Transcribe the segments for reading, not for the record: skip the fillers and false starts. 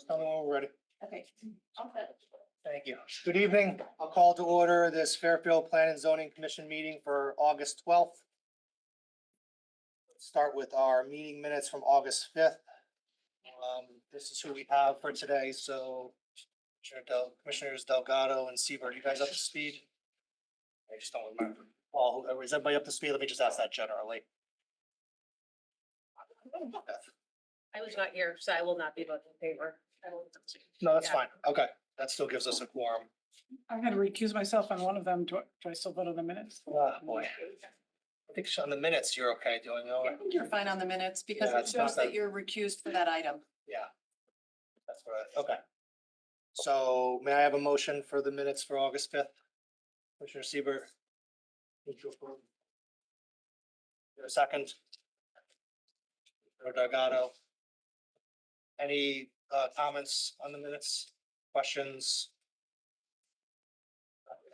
Tell me when we're ready. Okay. Thank you. Good evening. I'll call to order this Fairfield Plan and Zoning Commission meeting for August 12th. Let's start with our meeting minutes from August 5th. This is who we have for today, so Commissioners Delgado and Seaver, you guys up to speed? I just don't remember. Paul, is everybody up to speed? Let me just ask that generally. I was not here, so I will not be voting in favor. No, that's fine. Okay, that still gives us a quorum. I had to recuse myself on one of them. Do I still vote on the minutes? Oh, boy. I think on the minutes, you're okay doing I it. think you're fine on the minutes because Yeah, it it's not shows that that- you're recused for that item. Yeah. That's right. Okay. So may I have a motion for the minutes for August 5th? Commissioner Seaver. A second. Delgado. Any comments on the minutes, questions?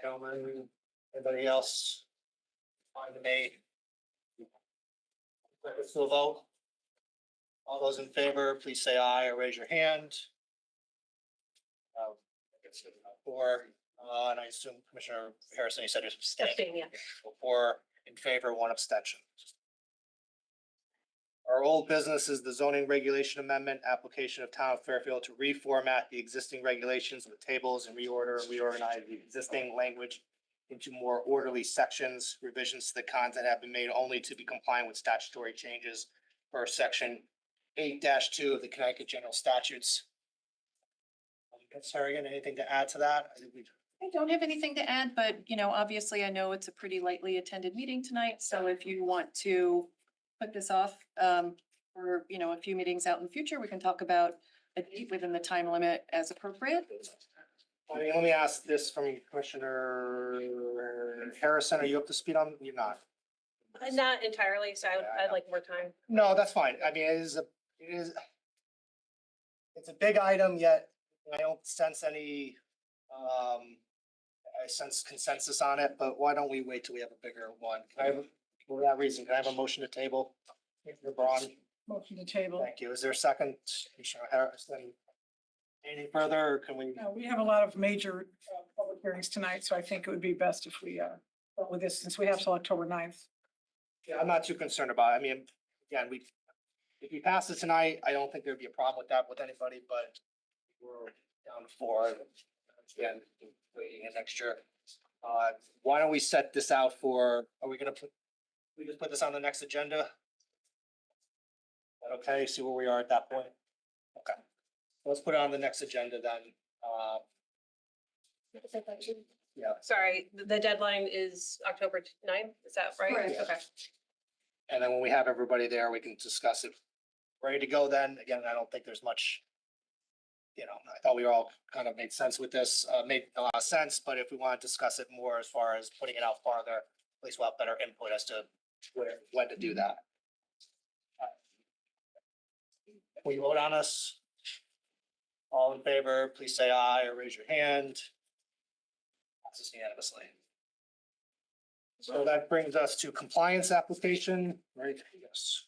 Gentlemen, anybody else? On the May. Let's do a vote. All those in favor, please say aye or raise your hand. Four, and I assume Commissioner Harrison, you said you're abstaining. Abstain, yeah. Four in favor, one abstention. Our old business is the zoning regulation amendment application of Town of Fairfield to reformat the existing regulations with tables and reorganize the existing language into more orderly sections. Revisions to the content have been made only to be compliant with statutory changes per section 8-2 of the Connecticut General Statutes. Sarah, anything to add to that? I don't have anything to add, but obviously I know it's a pretty lightly attended meeting tonight. So if you want to put this off for, a few meetings out in the future, we can talk about a date within the time limit as appropriate. Let me ask this from Commissioner Harrison. Are you up to speed on? You're not. Not entirely, so I'd like more time. No, that's fine. I mean, it's a big item, yet I don't sense any, I sense consensus on it, but why don't we wait till we have a bigger one? Can I have, for that reason, can I have a motion to table? LeBron, Motion to table. thank you. Is there a second? Commissioner Harrison? Anything further, or can we? No, we have a lot of major public hearings tonight, so I think it would be best if we go with this since we have till October 9th. Yeah, I'm not too concerned about it. I mean, again, if we pass it tonight, I don't think there'd be a problem with that with anybody, but we're down to four. Again, waiting an extra. Why don't we set this out for, are we gonna we just put this on the next agenda? Is that okay, see where we are at that point? Okay, let's put it on the next agenda then. Yeah. Sorry, the deadline is October 9th, is that right? Correct. Okay. And then when we have everybody there, we can discuss it. Ready to go then? Again, I don't think there's much. I thought we all kind of made sense with this, made a lot of sense, but if we want to discuss it more as far as putting it out farther, at least we'll have better input as to when to do that. Will you vote on us? All in favor, please say aye or raise your hand. Passes unanimously. So that brings us to compliance application, right? Yes.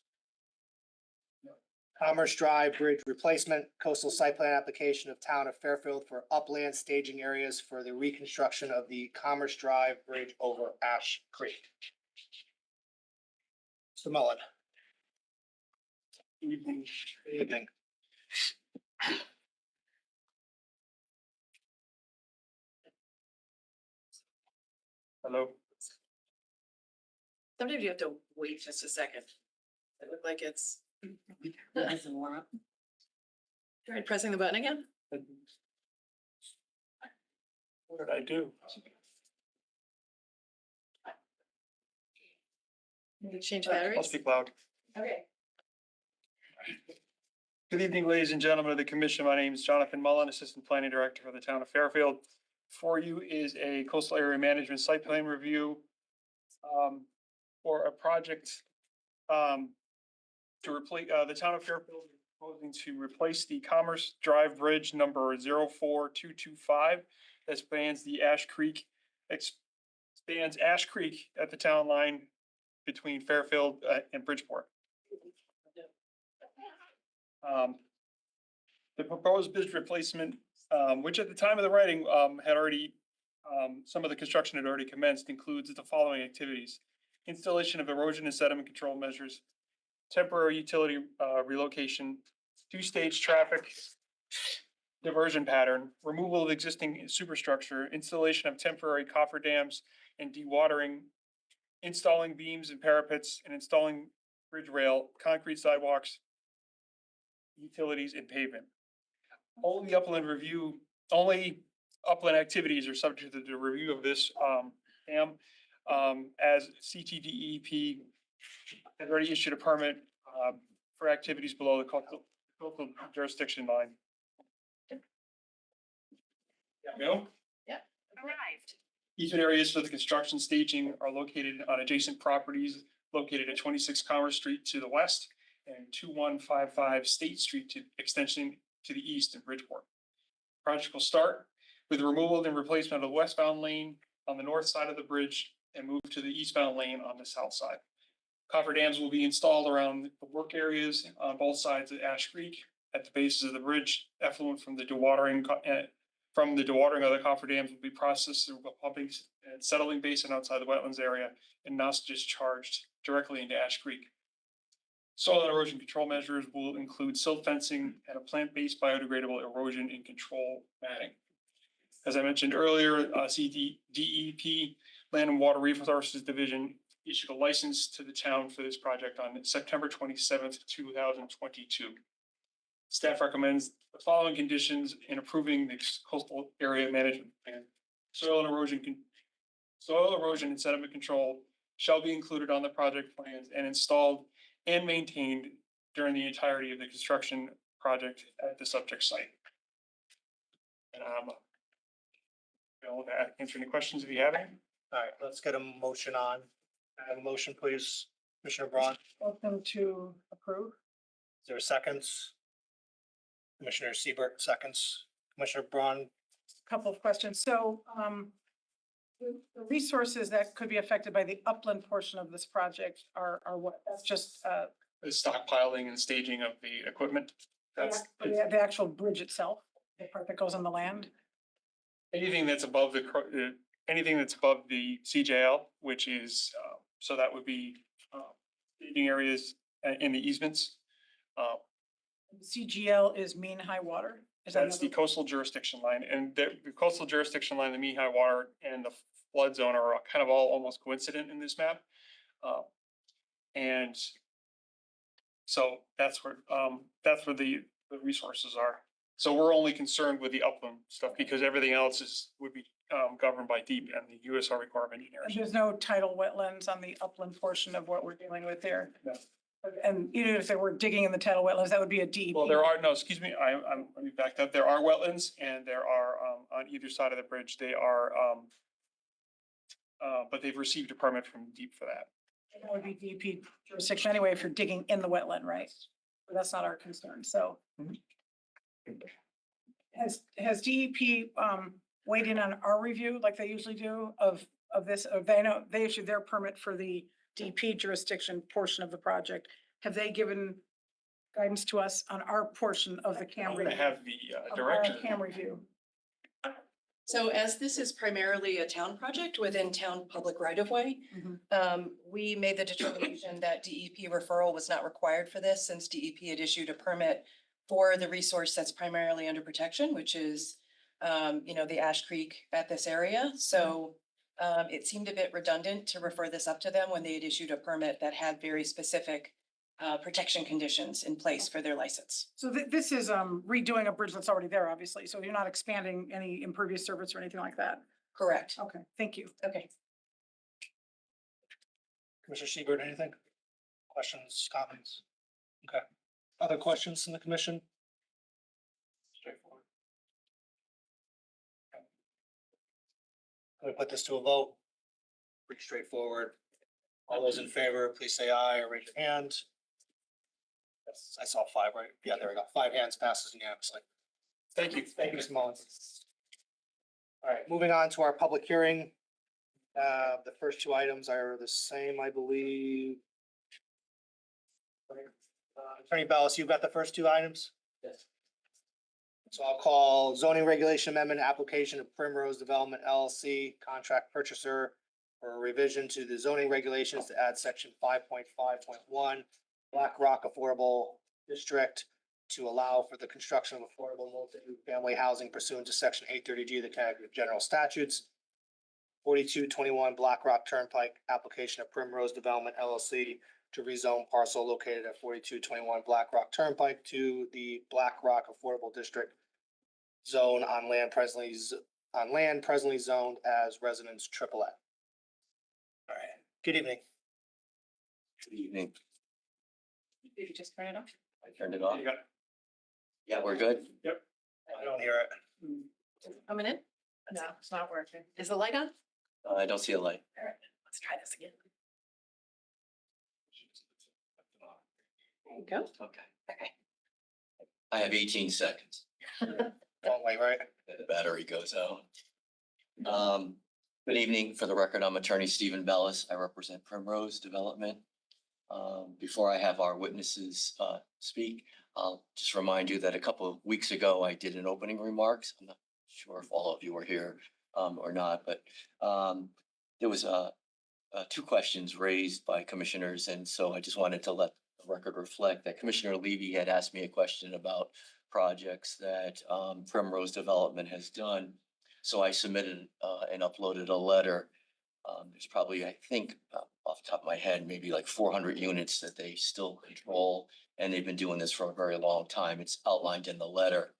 Commerce Drive Bridge Replacement Coastal Site Plan Application of Town of Fairfield for upland staging areas for the reconstruction of the Commerce Drive Bridge over Ash Creek. Mr. Mullen. Evening. Evening. Hello. Sometimes you have to wait just a second. It looked like it's. Try pressing the button again. What did I do? Maybe change I'll batteries. speak loud. Okay. Good evening, ladies and gentlemen of the commission. My name is Jonathan Mullen, Assistant Planning Director for the Town of Fairfield. For you is a coastal area management site plan review for a project to replace the Town of Fairfield is proposing to replace the Commerce Drive Bridge number 04225 that spans the Ash Creek, spans Ash Creek at the town line between Fairfield and Bridgeport. The proposed bridge replacement, which at the time of the writing, had already, some of the construction had already commenced, includes the following activities. Installation of erosion and sediment control measures, temporary utility, relocation, two-stage traffic diversion pattern, removal of existing superstructure, installation of temporary cofferdams and dewatering, installing beams and parapets, and installing bridge rail, concrete sidewalks, utilities, and pavement. Only upland activities are subject to the review of this, dam. As CTDEP has already issued a permit, for activities below the coastal jurisdiction line. No? Arrived. Easement areas for the construction staging are located on adjacent properties located at 26 Commerce Street to the west and 2155 State Street to extension to the east in Bridgeport. Project will start with the removal and replacement of the westbound lane on the north side of the bridge and move to the eastbound lane on the south side. Cofferdams will be installed around the work areas on both sides of Ash Creek at the bases of the bridge. Effluent from the dewatering of the cofferdams will be processed through a pumping and settling basin outside the wetlands area and not discharged directly into Ash Creek. Soil and erosion control measures will include silt fencing and a plant-based biodegradable erosion and control matting. As I mentioned earlier, CDEP, Land and Water Resources Division, issued a license to the town for this project on September 27th, 2022. Staff recommends the following conditions in approving the coastal area management plan. Soil erosion and sediment control shall be included on the project plans and installed and maintained during the entirety of the construction project at the subject site. And I'll answer any questions if you have any. All right, let's get a motion on. I have a motion, please. Commissioner Braun, is Welcome to approve. there seconds? Commissioner Siebert, seconds. Commissioner Braun, Couple of questions. So, the resources that could be affected by the upland portion of this project are what? That's just, The stockpiling and staging of the equipment. That's the actual bridge itself, the part that goes on the land. anything that's above anything that's above the CJL, which is, so that would be, staging areas in the easements. CGL is mean high water. Is that That's the another- coastal jurisdiction line, and the coastal jurisdiction line, the mean high water and the flood zone are kind of all almost coincident in this map. And so that's where the resources are. So we're only concerned with the upland stuff because everything else would be governed by DEEP and the US Army Corps of And Engineers. there's no tidal wetlands on the upland portion of what we're dealing with there. No. And even if they were digging in the tidal wetlands, that would be a DEP. Well, excuse me, let me back up. There are wetlands and there are, on either side of the bridge, they are, but they've received a permit from DEEP for that. That would be DEP jurisdiction anyway if you're digging in the wetland, right? But that's not our concern, so. Mhm. Has DEP weighed in on our review like they usually do of this? They know they issued their permit for the DEP jurisdiction portion of the project. Have they given guidance to us on our portion of the CAM I'm gonna review? have the of our director. CAM review. So as this is primarily a town project within town public right of way, we made the determination that DEP referral was not required for this since DEP had issued a permit for the resource that's primarily under protection, which is, the Ash Creek at this area. So it seemed a bit redundant to refer this up to them when they had issued a permit that had very specific protection conditions in place for their license. So this is redoing a bridge that's already there, obviously. So you're not expanding any impervious surface or anything like that. Correct. Okay, thank you. Okay. Commissioner Siebert, anything? Questions, comments? Okay. Other questions from the commission? Straightforward. Can we put this to a vote? Pretty straightforward. All those in favor, please say aye or raise your hand. Yes, I saw 5, right? Yeah, there we go. 5 hands passes unanimously. Thank you. Thank you, Mr. Mullins. All right, moving on to our public hearing. The first 2 items are the same, I believe. Attorney Bellis, you've got the first two items? Yes. So I'll call zoning regulation amendment application of Primrose Development LLC, contract purchaser for a revision to the zoning regulations to add section 5.5.1 Black Rock Affordable District to allow for the construction of affordable multi-family housing pursuant to section 830G of the Connecticut General Statutes. 4221 Black Rock Turnpike, application of Primrose Development LLC to rezone parcel located at 4221 Black Rock Turnpike to the Black Rock Affordable District zone on land presently zoned as residence triple A. All right, good evening. Good evening. Did you just turn it off? I turned it on. You got- Yeah, we're good. I don't hear it. Coming in? No, it's not working. Is the light on? I don't see a light. All right, let's try this again. There you go. Okay. I have 18 seconds. Wrong way, right? And the battery goes out. Good evening. For the record, I'm attorney Stephen Bellis. I represent Primrose Development. Before I have our witnesses speak, I'll just remind you that a couple of weeks ago, I did an opening remarks. I'm not sure if all of you were here or not, but there was two questions raised by commissioners, and so I just wanted to let the record reflect that Commissioner Levy had asked me a question about projects that Primrose Development has done. So I submitted and uploaded a letter. There's probably, I think, off the top of my head, maybe like 400 units that they still control, and they've been doing this for a very long time. It's outlined in the letter.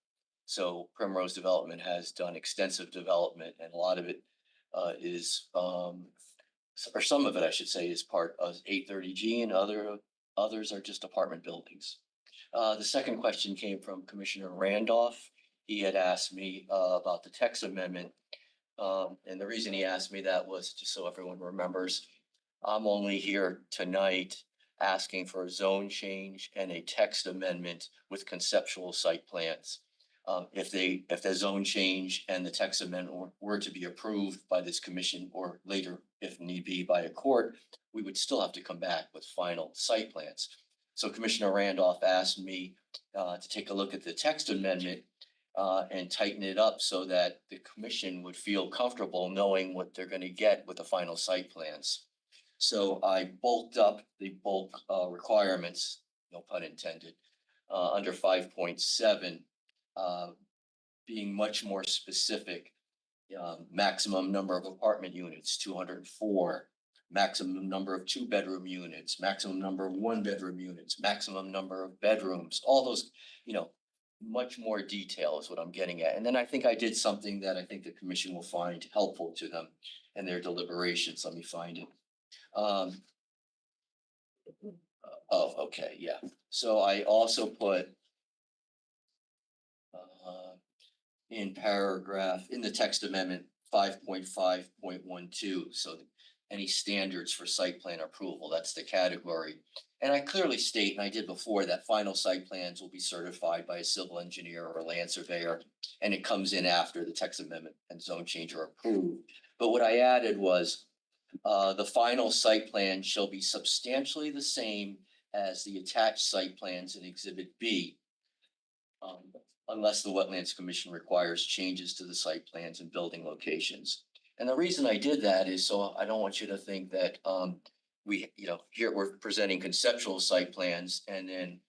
So Primrose Development has done extensive development, and a lot of it is, or some of it, I should say, is part of 830G, and others are just apartment buildings. The second question came from Commissioner Randolph. He had asked me about the text amendment. And the reason he asked me that was just so everyone remembers, I'm only here tonight asking for a zone change and a text amendment with conceptual site plans. If the zone change and the text amendment were to be approved by this commission or later, if need be, by a court, we would still have to come back with final site plans. So Commissioner Randolph asked me to take a look at the text amendment and tighten it up so that the commission would feel comfortable knowing what they're going to get with the final site plans. So I bulked up the bulk requirements, no pun intended, under 5.7, being much more specific. Maximum number of apartment units, 204. Maximum number of 2-bedroom units, maximum number of 1-bedroom units, maximum number of bedrooms, all those, much more detail is what I'm getting at. And then I think I did something that I think the commission will find helpful to them in their deliberations. Let me find it. Okay, yeah. So I also put in the text amendment, 5.5.12. So any standards for site plan approval, that's the category. And I clearly state, and I did before, that final site plans will be certified by a civil engineer or a land surveyor, and it comes in after the text amendment and zone change are approved. But what I added was the final site plan shall be substantially the same as the attached site plans in Exhibit B, unless the Wetlands Commission requires changes to the site plans and building locations. And the reason I did that is so I don't want you to think that here we're presenting conceptual site plans, and then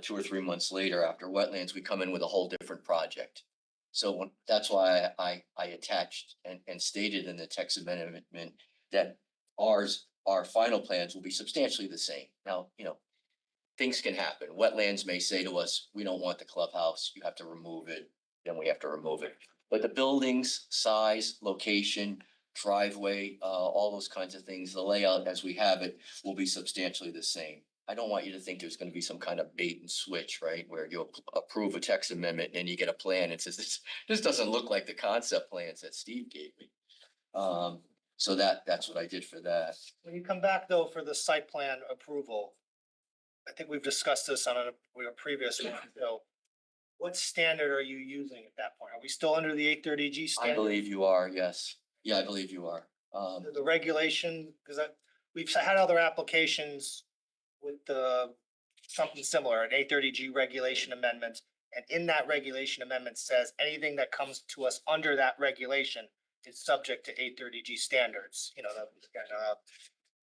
2 or 3 months later, after wetlands, we come in with a whole different project. So that's why I attached and stated in the text amendment that our final plans will be substantially the same. Now, things can happen. Wetlands may say to us, we don't want the clubhouse, you have to remove it, then we have to remove it. But the buildings, size, location, driveway, all those kinds of things, the layout as we have it will be substantially the same. I don't want you to think there's going to be some kind of bait and switch, right? Where you approve a text amendment and you get a plan and says, this doesn't look like the concept plans that Steve gave me. So that's what I did for that. When you come back though for the site plan approval, I think we've discussed this on a previous one, what standard are you using at that point? Are we still under the 830G standard? I believe you are, yes. Yeah, I believe you are. The regulation, because we've had other applications with the something similar, an 830G regulation amendment. And in that regulation amendment says anything that comes to us under that regulation is subject to 830G standards, you know,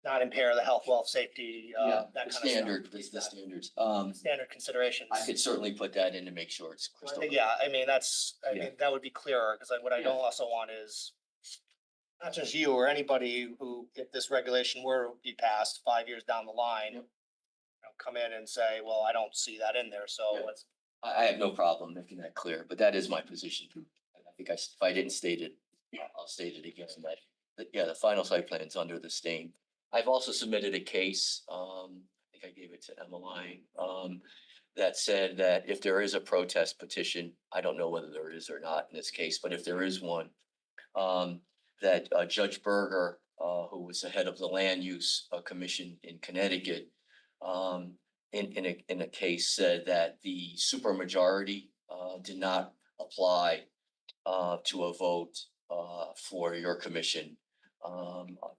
not impair the health, wealth, safety, Yeah, that the kind of stuff. standard, the standards. Standard considerations. I could certainly put that in to make sure it's I crystal. think, yeah, I mean, I Yeah. mean, that would be clearer, because what I Yeah. don't also want is not just you or anybody who, if this regulation were to be passed 5 years down the line, Yep. come in and say, well, I don't see that in there, so Yeah. let's. I have no problem making that clear, but that is my position. And I think if I didn't state it, I'll state it again, that the final site plan is under the stain. I've also submitted a case, I think I gave it to Emmeline, that said that if there is a protest petition, I don't know whether there is or not in this case, but if there is one, that Judge Berger, who was the head of the Land Use Commission in Connecticut, in a case said that the supermajority did not apply to a vote for your commission.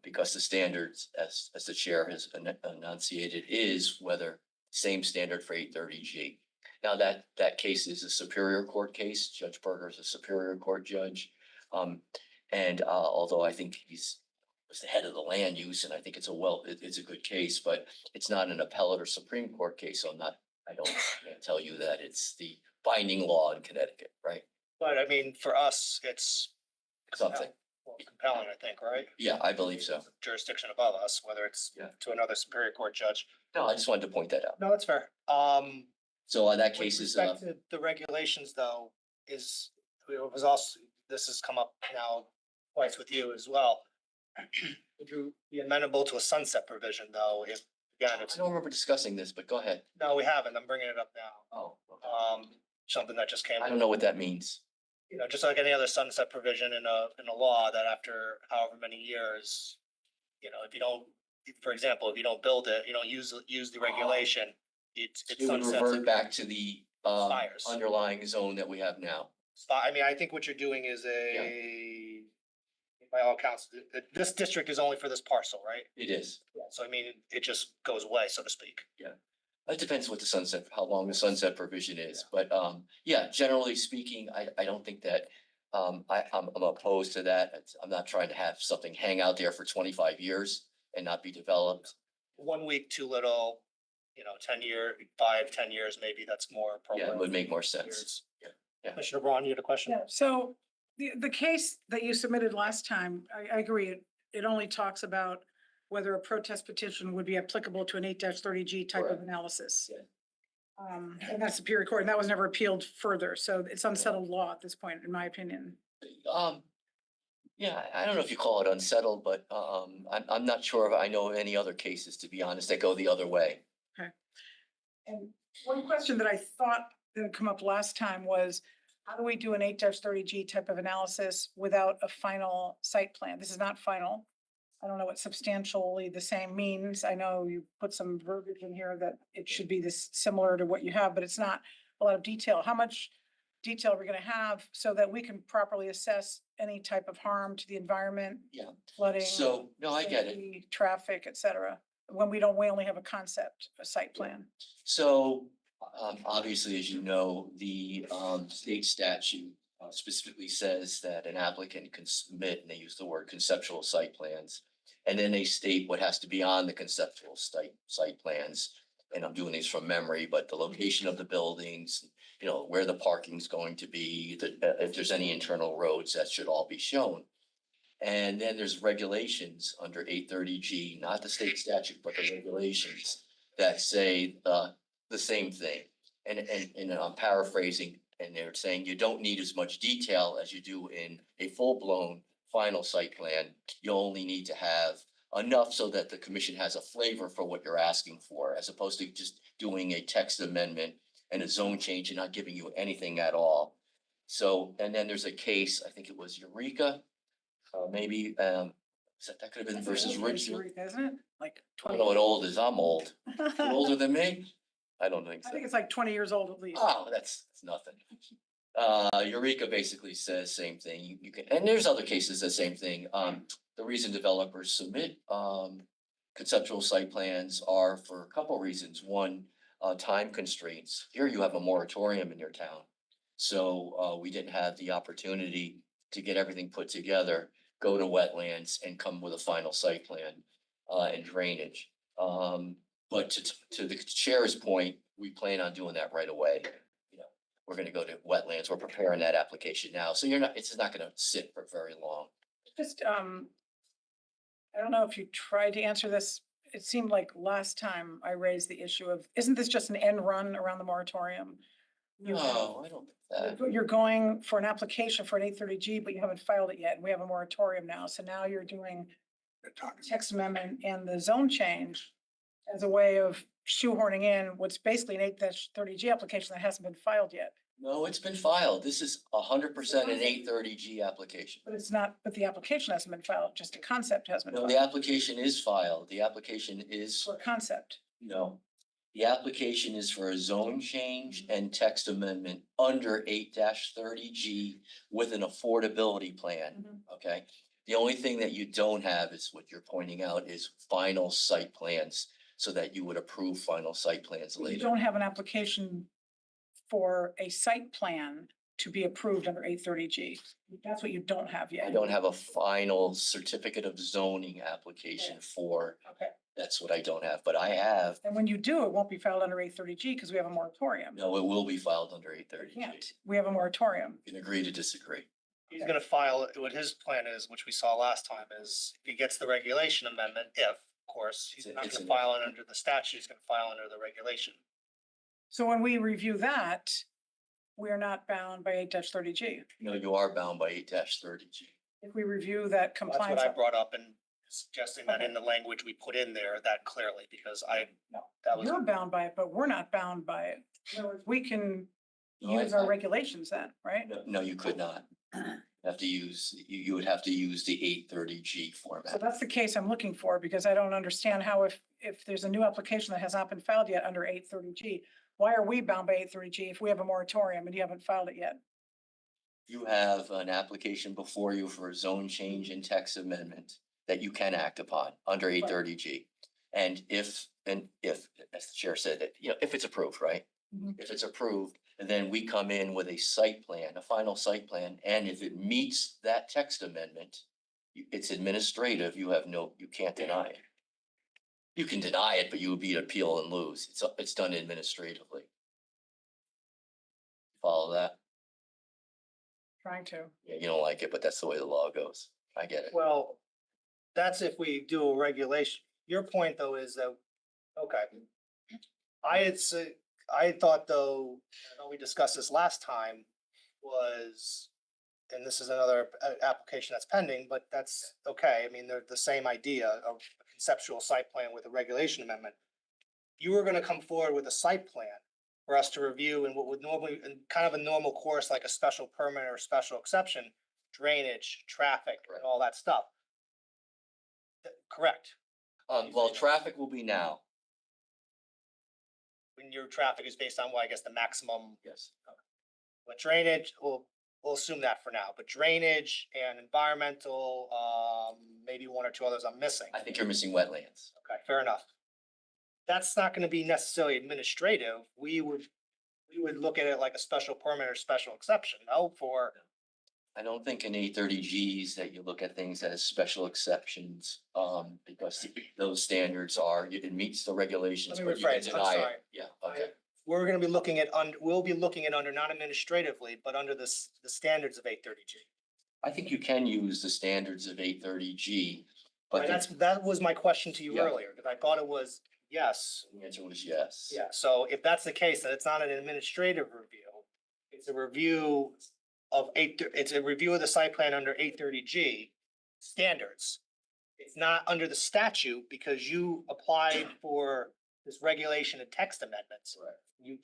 Because the standards, as the chair has enunciated, is whether same standard for 830G. Now, that case is a Superior Court case. Judge Berger is a Superior Court judge. And although I think was the head of the land use, and I think it's a good case, but it's not an appellate or Supreme Court case, so I can't tell you that it's the binding law in Connecticut, right? But I mean, for us, it's Something. compelling, I think, right? Yeah, I believe so. Jurisdiction above us, whether it's Yeah. to another Superior Court judge. No, I just wanted to point that out. No, that's fair. So that With case is, respect to the regulations, though, it was also, this has come up now twice with you as well. Would you be amenable to a sunset provision, though, if, again, I it's, don't remember discussing this, but go ahead. no, we haven't, I'm bringing it up now. Oh, okay. Something that just came. I don't know what that means. You know, just like any other sunset provision in a law, that after however many years, you know, if you don't, for example, if you don't build it, you don't use the regulation, it It would sunsets. revert back to the Expires. underlying zone that we have now. I mean, I think what you're doing is by all accounts, this district is only for this parcel, right? It is. So I mean, it just goes away, so to speak. It depends what how long the sunset provision is, but yeah, generally speaking, I don't think that I'm opposed to that. I'm not trying to have something hang out there for 25 years and not be developed. 1 week too little, you know, 10 years, maybe that's more Yeah, appropriate. it would make more sense. Yeah. Commissioner Braun, you had a question? Yeah, so the case that you submitted last time, I agree, it only talks about whether a protest petition would be applicable to an 8-30G type of Correct. analysis. Yeah. And that's Superior Court, and that was never appealed further, so it's unsettled law at this point, in my opinion. Yeah, I don't know if you call it unsettled, but I'm not sure if I know of any other cases, to be honest, that go the other way. And one question that I thought that had come up last time was, how do we do an 8-30G type of analysis without a final site plan? This is not final. I don't know what substantially the same means. I know you put some verbiage in here that it should be this similar to what you have, but it's not a lot of detail. How much detail are we gonna have so that we can properly assess any type of harm to the environment? Yeah. Flooding. So, no, I get it. safety, Traffic, et cetera, when we only have a concept, a site plan. So, obviously, as you know, the state statute specifically says that an applicant can submit, and they use the word conceptual site plans. And then they state what has to be on the conceptual site plans. And I'm doing these from memory, but the location of the buildings, you know, where the parking's going to be, if there's any internal roads, that should all be shown. And then there's regulations under 830G, not the state statute, but the regulations that say the same thing. And I'm paraphrasing, and they're saying you don't need as much detail as you do in a full-blown final site plan. You only need to have enough so that the commission has a flavor for what you're asking for, as opposed to just doing a text amendment and a zone change and not giving you anything at all. So, and then there's a case, I think it was Eureka, maybe, that could have been versus Ridgefield. Isn't it? Like I don't 20. know what old is, I'm old. You older than me? I don't think I so. think it's like 20 years old at least. Oh, that's nothing. Eureka basically says same thing. You can, and there's other cases, the same thing. The reason developers submit conceptual site plans are for a couple reasons. One, time constraints. Here you have a moratorium in your town. So, we didn't have the opportunity to get everything put together, go to wetlands and come with a final site plan, and drainage. But to the chair's point, we plan on doing that right away. You know, we're gonna go to wetlands. We're preparing that application now. So it's not gonna sit for very long. Just, I don't know if you tried to answer this. It seemed like last time I raised the issue of, isn't this just an end run around the moratorium? No, I don't think that. You're going for an application for an 830G, but you haven't filed it yet, and we have a moratorium now, so now you're doing text amendment and the zone change as a way of shoehorning in what's basically an 830G application that hasn't been filed yet. No, it's been filed. This is 100% an 830G application. But it's not, but the application hasn't been filed, just a concept has been No, the filed application is filed. The application is, for a concept. no. The application is for a zone change and text amendment under 8-30G with an affordability plan, Mhm. okay? The only thing that you don't have is what you're pointing out is final site plans, so that you would approve final site plans You later. don't have an application for a site plan to be approved under 830G. That's what you don't have yet. I don't have a final certificate of zoning application for, Okay, that's what I don't have, but I have, and when you do, it won't be filed under 830G because we have a moratorium. no, it will be filed under 830G. Can't, we have a moratorium. You can agree to disagree. He's gonna file, what his plan is, which we saw last time, is if he gets the regulation amendment, if, of course, he's not It's gonna an file it under the statute, he's gonna file under the regulation. So when we review that, we are not bound by 8-30G. No, you are bound by 8-30G. If we review that That's compliance. what I brought up in suggesting that in the language we put in there that clearly, because No, that was. You're bound by it, but we're not bound by it. In other words, we can No, use our regulations then, right? No, you could not. Have to use, you would have to use the 830G So format. that's the case I'm looking for, because I don't understand how if there's a new application that has not been filed yet under 830G, why are we bound by 830G if we have a moratorium and you haven't filed it yet? You have an application before you for a zone change and text amendment that you can act upon under 830G. And if, as the chair said, that, if it's approved, right? Mhm. If it's approved, and then we come in with a site plan, a final site plan, and if it meets that text amendment, it's administrative, you can't deny it. You can deny it, but you would be appeal and lose. It's done administratively. Follow that? Trying to. Yeah, you don't like it, but that's the way the law goes. I get it. Well, that's if we do a regulation. Your point though is that, okay. I had thought though, I know we discussed this last time, was, and this is another application that's pending, but that's okay. I mean, they're the same idea of a conceptual site plan with a regulation amendment. You were gonna come forward with a site plan for us to review and what would normally, in kind of a normal course, like a special permit or special exception, drainage, traffic, and all that stuff. Correct. Well, traffic will be now. When your traffic is based on what, I guess, the maximum, Yes. but drainage, we'll assume that for now, but drainage and environmental, maybe one or two others I'm missing. I think you're missing wetlands. Okay, fair enough. That's not gonna be necessarily administrative. We would look at it like a special permit or special exception, no, for, I don't think in 830Gs that you look at things as special exceptions, because those standards are, it meets the regulations, Let me but you can rephrase, I'm deny sorry. it. Yeah, okay. we're gonna be looking at, we'll be looking at under, not administratively, but under the standards of 830G. I think you can use the standards of 830G, but Right, that was my question to you Yeah. earlier, because I thought it was yes. the answer was yes. Yeah, so if that's the case, then it's not an administrative review. It's a review of it's a review of the site plan under 830G standards. It's not under the statute because you applied for this regulation and text amendments. Right. You,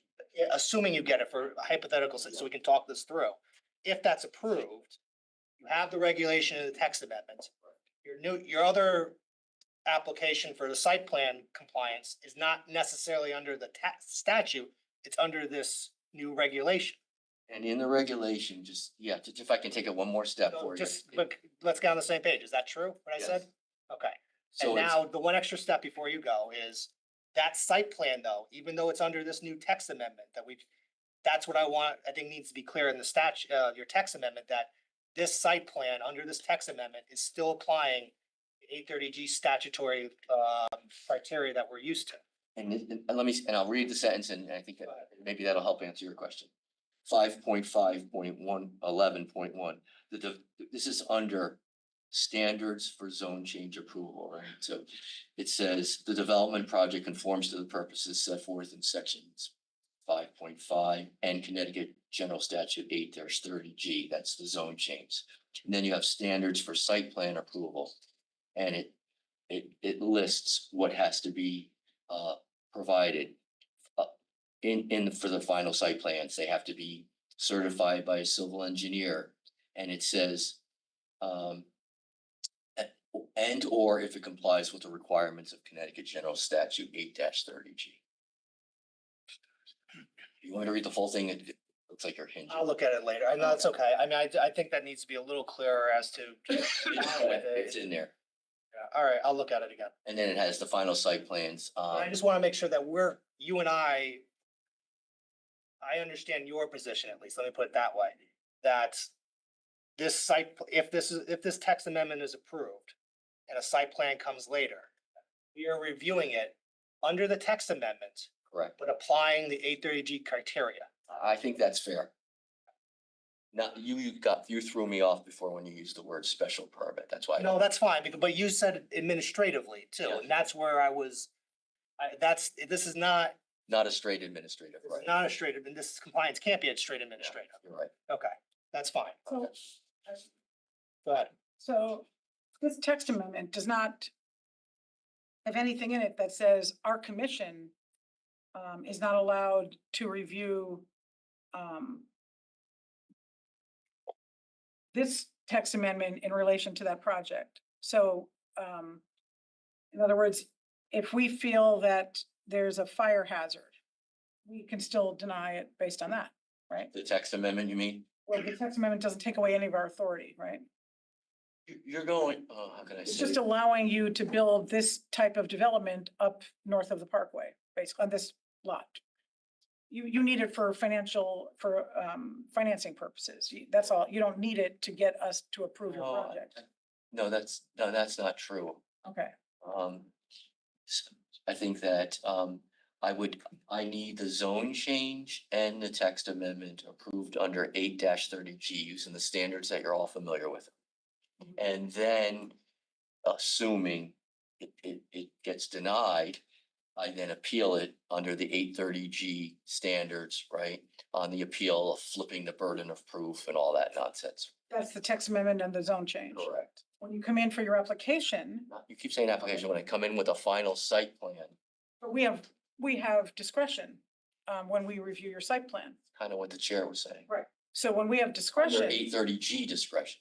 assuming you get it for hypothetical, so we can talk this through. If that's approved, you have the regulation and the text amendment. Your other application for the site plan compliance is not necessarily under the statute, it's under this new regulation. And in the regulation, if I can take it one more step So for you. just, but let's get on the same page. Is that true, what I said? Yes. Okay. So And it's- now the one extra step before you go is that site plan though, even though it's under this new text amendment that that's what I think needs to be clear in the statute, your text amendment, that this site plan under this text amendment is still applying 830G statutory, criteria that we're used to. And let me, and I'll read the sentence and I think that maybe that'll help answer your question. 5.5.111.1, this is under standards for zone change approval, right? So it says the development project conforms to the purposes set forth in sections 5.5 and Connecticut General Statute 8-30G, that's the zone change. And then you have standards for site plan approval. And it lists what has to be provided for the final site plans. They have to be certified by a civil engineer. And it says and or if it complies with the requirements of Connecticut General Statute 8-30G. You want me to read the full thing? It looks like you're hinging. I'll look at it later. I know it's okay. I mean, I think that needs to be a little clearer as to. It's in there. All right, I'll look at it again. And then it has the final site plans. I just want to make sure that you and I understand your position at least, let me put it that way, that this site, if this text amendment is approved and a site plan comes later, we are reviewing it under the text amendment, Correct. but applying the 830G criteria. I think that's fair. Now, you threw me off before when you used the word special permit. That's why. No, that's fine, but you said it administratively too, Yeah. and that's where this is not, Not a straight administrative, this right? is not a straight, and this compliance can't be a straight administrative. You're right. Okay, that's fine. So, Go ahead. so this text amendment does not have anything in it that says our commission is not allowed to review this text amendment in relation to that project. So, in other words, if we feel that there's a fire hazard, we can still deny it based on that, right? The text amendment, you mean? Well, the text amendment doesn't take away any of our authority, right? You're going, oh, how can I It's say? just allowing you to build this type of development up north of the parkway, basically on this lot. You need it for financing purposes. That's all. You don't need it to get us to approve your Oh, project. No, that's not true. Okay, I think that I need the zone change and the text amendment approved under 8-30G using the standards that you're all familiar with. And then assuming it gets denied, I then appeal it under the 830G standards, right? On the appeal of flipping the burden of proof and all that nonsense. that's the text amendment and the zone change. Correct. When you come in for your application, You keep saying application, when I come in with a final site plan, but we have discretion when we review your site plan. kind of what the chair was saying. Right. So when we have Under discretion, 830G discretion.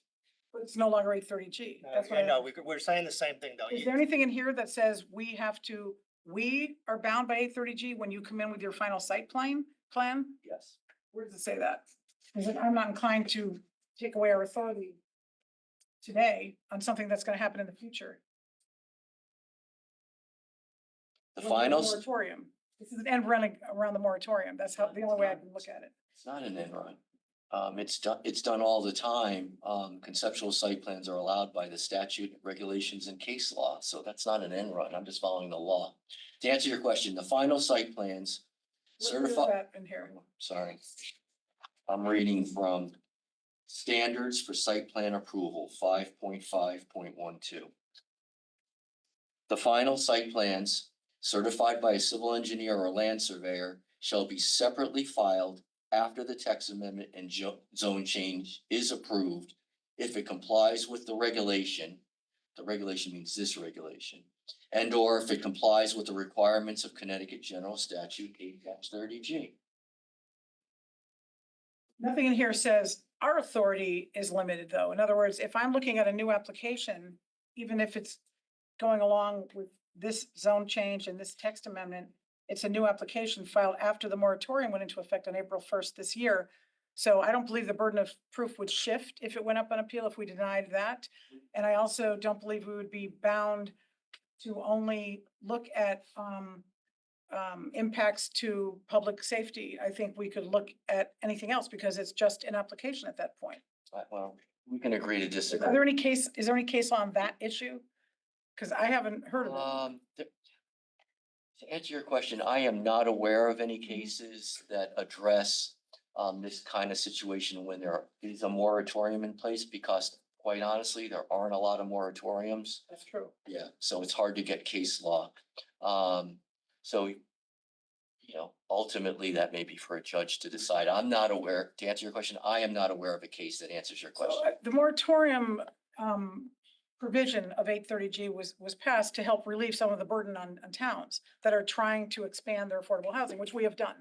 but it's no longer 830G. That's what I know, we're saying the same thing though. Is there anything in here that says we are bound by 830G when you come in with your final site plan? Yes. Where does it say that? Because I'm not inclined to take away our authority today on something that's gonna happen in the future. The With finals, Moratorium. This is an end running around the moratorium. That's how, the only way I can look at it. it's not an end run. It's done all the time. Conceptual site plans are allowed by the statute, regulations and case law, so that's not an end run. I'm just following the law. To answer your question, the final site plans Where is certified. that in here? Sorry. I'm reading from Standards for Site Plan Approval, 5.5.12. The final site plans certified by a civil engineer or land surveyor shall be separately filed after the text amendment and zone change is approved if it complies with the regulation means this regulation, and or if it complies with the requirements of Connecticut General Statute 8-30G. Nothing in here says our authority is limited, though. In other words, if I'm looking at a new application, even if it's going along with this zone change and this text amendment, it's a new application filed after the moratorium went into effect on April 1st this year. So I don't believe the burden of proof would shift if it went up on appeal, if we denied that. And I also don't believe we would be bound to only look at impacts to public safety, I think we could look at anything else because it's just an application at that point. Well, we can agree to Is there disagree. any case, is there any case law on that issue? Because I haven't heard of it. To answer your question, I am not aware of any cases that address this kind of situation when there is a moratorium in place, because quite honestly, there aren't a lot of moratoriums. That's true. Yeah, so it's hard to get case law. So, you know, ultimately that may be for a judge to decide. I'm not aware, to answer your question, I am not aware of a case that answers your So, question. the moratorium provision of 830G was passed to help relieve some of the burden on towns that are trying to expand their affordable housing, which we have done.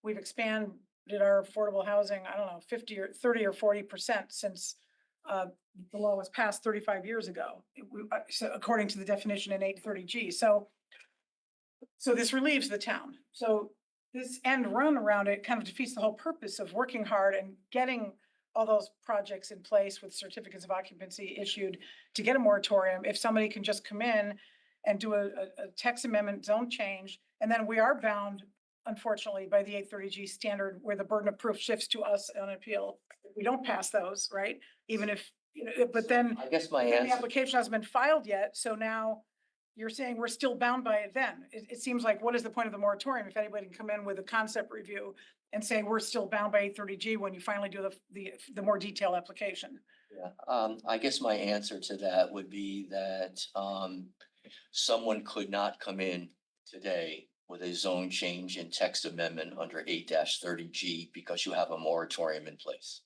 We've expanded our affordable housing, I don't know, 50 or 30 or 40% since the law was passed 35 years ago, so according to the definition in 830G. So this relieves the town. So this end run around it kind of defeats the whole purpose of working hard and getting all those projects in place with certificates of occupancy issued to get a moratorium. If somebody can just come in and do a text amendment zone change, and then we are bound, unfortunately, by the 830G standard where the burden of proof shifts to us on appeal. We don't pass those, right? Even if, but then I guess my the answer, application hasn't been filed yet, so now you're saying we're still bound by it then. It seems like, what is the point of the moratorium if anybody can come in with a concept review and say we're still bound by 830G when you finally do the more detailed application? yeah, I guess my answer to that would be that someone could not come in today with a zone change and text amendment under 8-30G because you have a moratorium in place.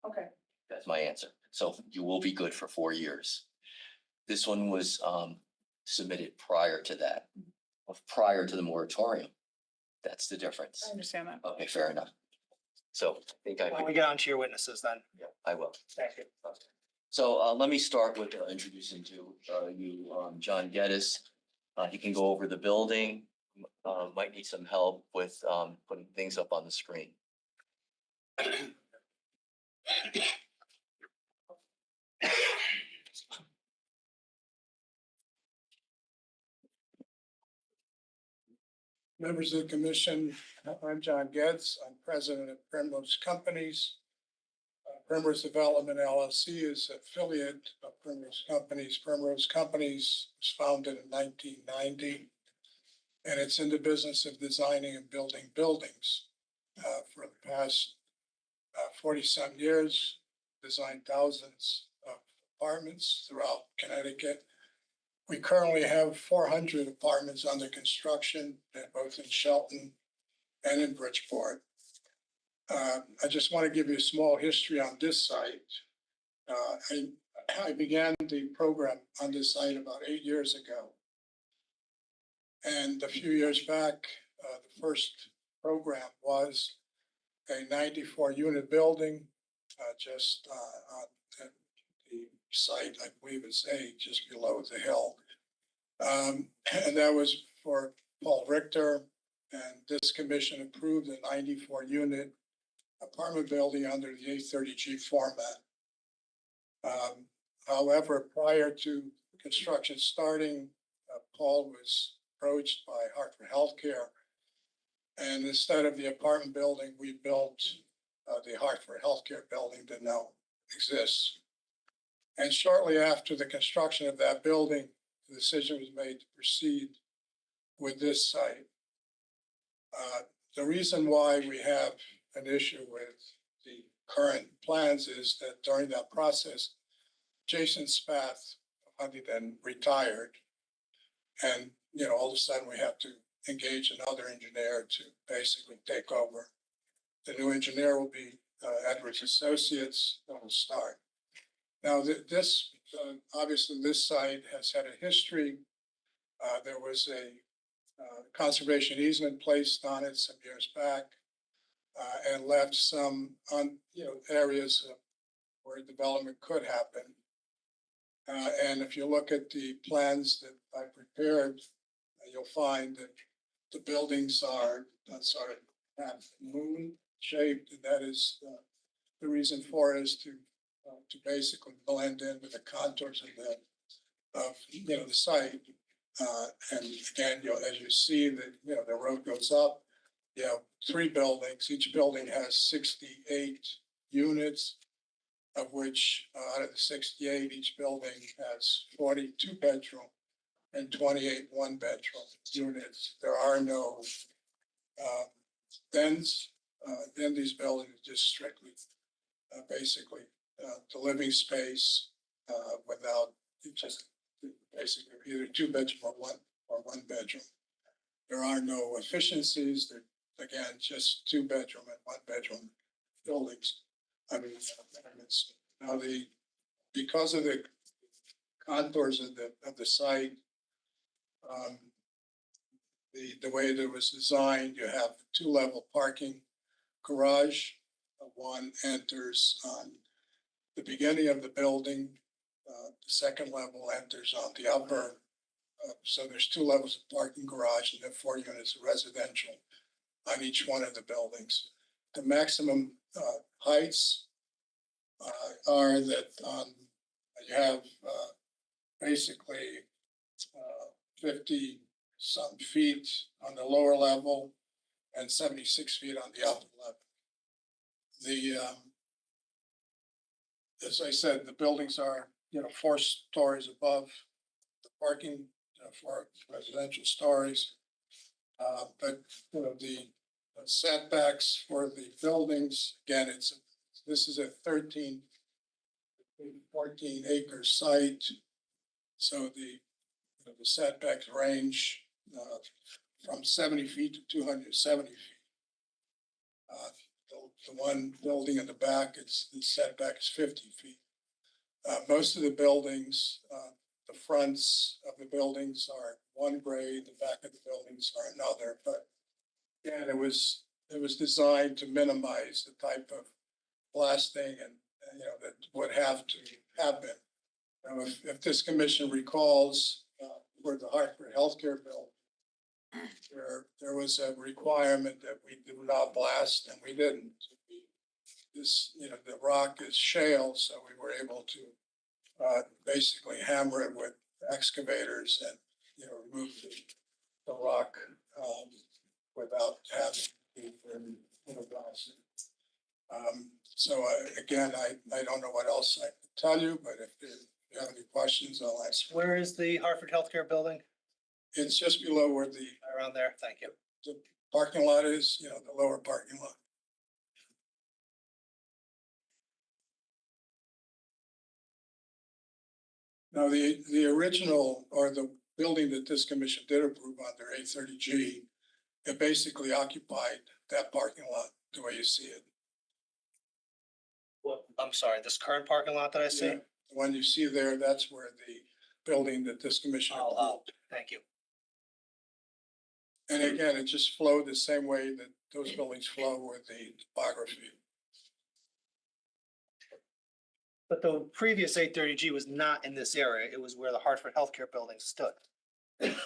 Okay. That's my answer. So you will be good for 4 years. This one was submitted prior to that, prior to the moratorium. That's the difference. I understand that. Okay, fair enough. So I think Why don't we get on to your witnesses then? I will. Thank you. So let me start with introducing to you, John Geddes. He can go over the building, might need some help with putting things up on the screen. Members of the commission, I'm John Getz. I'm president of Primrose Companies. Primrose Development LLC is an affiliate of Primrose Companies. Primrose Companies was founded in 1990, and it's in the business of designing and building buildings. For the past 40-some years, designed thousands of apartments throughout Connecticut. We currently have 400 apartments under construction, both in Shelton and in Bridgeport. I just want to give you a small history on this site. I began the program on this site about 8 years ago. And a few years back, the first program was a 94-unit building just on the site, I believe it's just below the hill. And that was for Paul Richter, and this commission approved a 94-unit apartment building under the 830G format. However, prior to construction starting, Paul was approached by Hartford Healthcare, and instead of the apartment building, we built the Hartford Healthcare building that now exists. And shortly after the construction of that building, the decision was made to proceed with this site. The reason why we have an issue with the current plans is that during that process, Jason Spath of Huntington retired. And, all of a sudden we have to engage another engineer to basically take over. The new engineer will be Edwards Associates that will start. Now, this obviously this site has had a history. There was a conservation easement placed on it some years back, and left some areas where development could happen. And if you look at the plans that I prepared, you'll find that the buildings are sort of half moon shaped, and that is the reason for it is to basically blend in with the contours of the site. And again, as you see that, the road goes up, you have 3 buildings. Each building has 68 units, of which out of the 68, each building has 42 bedroom and 28 one-bedroom units. There are no dens. In these buildings, just strictly, basically, the living space without just basically either 2 bedroom or one bedroom. There are no efficiencies. They're, again, just 2 bedroom and one-bedroom buildings. I mean, apartments. Now because of the contours of the site, the way that it was designed, you have 2-level parking garage. One enters on the beginning of the building. The second level enters on the upper. So there's 2 levels of parking garage and then 4 units of residential on each one of the buildings. The maximum heights are that you have basically 50 some feet on the lower level and 76 feet on the upper level. As I said, the buildings are, 4 stories above the parking, 4 residential stories. But, the setbacks for the buildings, again, this is a 14 acre site. So the setbacks range from 70 feet to 270 feet. The one building in the back, the setback is 50 feet. Most of the buildings, the fronts of the buildings are one grade, the back of the buildings are another, but yeah, it was designed to minimize the type of blasting and that would have to happen. Now, if this commission recalls, for the Hartford Healthcare Bill, there was a requirement that we do not blast, and we didn't. This, the rock is shale, so we were able to basically hammer it with excavators and remove the rock without having to blast it. So again, I don't know what else I can tell you, but if you have any questions, I'll answer. Where is the Hartford Healthcare building? It's just below where Around there, thank you. the parking lot is, the lower parking lot. Now, the original or the building that this commission did approve under 830G, it basically occupied that parking lot the way you see it. Well, I'm sorry, this current parking lot that I see? Yeah, the one you see there, that's where the building that this commission approved. Thank you. And again, it just flowed the same way that those buildings flow with the topography. But the previous 830G was not in this area. It was where the Hartford Healthcare building stood,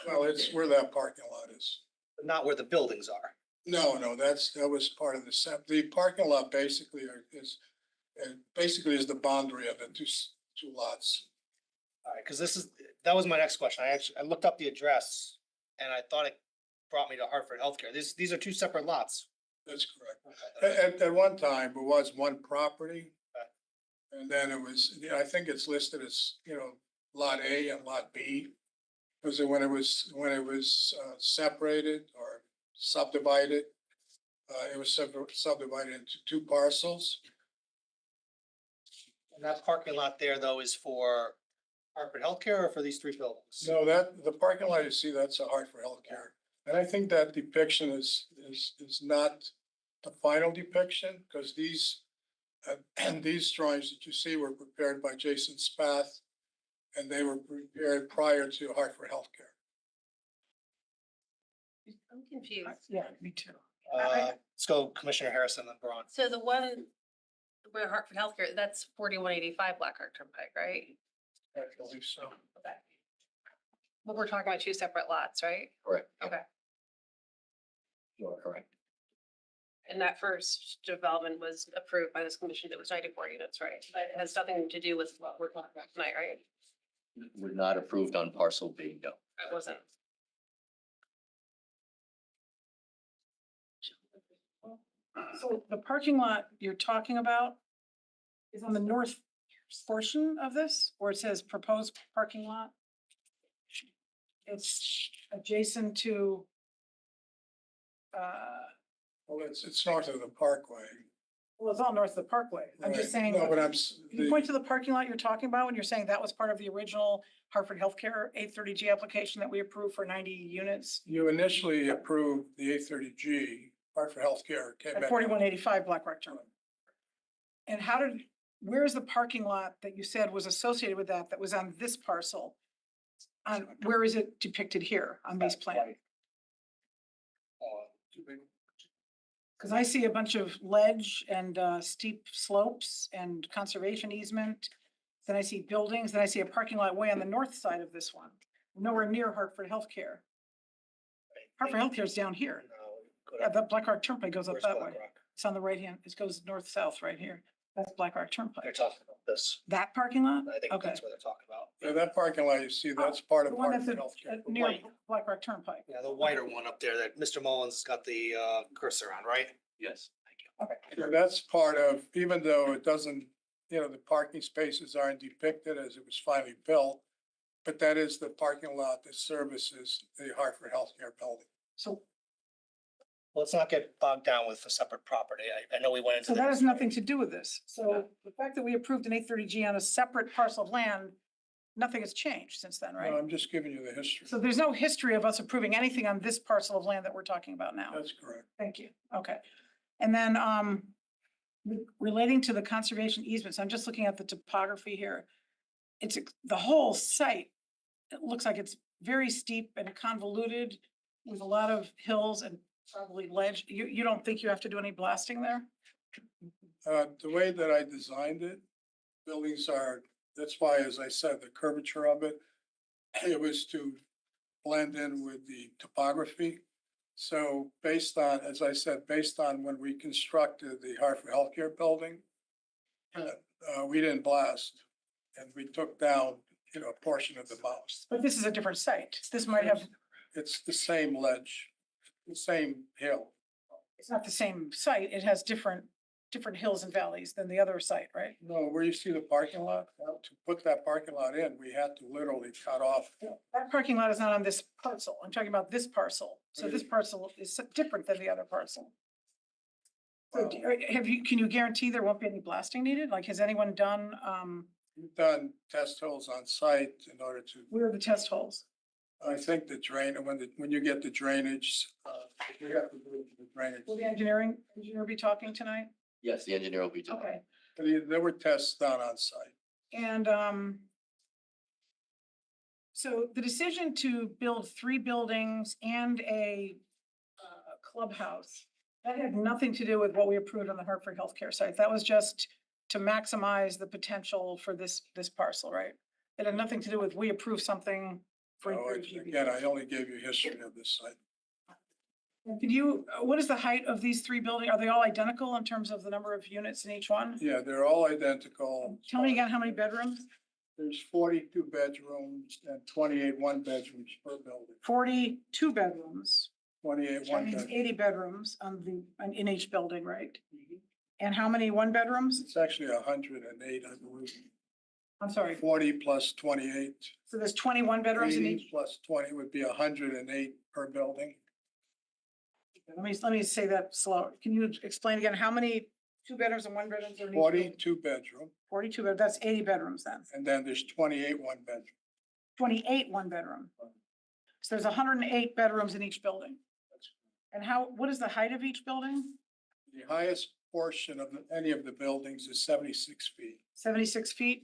Well, it's where that parking lot is. but not where the buildings are. No, that was part of the parking lot basically is the boundary of the two lots. All right, because that was my next question. I looked up the address and I thought it brought me to Hartford Healthcare. These are 2 separate lots. That's correct. Okay. At one time, it was one property. And then it was, I think it's listed as, lot A and lot B. Because when it was separated or subdivided, it was subdivided into 2 parcels. And that parking lot there, though, is for Hartford Healthcare or for these 3 buildings? No, the parking lot you see, that's a Hartford Healthcare. And I think that depiction is not the final depiction, because these drawings that you see were prepared by Jason Spath, and they were prepared prior to Hartford Healthcare. I'm confused. Yeah, me too. Let's go Commissioner Harrison and Braun. So the one where Hartford Healthcare, that's 4185 Blackhawk Turnpike, right? I believe so. Okay. But we're talking about 2 separate lots, right? Correct. Okay. You are correct. And that first development was approved by this commission that was 94 units, right? But it has nothing to do with what we're talking about tonight, right? Would not approved on parcel B, no. It wasn't. So the parking lot you're talking about is on the north portion of this, where it says proposed parking lot? It's adjacent to Well, it's north of the Parkway. well, it's all north of the Parkway. I'm just Right. saying, No, but can you point to the parking lot you're talking about when you're saying that was part of the original Hartford Healthcare 830G application that we approved for 90 units you initially approved the 830G, Hartford Healthcare came at back. 4185 Black Rock Terminal? And where is the parking lot that you said was associated with that was on this parcel? Where is it depicted here on these plans? Because I see a bunch of ledge and steep slopes and conservation easement. Then I see buildings, then I see a parking lot way on the north side of this one, nowhere near Hartford Healthcare. Hartford Healthcare is down here. Yeah, the Black Rock Turnpike goes up that way. It's on the right hand, it goes north-south right here. That's Black Rock They're Turnpike. talking about this. That parking lot? I think Okay. that's what they're talking about. Yeah, that parking lot, you see, that's part The of one that's Hartford Healthcare. near White. Black Rock Turnpike. Yeah, the whiter one up there that Mr. Mullins has got the cursor on, right? Yes. Yeah, that's part of, even though it doesn't, the parking spaces aren't depicted as it was finally built, but that is the parking lot that services the Hartford Healthcare building. So, Let's not get bogged down with a separate property. I know we went into. so that this. has nothing to do with this. So the fact that we approved an 830G on a separate parcel of land, nothing has changed since then, No, right? I'm just giving you the history. So there's no history of us approving anything on this parcel of land that we're talking about now. That's correct. Thank you. Okay. And then, relating to the conservation easements, I'm just looking at the topography here. It's the whole site. It looks like it's very steep and convoluted with a lot of hills and probably ledge. You don't think you have to do any blasting there? The way that I designed it, buildings that's why, as I said, the curvature of it, it was to blend in with the topography. So based on, as I said, based on when we constructed the Hartford Healthcare building, we didn't blast and we took down, a portion of the mouse. But this is a different site. This might have, It's the same ledge, the same hill. it's not the same site. It has different hills and valleys than the other site, right? No, where you see the parking lot, well, to put that parking lot in, we had to literally cut off. That parking lot is not on this parcel. I'm talking about this parcel. So this parcel is different than the other parcel. So can you guarantee there won't be any blasting needed? Like, has anyone done, We've done test holes on site in order to, where are the test holes? I think the drain, when you get the drainage, you have to do the drainage. Will the engineer be talking tonight? Yes, the engineer will be doing. Okay. There were tests done on site. And, so the decision to build 3 buildings and a clubhouse, that had nothing to do with what we approved on the Hartford Healthcare site. That was just to maximize the potential for this parcel, right? It had nothing to do with we approved something for. So, again, I only gave you history of this site. Could you, what is the height of these 3 buildings? Are they all identical in terms of the number of units in each one? Yeah, they're all identical. Tell me again, how many bedrooms? There's 42 bedrooms and 28 one-bedrooms per building. 42 bedrooms. 28 That one means bedrooms. 80 bedrooms in each building, right? And how many 1 bedrooms? It's actually 108, I believe. I'm sorry. 40 plus 28. So there's 21 bedrooms in 80 each? plus 20 would be 108 per building. Let me say that slow. Can you explain again, how many 2 bedrooms and 1 bedrooms are in each? 42 bedroom, 42 bed, that's 80 bedrooms then. and then there's 28 one bedroom. 28 1 bedroom. So there's 108 bedrooms in each building. And what is the height of each building? The highest portion of any of the buildings is 76 feet. 76 feet?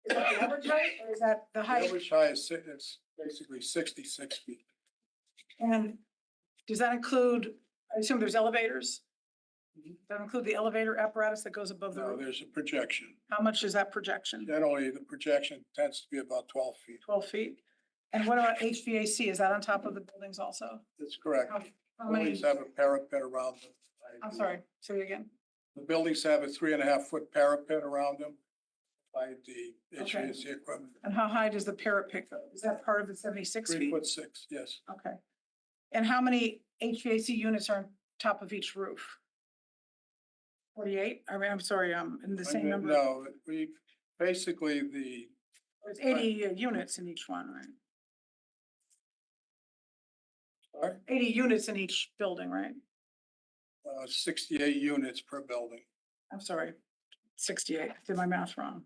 Is that the average height or is that the The height? average height is it's basically 66 feet. And does that include, I assume there's elevators? Does that include the elevator apparatus that goes above the No, roof? there's a projection. How much is that projection? Generally, the projection tends to be about 12 feet. 12 feet? And what about HVAC? Is that on top of the buildings also? That's correct. How many, Buildings have a parapet around them. I'm sorry, say it again. The buildings have a 3.5 foot parapet around them. provide the Okay. HVAC equipment. And how high does the parapet go? Is that part of the 76 feet? 3'6", yes. Okay. And how many HVAC units are on top of each roof? 48? I mean, I'm sorry, in the same number. No, we, basically There's 80 units in each one, right? sorry, 80 units in each building, right? 68 units per building. I'm sorry, 68. Did my math wrong?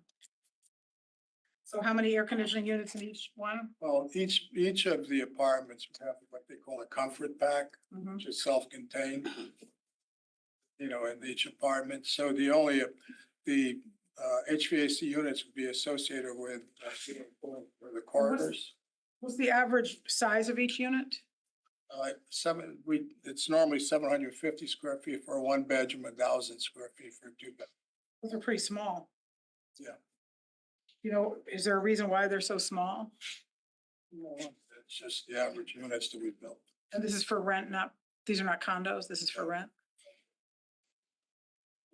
So how many air conditioning units in each one? Well, each of the apartments have what they call a comfort pack, Mhm. which is self-contained. You know, in each apartment. So the HVAC units would be associated with for the corridors. What's the average size of each unit? It's normally 750 square feet for a one bedroom, 1,000 square feet for a two bedroom. Those are pretty small. Yeah. You know, is there a reason why they're so small? It's just the average units that we built. And this is for rent, these are not condos, this is for rent?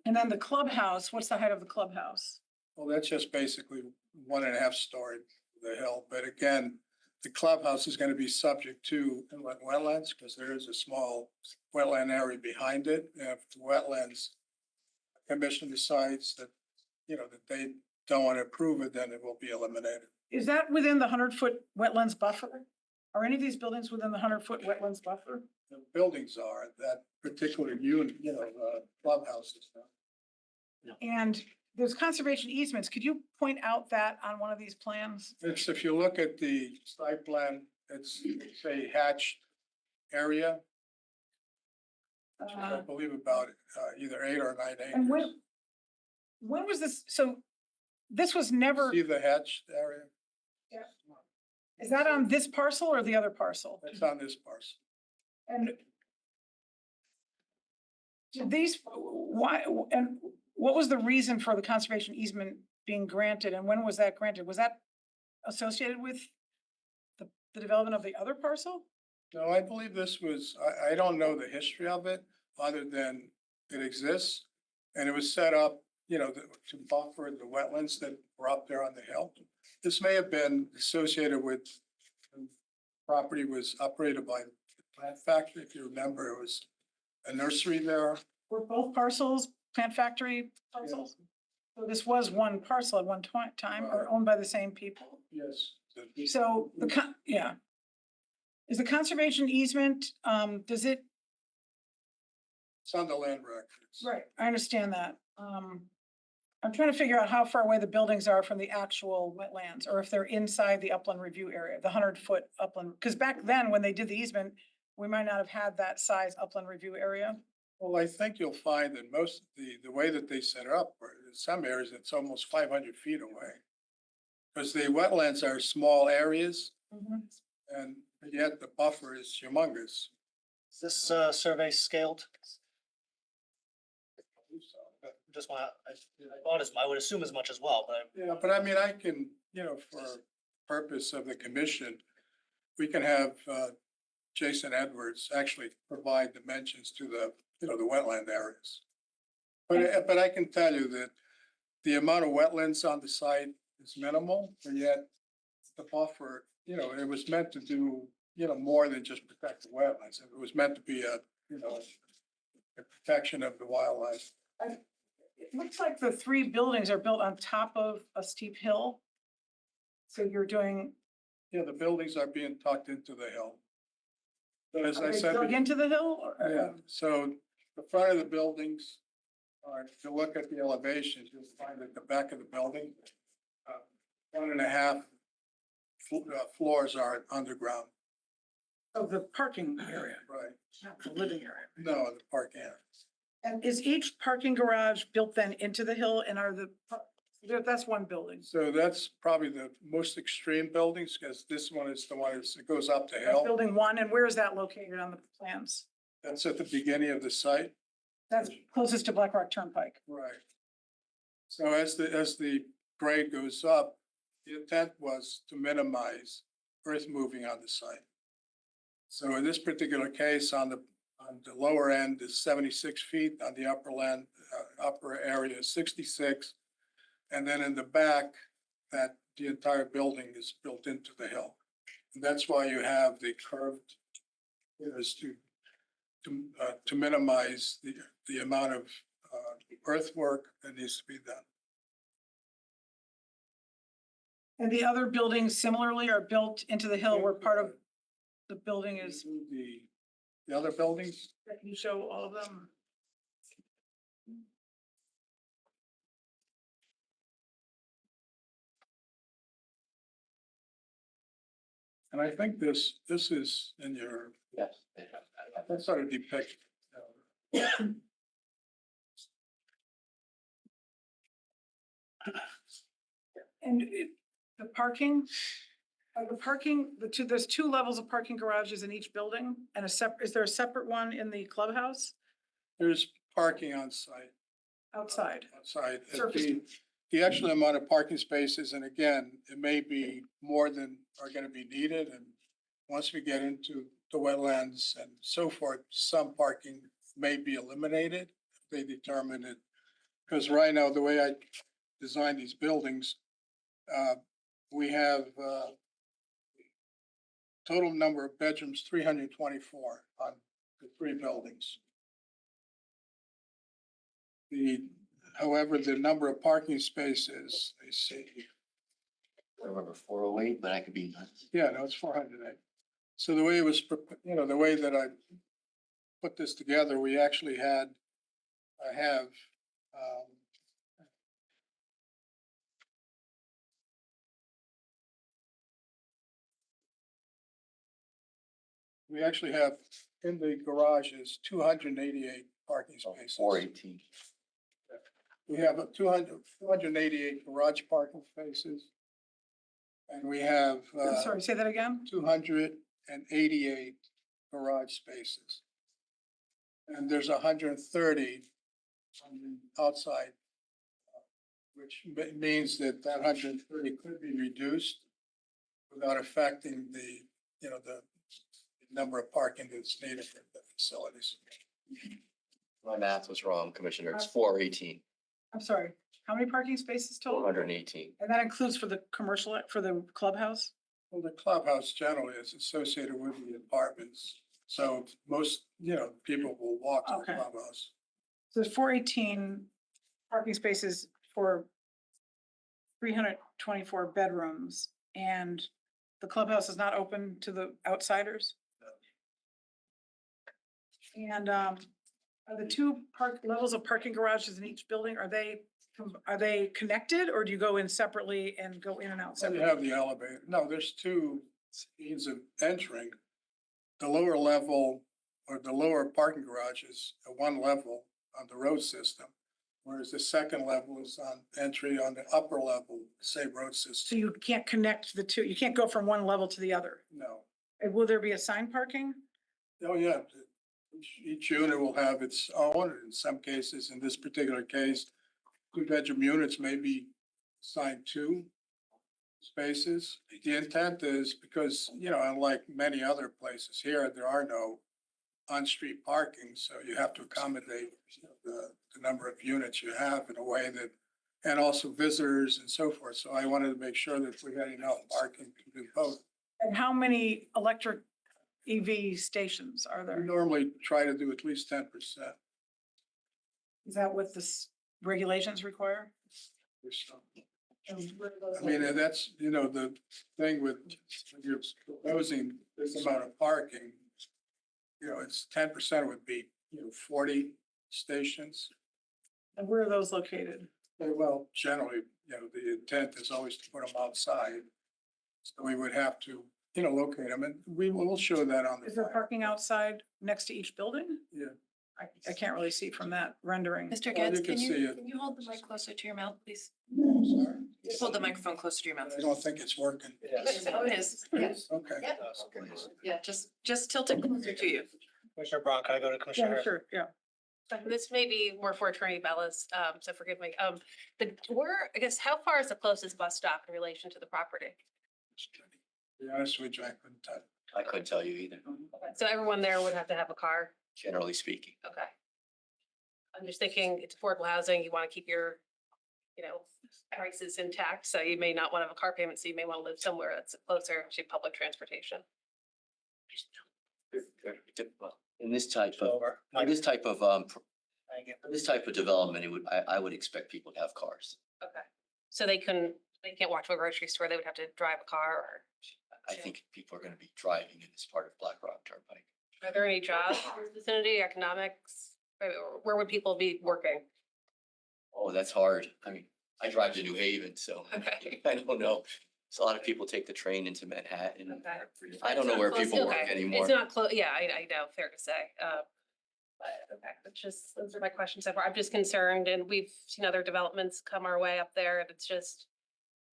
And then the clubhouse, what's the height of the clubhouse? Well, that's just basically 1.5 story the hill, but again, the clubhouse is going to be subject to inlet wetlands because there is a small wetland area behind it. And if the wetlands commission decides that, you know, that they don't want to approve it, then it will be eliminated. Is that within the 100-foot wetlands buffer? Are any of these buildings within the 100-foot wetlands buffer? The buildings are, that particular unit, clubhouse is not. And there's conservation easements. Could you point out that on one of these plans? It's, if you look at the site plan, it's a hatched area, which is, I Uh, believe about either 8 or 9 acres. And when was this, so this was never, See the hatched area? is that on this parcel or the other parcel? That's on this parcel. And did these, why, and what was the reason for the conservation easement being granted and when was that granted? Was that associated with the development of the other parcel? No, I believe this was, I don't know the history of it, other than it exists. And it was set up, to buffer the wetlands that were up there on the hill. This may have been associated with, when property was operated by the plant factory. If you remember, it was a nursery there. Were both parcels plant factory parcels? So this was one parcel at one time or owned by the same people? Yes. So yeah. Is the conservation easement, does it? It's on the land records. Right, I understand that. I'm trying to figure out how far away the buildings are from the actual wetlands, or if they're inside the upland review area, the 100-foot upland. Because back then, when they did the easement, we might not have had that size upland review area. Well, I think you'll find that most, the way that they set it up, or in some areas, it's almost 500 feet away. Because the wetlands are small areas and yet the buffer is humongous. Is this survey scaled? Just I would assume as much as well, but Yeah, but I mean, I can, for purpose of the commission, we can have Jason Edwards actually provide dimensions to the wetland areas. But I can tell you that the amount of wetlands on the site is minimal, and yet the buffer, it was meant to do, more than just protect the wetlands. It was meant to be a protection of the wildlife. It looks like the 3 buildings are built on top of a steep hill. So you're doing, Yeah, the buildings are being tucked into the hill. But as are I they said. dug into the hill? Or- Yeah, so the front of the buildings, if you look at the elevations, you'll find that the back of the building, 1.5 floors are underground. Of the parking area, Right. not the living area. No, the park area. And is each parking garage built then into the hill and that's one building? So that's probably the most extreme buildings, because this one is the one that goes up the That's hill. building 1, and where is that located on the plans? That's at the beginning of the site. That's closest to Black Rock Turnpike. Right. So as the grade goes up, the intent was to minimize earth moving on the site. So in this particular case, on the lower end is 76 feet, on the upper area is 66. And then in the back, that the entire building is built into the hill. And that's why you have the curved, is to minimize the amount of earthwork that needs to be done. And the other buildings similarly are built into the hill where part of the building is, The other buildings, can you show all of them? and I think this is in your, Yes. that sort of depicts. And the parking, there's two levels of parking garages in each building and is there a separate one in the clubhouse There's parking on site, outside? outside. Surface. The actual amount of parking spaces, and again, it may be more than are gonna be needed, and once we get into the wetlands and so forth, some parking may be eliminated if they determine it. Because right now, the way I design these buildings, we have, total number of bedrooms, 324 on the 3 buildings. However, the number of parking spaces, they see, I remember 408, but I could be nuts. yeah, no, it's 408. So the way it was, the way that I put this together, we actually I have, we actually have in the garages, 288 parking spaces. 418. We have 288 garage parking spaces. And we have, I'm sorry, say that again? 288 garage spaces. And there's 130 on the outside, which means that 130 could be reduced without affecting the number of parking that's needed for the facilities. My math was wrong, Commissioner. It's 418, I'm sorry, how many parking spaces total? 418. And that includes for the commercial, for the clubhouse? Well, the clubhouse generally is associated with the apartments. So most, people will walk to the Okay. clubhouse. So there's 418 parking spaces for 324 bedrooms, and the clubhouse is not open to the outsiders? And are the two levels of parking garages in each building, are they connected, or do you go in separately and go in and out So you separately? have the elevator. No, there's 2 means of entering. The lower level or the lower parking garage is at 1 level on the road system, whereas the second level is on entry on the upper level, same road So system. you can't connect the two, you can't go from one level to the other? No. And will there be assigned parking? Oh, yeah. Each unit will have its own. In some cases, in this particular case, 2-bedroom units may be assigned 2 spaces. The intent is because, unlike many other places here, there are no on-street parking, so you have to accommodate the number of units you have in a way that, and also visitors and so forth. So I wanted to make sure that we had enough parking to do both. And how many electric EV stations are We there? normally try to do at least 10%. Is that what the regulations require? I mean, and that's, the thing with, when you're proposing this amount of parking, it's 10% would be, 40 stations. And where are those located? Well, generally, the intent is always to put them outside. So we would have to, locate them, and we will show that on the. Is there plan. parking outside next to each building? Yeah. I can't really see from that rendering. Mr. Well, Getz, you can can see you, it. can you hold the mic closer to your mouth, please? Sorry. Just hold the microphone closer to your mouth. I don't think it's working. Oh, it is. Yeah, Okay. yeah, just tilt it closer to you. Commissioner Braun, can I go to Yeah, Commissioner? sure, yeah. This may be more for Attorney Bellis, so forgive me. I guess, how far is the closest bus stop in relation to the property? To be honest with you, I couldn't tell. I couldn't tell you either, So everyone there would have to have a car? generally speaking. Okay. I'm just thinking it's affordable housing, you want to keep your, prices intact, so you may not want to have a car payment, so you may want to live somewhere that's closer to public transportation. In this type of, Over. this type of, Thank you. this type of development, I would expect people to have cars. Okay. So they can't walk to a grocery store, they would have to drive a car or? I think people are gonna be driving in this part of Black Rock Turnpike. Are there any jobs in this vicinity, economics? Where would people be working? Oh, that's hard. I mean, I drive to New Haven, so Okay. I don't know. So a lot of people take the train into Manhattan. Okay. I don't know where people work Okay. anymore. It's not close, yeah, I know, fair to say. But okay, that's just, those are my questions so far. I'm just concerned and we've seen other developments come our way up there and it's just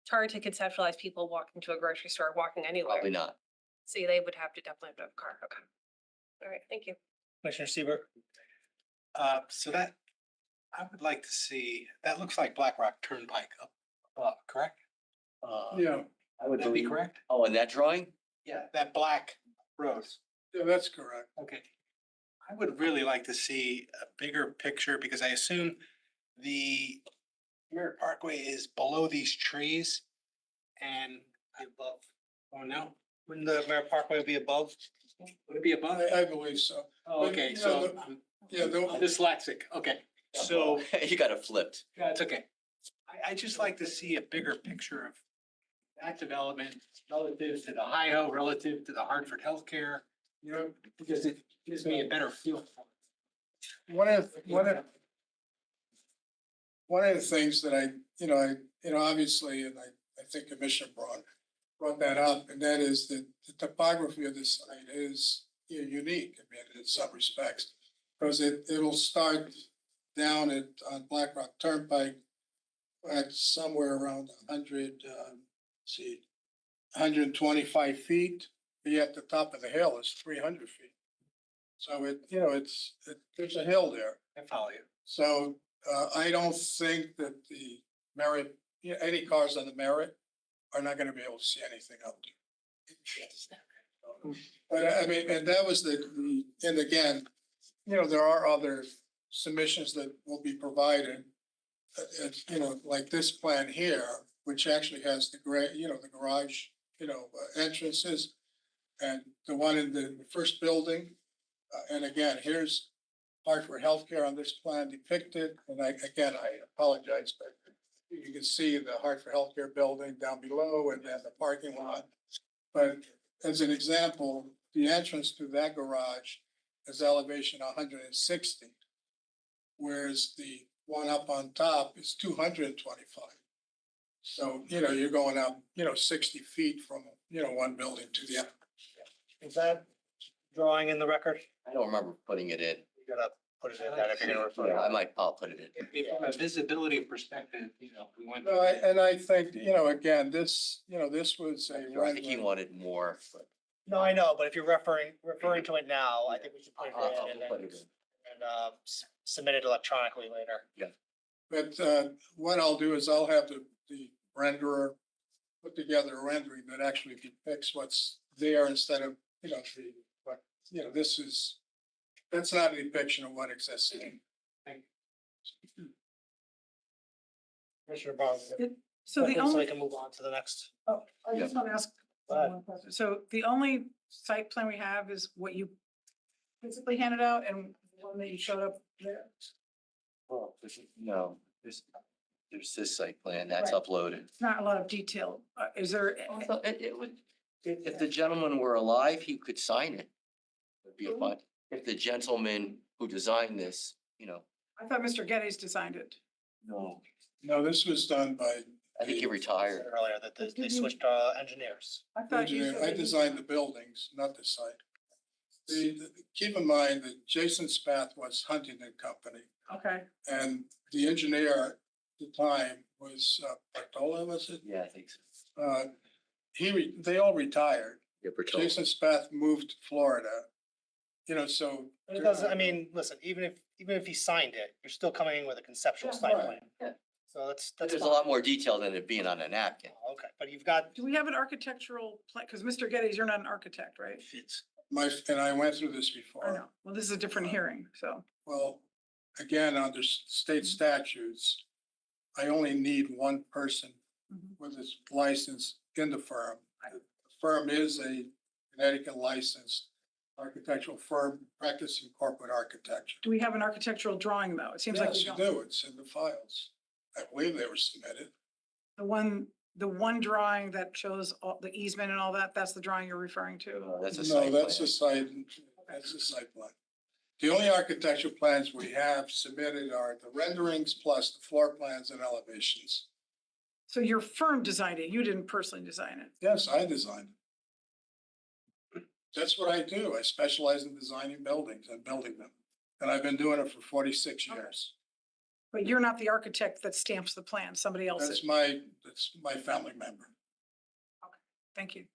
it's hard to conceptualize people walking to a grocery store, walking anywhere. Probably not. See, they would have to definitely have a car. Okay. All right, thank you. Commissioner Seaver? So that, I would like to see, that looks like Black Rock Turnpike up above, correct? Yeah, I would Would that be believe. correct? Oh, in that drawing? Yeah. That black road. yeah, that's correct. Okay. I would really like to see a bigger picture because I assume the Merritt Parkway is below these trees and above. Oh, no? Wouldn't the Merritt Parkway be above? Would it be above? I believe so. Oh, okay, you know, so Yeah, I'm the, dyslexic. Okay, so You got it flipped. yeah, it's okay. I just like to see a bigger picture of that development relative to the Ohio, relative to the Hartford Healthcare, you know, because it gives me a better feel for it. one of the things that obviously, and I think Commissioner brought that up, and that is that the topography of this site is unique, I mean, in some respects. Because it'll start down on Black Rock Turnpike at somewhere around 125 feet. Yet the top of the hill is 300 feet. So there's a hill there. I follow you. So I don't think that the Merritt, any cars on the Merritt are not gonna be able to see anything up there. But I mean, and that was and again, there are other submissions that will be provided. Like this plan here, which actually has the garage, entrances. And the one in the first building, and again, here's Hartford Healthcare on this plan depicted, and I apologize, but you can see the Hartford Healthcare building down below and then the parking lot. But as an example, the entrance to that garage is elevation 160, whereas the one up on top is 225. So, you're going up, 60 feet from, one building to the other. Is that drawing in the record? I don't remember putting it in. You gotta put it in that if you're gonna refer. Yeah, I'll put it in. From a visibility perspective, we went. No, and I think, again, this was a. I think he wanted more, but No, I know, but if you're referring to it now, I think we should put I'll it in put and it in. submit it electronically later. But what I'll do is I'll have the renderer put together a rendering that actually depicts what's there instead of, that's not a depiction of what exists. Commissioner Barnes. So the So we only, can move on to the next. oh, I just want to ask Go ahead. one question. So the only site plan we have is what you physically handed out and the one that you showed up there? Oh, no, there's this site plan that's Right. uploaded. It's not a lot of detail. Is there? Also, it would, if the gentleman were alive, he could sign it. It'd be a fun, if the gentleman who designed this, I thought Mr. Geddes designed it. no, No, this was done by. I think he Said retired. Earlier that they switched engineers. I thought you engineer. said. I designed the buildings, not the site. Keep in mind that Jason Spath was Huntington Company, Okay, and the engineer at the time was Bartola, was it? Yeah, I think so. They all retired. Yeah, Bertolli. Jason Spath moved to Florida. So. But it doesn't, I mean, listen, even if he signed it, you're still coming in with a conceptual Yeah, site right. plan. Yeah. So that's There's a fine. lot more detail than it being on a napkin. Okay, but you've got. do we have an architectural plan? Because Mr. Geddes, you're not an architect, right? And I went through this I before. know. Well, this is a different hearing, so. Well, again, under state statutes, I only need one person Mhm. with his license in the firm. The firm is a Connecticut licensed architectural firm practicing corporate architecture. Do we have an architectural drawing though? It seems like we Yes, you don't. do. It's in the files. I believe they were submitted. The one drawing that shows all the easement and all that, that's the drawing you're referring to? That's a No, site that's plan. a site, that's a site plan. The only architectural plans we have submitted are the renderings plus the floor plans and elevations. So your firm designed it, you didn't personally design it? Yes, I designed it. That's what I do. I specialize in designing buildings and building them. And I've been doing it for 46 years. But you're not the architect that stamps the plan, somebody else is. That's my family member. Thank you.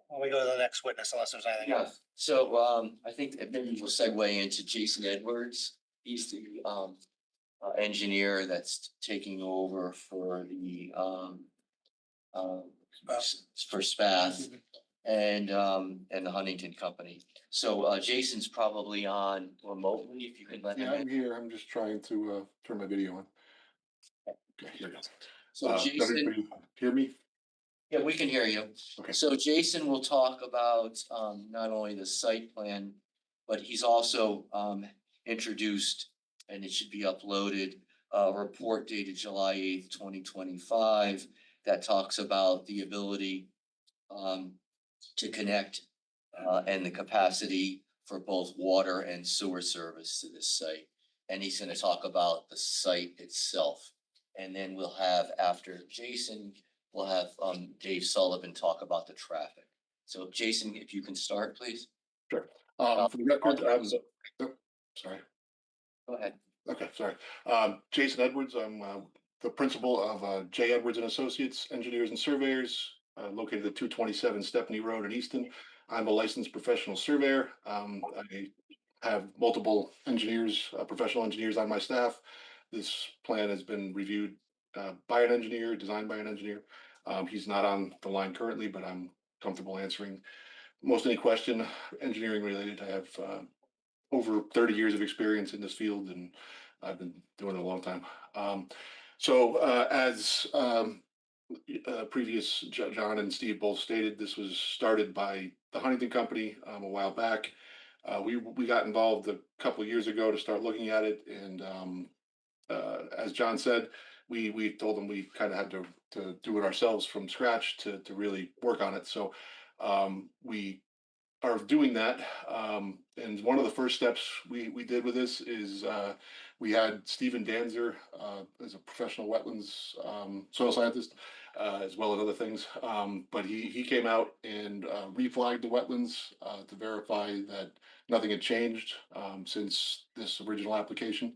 When we go to the next witness, unless there's anything Yeah, else. so I think that maybe we'll segue into Jason Edwards. He's the engineer that's taking over for the for Spath and the Huntington Company. So Jason's probably on remotely, if you could let him Yeah, I'm in. here. I'm just trying to turn my video on. Okay, here it goes. So Does Jason, everybody hear me? yeah, we can hear you. Okay. So Jason will talk about not only the site plan, but he's also introduced, and it should be uploaded, a report dated July 8th, 2025, that talks about the ability to connect and the capacity for both water and sewer service to this site. And he's gonna talk about the site itself. And then we'll have, after Jason, we'll have Dave Sullivan talk about the traffic. So Jason, if you can start, please. Sure. For the record, oh, sorry. Go ahead. Okay, sorry. Jason Edwards, I'm the principal of J. Edwards and Associates, Engineers and Surveyors, located at 227 Stepney Road in Easton. I'm a licensed professional surveyor. I have multiple engineers, professional engineers on my staff. This plan has been reviewed by an engineer, designed by an engineer. He's not on the line currently, but I'm comfortable answering most any question engineering related. I have over 30 years of experience in this field, and I've been doing it a long time. As previous John and Steve both stated, this was started by the Huntington Company a while back. We got involved a couple of years ago to start looking at it, and as John said, we told them we kind of had to do it ourselves from scratch to really work on it. So we are doing that. And one of the first steps we did with this is we had Stephen Danzer as a professional wetlands soil scientist, as well as other things. But he came out and reflagged the wetlands to verify that nothing had changed since this original application.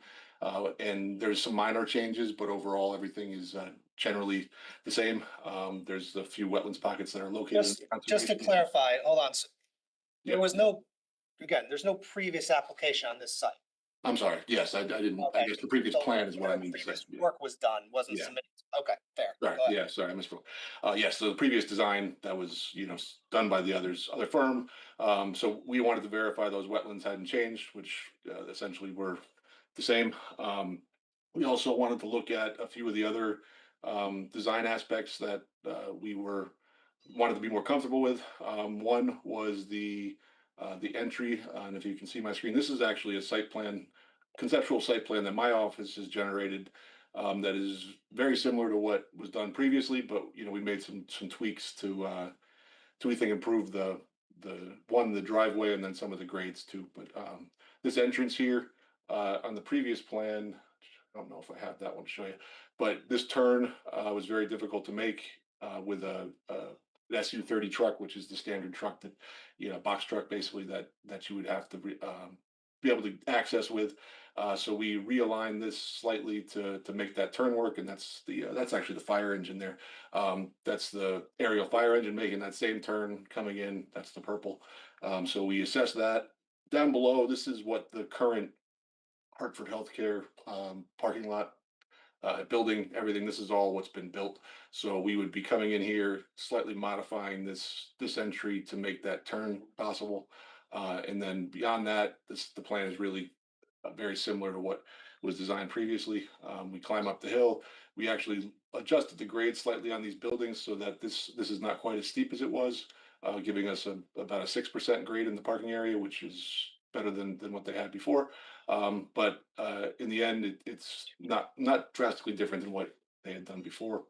And there's some minor changes, but overall everything is generally the same. There's a few wetlands pockets that are located. Just, in just to conservation. clarify, hold on. There Yeah. was no, again, there's no previous application on this site. I'm sorry. Yes, I didn't, I Okay. guess the previous So plan is what I no mean to say. previous Yeah. Work was done, wasn't Yeah. submitted. Okay, fair. Sorry, Go ahead. yeah, sorry, I misspoke. Yes, so the previous design that was, done by the other firm. So we wanted to verify those wetlands hadn't changed, which essentially were the same. We also wanted to look at a few of the other design aspects that wanted to be more comfortable with. One was the entry, and if you can see my screen, this is actually a site plan, conceptual site plan that my office has generated. That is very similar to what was done previously, but we made some tweaks to we think improve the driveway and then some of the grades too. But this entrance here on the previous plan, I don't know if I have that one to show you, but this turn was very difficult to make with an SU-30 truck, which is the standard truck that box truck basically that you would have to be able to access with. So we realigned this slightly to make that turn work, and that's actually the fire engine there. That's the aerial fire engine making that same turn coming in. That's the purple. So we assessed that. Down below, this is what the current Hartford Healthcare parking lot building, everything. This is all what's been built. So we would be coming in here, slightly modifying this entry to make that turn possible. And then beyond that, the plan is really very similar to what was designed previously. We climb up the hill. We actually adjusted the grade slightly on these buildings so that this is not quite as steep as it was, giving us about a 6% grade in the parking area, which is better than what they had before. But in the end, it's not drastically different than what they had done before.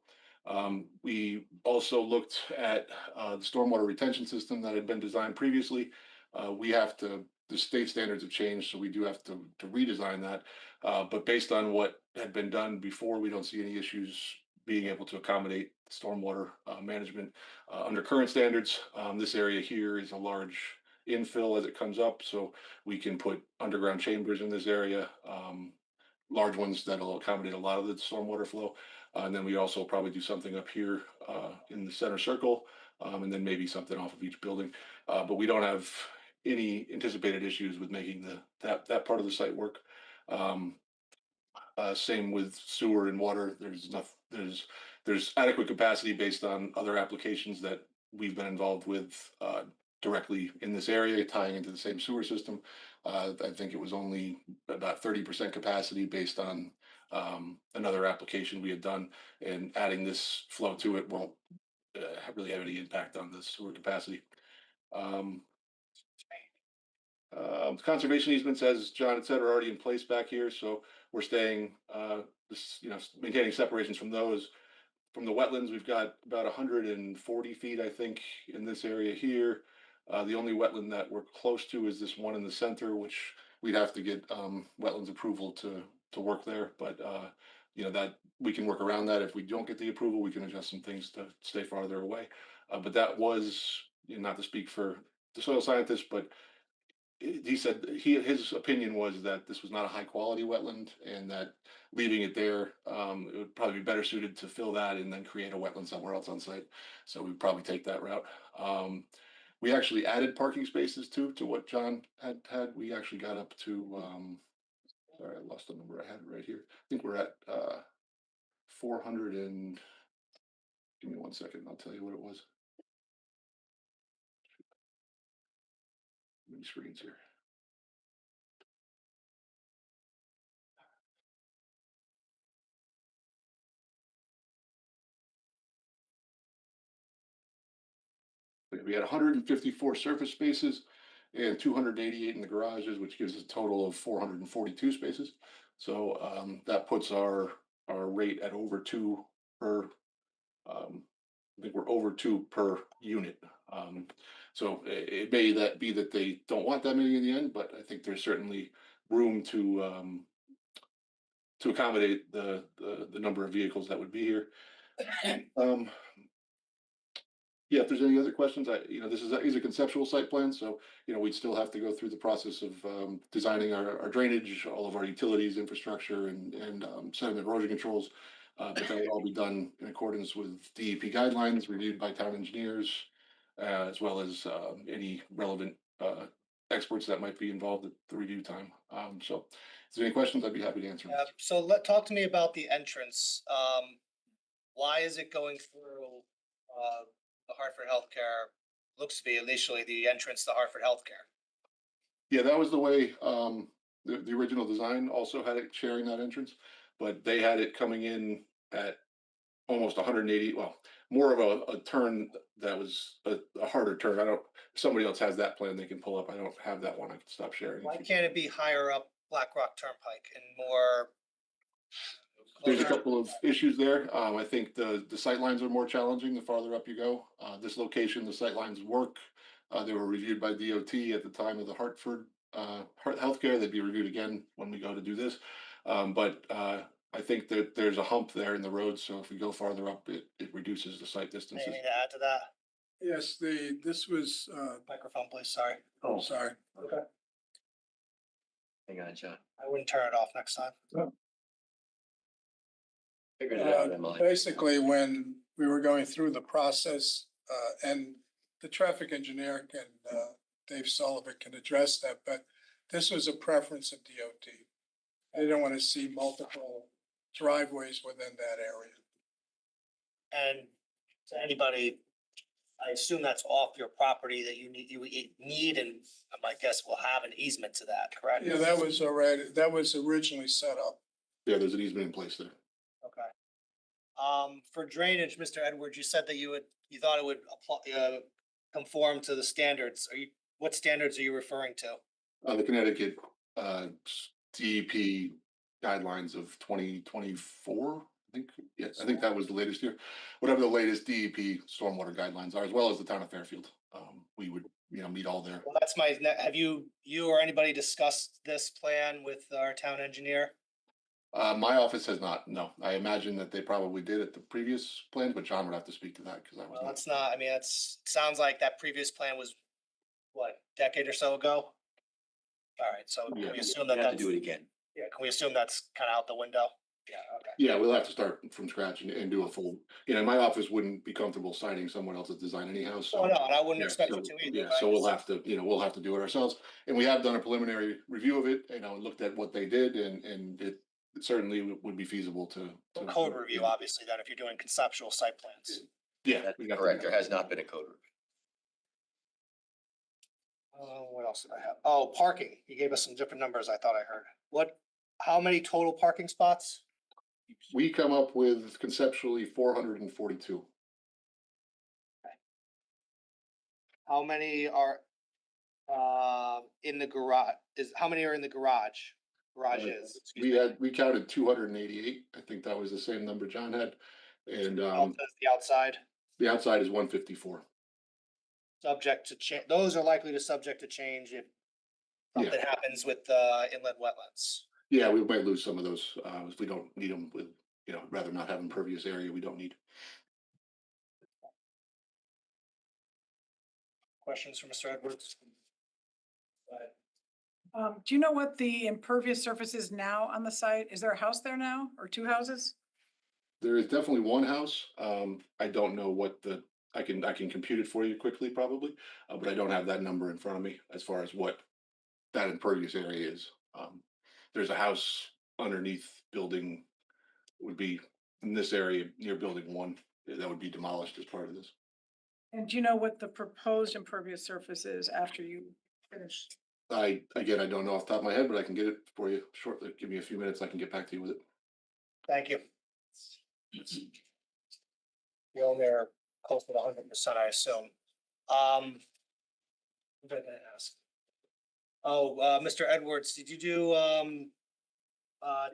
We also looked at the stormwater retention system that had been designed previously. The state standards have changed, so we do have to redesign that. But based on what had been done before, we don't see any issues being able to accommodate stormwater management under current standards. This area here is a large infill as it comes up, so we can put underground chambers in this area, large ones that'll accommodate a lot of the stormwater flow. And then we also probably do something up here in the center circle, and then maybe something off of each building. But we don't have any anticipated issues with making that part of the site work. Same with sewer and water. There's adequate capacity based on other applications that we've been involved with directly in this area, tying into the same sewer system. I think it was only about 30% capacity based on another application we had done, and adding this flow to it won't really have any impact on the sewer capacity. Conservation easements, as John had said, are already in place back here, so we're staying, maintaining separations from those. From the wetlands, we've got about 140 feet, I think, in this area here. The only wetland that we're close to is this one in the center, which we'd have to get wetlands approval to work there. But that we can work around that. If we don't get the approval, we can adjust some things to stay farther away. But that was, not to speak for the soil scientist, but he said his opinion was that this was not a high quality wetland, and that leaving it there, it would probably be better suited to fill that and then create a wetland somewhere else on site. So we'd probably take that route. We actually added parking spaces too, to what John had. We actually got up to, sorry, I lost the number. I had it right here. I think we're at 400 and, give me 1 second, I'll tell you what it was. Many screens here. We had 154 surface spaces and 288 in the garages, which gives us a total of 442 spaces. So that puts our rate at over 2 per. I think we're over 2 per unit. So it may be that they don't want that many in the end, but I think there's certainly room to accommodate the number of vehicles that would be here. Yeah, if there's any other questions, this is a conceptual site plan, so, we'd still have to go through the process of designing our drainage, all of our utilities, infrastructure, and sediment erosion controls. But that would all be done in accordance with DEP guidelines reviewed by town engineers, as well as any relevant experts that might be involved at the review time. So if there's any questions, I'd be happy to answer. So talk to me about the entrance. Why is it going through the Hartford Healthcare? Looks to be initially the entrance to Hartford Healthcare. Yeah, that was the way the original design also had it sharing that entrance, but they had it coming in at almost 180, well, more of a turn that was a harder turn. If somebody else has that plan, they can pull up. I don't have that one. I can stop sharing. Why can't it be higher up Black Rock Turnpike and more? There's a couple of issues there. I think the sight lines are more challenging the farther up you go. This location, the sight lines work. They were reviewed by DOT at the time of the Hartford Healthcare. They'd be reviewed again when we go to do this. But I think that there's a hump there in the road, so if we go farther up, it reduces the sight distances. Anything to add to that? Yes, this was, Microphone, please. Sorry. Oh, sorry. Okay. Hang on, John. I wouldn't turn it off next time. Figured it out, Emily. Basically, when we were going through the process, and the traffic engineer Dave Sullivan can address that, but this was a preference of DOT. They don't want to see multiple driveways within that area. And to anybody, I assume that's off your property that you need, and my guess will have an easement to that, correct? Yeah, that was originally set up. Yeah, there's an easement in place there. Okay. For drainage, Mr. Edwards, you said that you thought it would apply, conform to the standards. What standards are you referring to? The Connecticut, DEP guidelines of 2024, I think. Yeah, I think that was the latest year. Whatever the latest DEP stormwater guidelines are, as well as the town of Fairfield. We would, meet all their. Well, that's have you or anybody discussed this plan with our town engineer? My office has not, no. I imagine that they probably did at the previous plan, but John would have to speak to that because I was Well, not. it's not, I mean, sounds like that previous plan was, what, decade or so ago? All right, so can Yeah. we assume We that have to that's, do it again. yeah, can we assume that's kind of out the window? Yeah, okay. Yeah, we'll have to start from scratch and do a full, my office wouldn't be comfortable citing someone else's design anyhow, so. Oh, no, and I wouldn't Yeah, expect so, you to either. yeah, but I so we'll just- have to, we'll have to do it ourselves. And we have done a preliminary review of it, looked at what they did and it certainly would be feasible to. Code review, obviously, then if you're doing conceptual site plans. Yeah. That's we'd have to do correct. that. There has not been a code review. What else did I have? Oh, parking. You gave us some different numbers I thought I heard. How many total parking spots? We come up with conceptually 442. How many are in the garage? How many are in the garage? Garages, excuse me. We counted 288. I think that was the same number John had. And The outside, the outside is 154. subject to change, those are likely to subject to change if something happens with inland wetlands. Yeah, we might lose some of those if we don't need them with, rather not have impervious area we don't need. Questions for Mr. Edwards? Do you know what the impervious surface is now on the site? Is there a house there now or two houses? There is definitely one house. I don't know what I can compute it for you quickly probably, but I don't have that number in front of me as far as what that impervious area is. There's a house underneath building would be in this area near building 1 that would be demolished as part of this. And do you know what the proposed impervious surface is after you finish? I don't know off the top of my head, but I can get it for you shortly. Give me a few minutes. I can get back to you with it. Thank you. You own there close to 100%, I assume. What did I ask? Oh, Mr. Edwards, did you do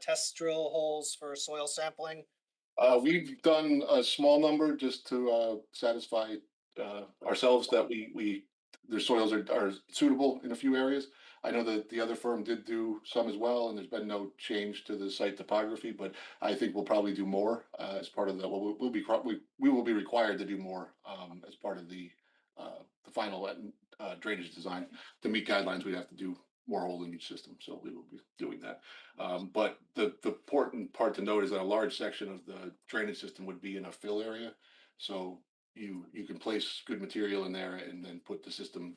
test drill holes for soil sampling? We've done a small number just to satisfy ourselves that their soils are suitable in a few areas. I know that the other firm did do some as well, and there's been no change to the site topography, but I think we'll probably do more as part of the, we will be required to do more as part of the final drainage design. To meet guidelines, we'd have to do more hole in each system, so we will be doing that. But the important part to note is that a large section of the drainage system would be in a fill area. So you can place good material in there and then put the system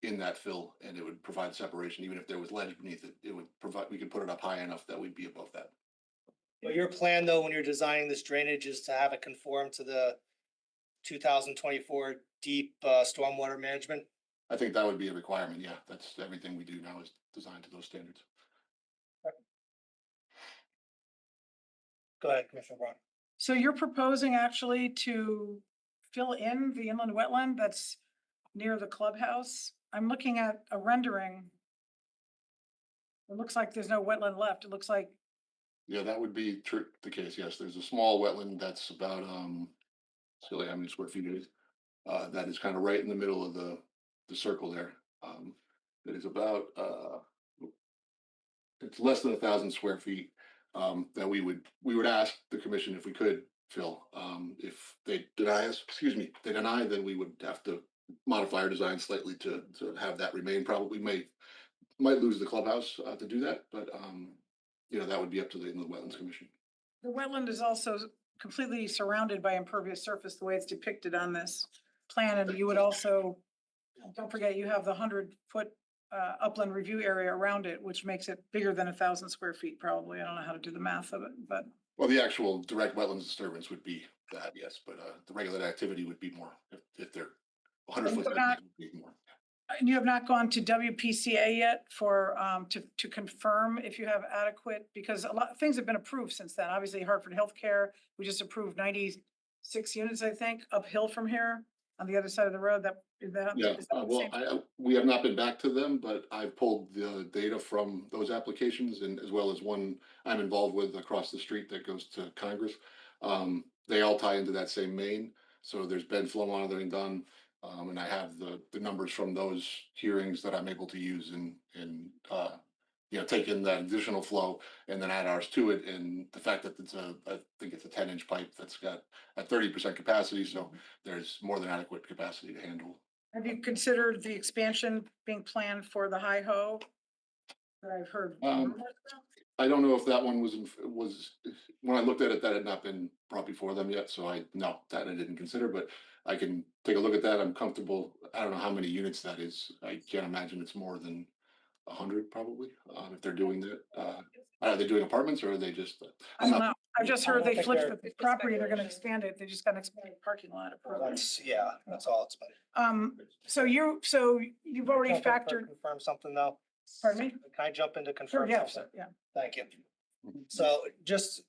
in that fill, and it would provide separation. Even if there was ledge beneath it, it would provide, we could put it up high enough that we'd be above that. But your plan, though, when you're designing this drainage is to have it conform to the 2024 deep stormwater management? I think that would be a requirement. Yeah, that's everything we do now is designed to those standards. Go ahead, Commissioner Braun. So you're proposing actually to fill in the inland wetland that's near the clubhouse? I'm looking at a rendering. It looks like there's no wetland left. It looks like, Yeah, that would be the case. Yes, there's a small wetland that's about silly how many square feet it is. That is kind of right in the middle of the circle there. It is about it's less than 1,000 square feet that we would ask the commission if we could fill. If they deny us, they deny, then we would have to modify our design slightly to have that remain. Probably might lose the clubhouse to do that, but that would be up to the Inland Wetlands Commission. the wetland is also completely surrounded by impervious surface, the way it's depicted on this plan. And you would also, don't forget, you have the 100-foot upland review area around it, which makes it bigger than 1,000 square feet, probably. I don't know how to do the math of it, but. Well, the actual direct wetlands disturbance would be that, yes, but the regular activity would be more if they're 100 And foot. you're not- setback would be more. And you have not gone to WPCA yet for, to confirm if you have adequate, because a lot of things have been approved since then. Obviously Hartford Healthcare, we just approved 96 units, I think, uphill from here on the other side of the road. That, is that? Yeah, is that the well, same? we have not been back to them, but I've pulled the data from those applications and as well as one I'm involved with across the street that goes to Congress. They all tie into that same main, so there's bed flow monitoring done. And I have the numbers from those hearings that I'm able to use and take in that additional flow and then add ours to it. And the fact that I think it's a 10-inch pipe that's got a 30% capacity, so there's more than adequate capacity to handle. Have you considered the expansion being planned for the Hi Ho? That I've heard. Um, I don't know if that one was, when I looked at it, that had not been brought before them yet, so no, that I didn't consider, but I can take a look at that. I'm comfortable. I don't know how many units that is. I can't imagine it's more than 100 probably, if they're doing that. Are they doing apartments or are they just? I don't know. I've just heard I don't they think flipped they're- the property. They're gonna expand it. They just got an expanded parking lot. That's all it's been. So you've already Jump in for factored, Confirm something though. pardon me? Can I jump in to Sure, confirm yeah, something? yeah. Thank you. Mhm. So just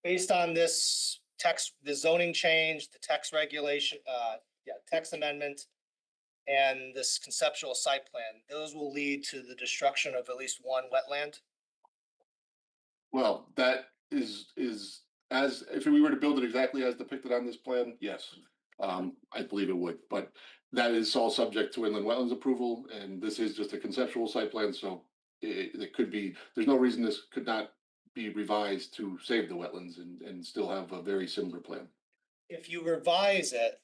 based on this text, the zoning change, the text regulation, text amendment, and this conceptual site plan, those will lead to the destruction of at least one wetland. Well, that is as, if we were to build it exactly as depicted on this plan, yes. I believe it would, but that is all subject to inland wetlands approval, and this is just a conceptual site plan, so it could be, there's no reason this could not be revised to save the wetlands and still have a very similar plan. If you revise it,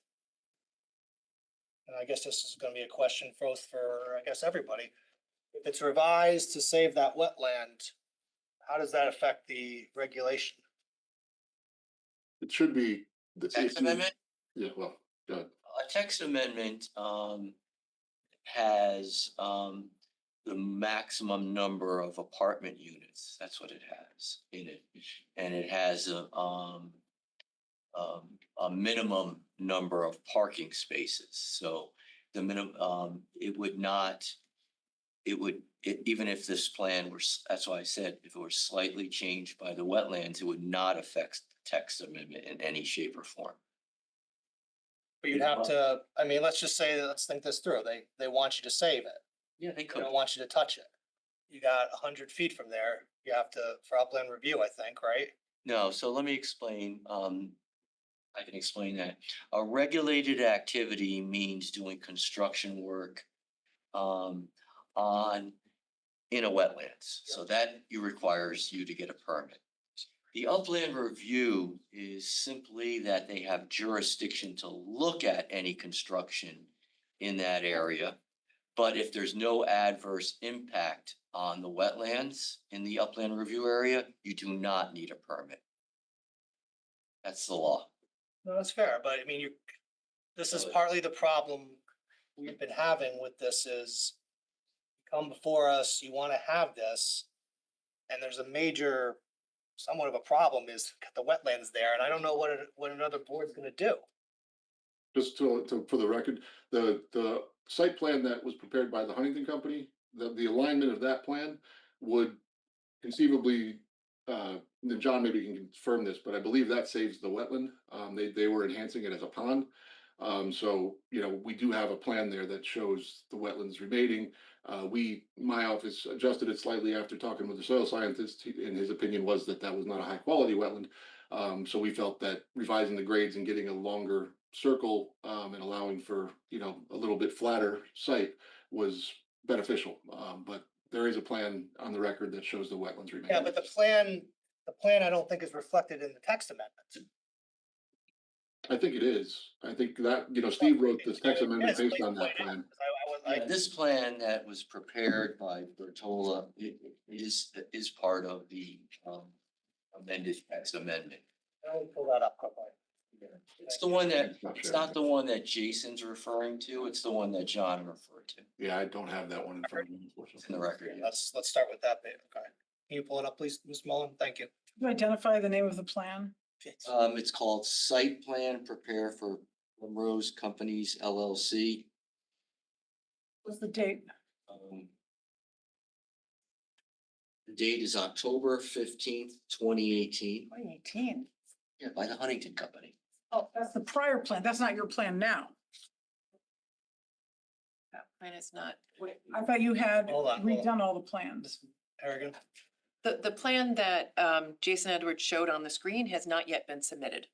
and I guess this is gonna be a question for I guess, everybody. If it's revised to save that wetland, how does that affect the regulation? It should be. Text amendment? Yeah, well, go ahead. A text amendment has the maximum number of apartment units. That's what it has in it. And it has a minimum number of parking spaces. So the minimum, it would not, even if this plan were, that's why I said, if it were slightly changed by the wetlands, it would not affect the text amendment in any shape or form. But you'd have to, I mean, let's just say, let's think this through. They want you to save it. Yeah, they They could. don't want you to touch it. You got 100 feet from there. You have to, for upland review, I think, right? No, so let me explain, I can explain that. A regulated activity means doing construction work in a wetlands, so that requires you to get a permit. The upland review is simply that they have jurisdiction to look at any construction in that area. But if there's no adverse impact on the wetlands in the upland review area, you do not need a permit. That's the law. No, that's fair, but I mean, this is So- partly the problem we've been having with this is you come before us, you wanna have this, and there's a major, somewhat of a problem is got the wetlands there, and I don't know what another board's gonna do. Just for the record, the site plan that was prepared by the Huntington Company, the alignment of that plan would conceivably, and John maybe can confirm this, but I believe that saves the wetland. They were enhancing it as a pond. So, we do have a plan there that shows the wetlands remaining. My office adjusted it slightly after talking with the soil scientist, and his opinion was that that was not a high quality wetland. So we felt that revising the grades and getting a longer circle, and allowing for, a little bit flatter site was beneficial. But there is a plan on the record that shows the wetlands remaining. Yeah, but the plan I don't think is reflected in the text amendment. I think it is. I think that, Steve wrote this text amendment Yes, based on that please point plan. out, 'cause This plan that was prepared by Bertola is part of the amended text amendment. I will pull that up quickly. It's the one that, Not it's sure. not the one that Jason's referring to, it's the one that John referred to. Yeah, I don't have that one in front of me, It's in unfortunately. the record. Let's start with that bit, okay. Can you pull it up, please, Ms. Mullen? Thank you. You identify the name of the plan? It's called Site Plan Prepare for Rose Companies LLC. What's the date? The date is October 15th, 2018. 2018. Yeah, by the Huntington Company. Oh, that's the prior plan. That's not your plan now. That plan is not, I thought you had Hold on. redone all the plans. Harrigan? the plan that Jason Edwards showed on the screen has not yet been submitted.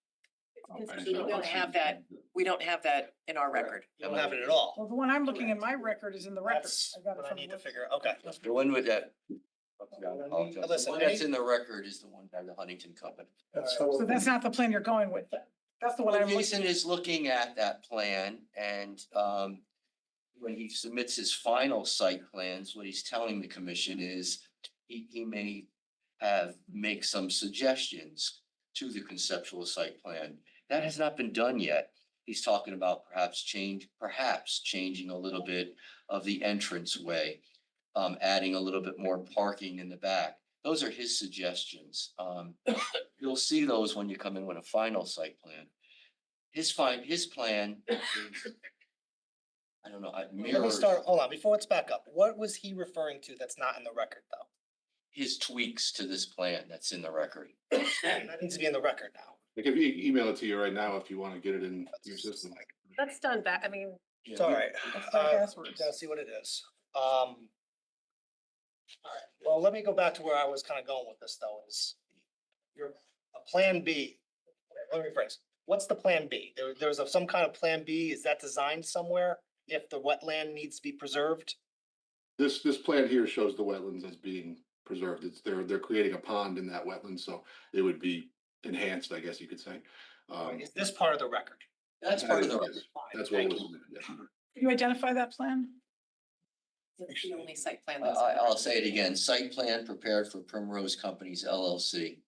We don't have that, we don't have that in our record. You don't have it at all. Well, the one I'm looking in my record is in the record. That's I got it what I from need the to website. figure, okay. The one with that. The Listen, one that's in the record is the one by the Huntington Company. So that's not the plan you're going with then? That's the one Well, I'm looking. Jason is looking at that plan and when he submits his final site plans, what he's telling the commission is he may make some suggestions to the conceptual site plan. That has not been done yet. He's talking about perhaps changing a little bit of the entranceway, adding a little bit more parking in the back. Those are his suggestions. You'll see those when you come in with a final site plan. His plan is, I don't know, Let me mirrors start, hold on, before it's back up, what was he referring to that's not in the record though? his tweaks to this plan that's in the record. That needs to be in the record now. I can email it to you right now if you want to get it in your system. That's done back, I mean, It's all right. That's my passwords. Gotta see what it is. All right, well, let me go back to where I was kind of going with this though, is your, a plan B. Let me rephrase, what's the plan B? There's some kind of plan B, is that designed somewhere if the wetland needs to be preserved? This plan here shows the wetlands as being preserved. They're creating a pond in that wetland, so it would be enhanced, I guess you could say. Is this part of the record? That's part of the Yes, record. That's what Thank was, you. yeah. Can you identify that plan? It's the only site plan I- that's. I'll say it again, site plan prepared for Primrose Companies LLC.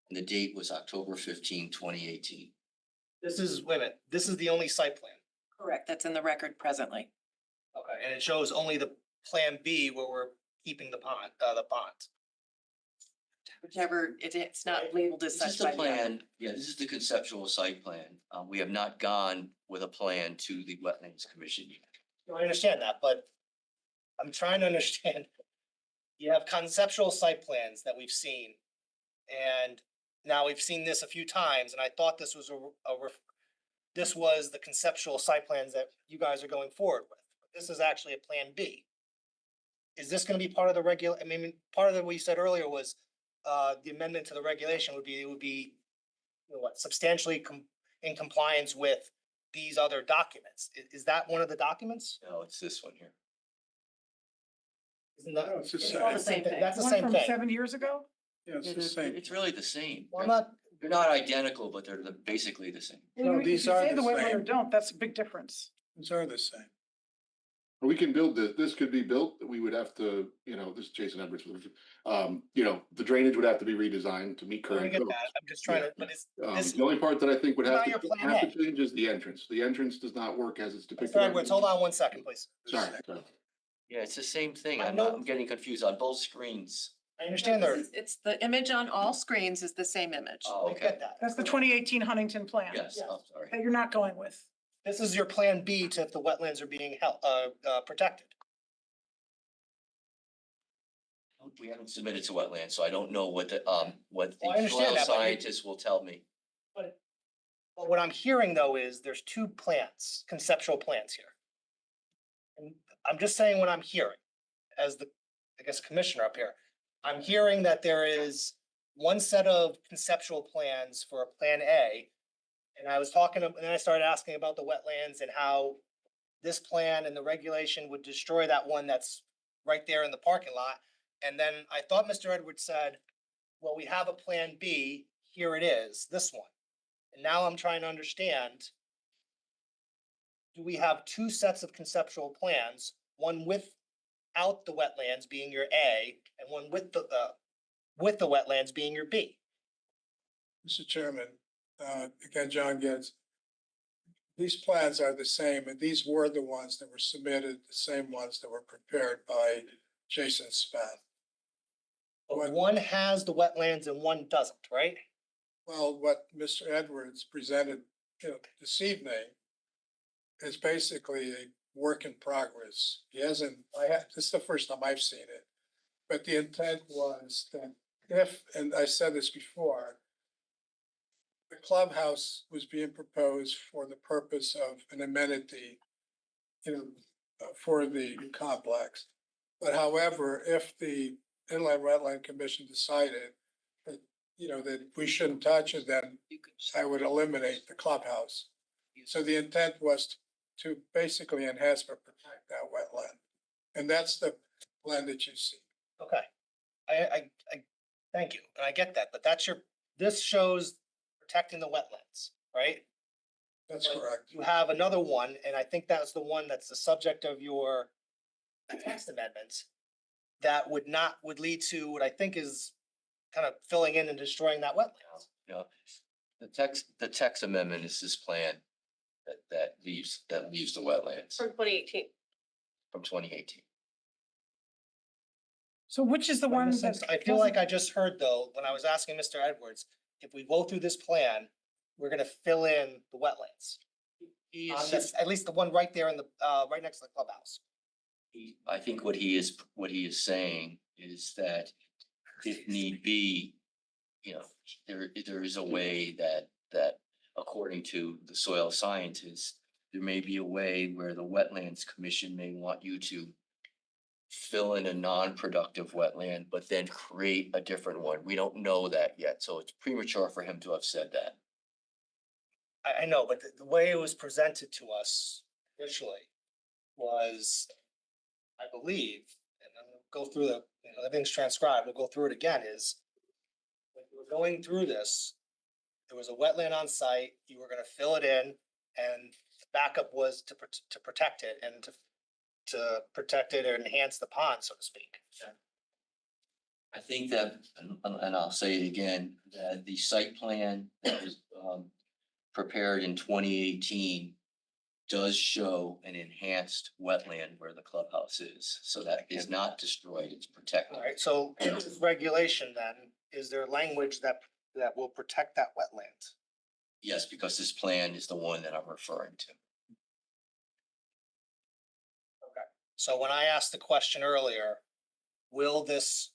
And the date was October 15, 2018. This is, wait a minute, this is the only site plan. Correct, that's in the record presently. Okay, and it shows only the plan B where we're keeping the pond. Whichever, it's not labeled as This is such the by the. plan, yeah, this is the conceptual site plan. We have not gone with a plan to the Wetlands Commission yet. I understand that, but I'm trying to understand. You have conceptual site plans that we've seen. And now we've seen this a few times, and I thought this was this was the conceptual site plans that you guys are going forward with. This is actually a plan B. Is this gonna be part of the I mean, part of what you said earlier was, the amendment to the regulation would be, you know, what, substantially in compliance with these other documents. Is that one of the documents? No, it's this one here. Isn't that? No, it's the It's same. all the same thing. That's the One same from thing. 7 years ago? Yeah, it's the same. It's really the same. Well, I'm not, They're not identical, but they're basically the same. No, If these you are say the wetland or same. don't, that's a big difference. These are the same. We can build this could be built, we would have to, this is Jason Edwards. The drainage would have to be redesigned to meet I current get code. that. I'm just trying to, but it's, this, The only part that I think would It's have not to, your plan have to A. change is the entrance. The entrance does not work as it's depicted. Mr. Edwards, hold on one second, please. Sorry. Yeah, it's the same thing. I I'm know- I'm getting confused on both screens. I understand there, It's the image on all screens is the same image. Oh, I okay. get that. That's the 2018 Huntington plan. Yes, I'm sorry. That you're not going with. This is your plan B to if the wetlands are being protected. We haven't submitted to wetlands, so I don't know what the Well, I soil understand that, but you- scientists will tell me. But what I'm hearing though is there's two plans, conceptual plans here. And I'm just saying what I'm hearing as the, I guess, commissioner up here. I'm hearing that there is one set of conceptual plans for a plan A. And I was talking, and then I started asking about the wetlands and how this plan and the regulation would destroy that one that's right there in the parking lot. And then I thought Mr. Edwards said, well, we have a plan B, here it is, this one. And now I'm trying to understand, do we have two sets of conceptual plans, one without the wetlands being your A, and one with the wetlands being your B? Mr. Chairman, again, John Gibbs. These plans are the same, and these were the ones that were submitted, the same ones that were prepared by Jason Spath. But one has the wetlands and one doesn't, right? Well, what Mr. Edwards presented, this evening is basically a work in progress. He hasn't, this is the first time I've seen it. But the intent was that if, and I said this before, the clubhouse was being proposed for the purpose of an amenity, for the complex. But however, if the Inland Wetland Commission decided that, that we shouldn't touch it, then I would eliminate the clubhouse. So the intent was to basically enhance but protect that wetland. And that's the plan that you see. Okay. I thank you, and I get that, but this shows protecting the wetlands, right? That's But correct. You have another one, and I think that's the one that's the subject of your text amendments. That would lead to what I think is kind of filling in and destroying that wetlands. Yeah, the text amendment is this plan that leaves the wetlands From 2018. from 2018. So which is the one that? I feel like I just heard though, when I was asking Mr. Edwards, if we go through this plan, we're gonna fill in the wetlands. At least the one right there in the, right next to the clubhouse. I think what he is saying is that if need be, there is a way that according to the soil scientists, there may be a way where the Wetlands Commission may want you to fill in a non-productive wetland, but then create a different one. We don't know that yet, so it's premature for him to have said that. I know, but the way it was presented to us initially was, I believe, and then we'll go through everything's transcribed, we'll go through it again, is when you were going through this, there was a wetland on site, you were gonna fill it in, and the backup was to protect it and to protect it or enhance the pond, so to speak. I think that, and I'll say it again, that the site plan that was prepared in 2018 does show an enhanced wetland where the clubhouse is. So that is not destroyed, it's protected. All right, so in this regulation then, is there language that will protect that wetland? Yes, because this plan is the one that I'm referring to. So when I asked the question earlier, will this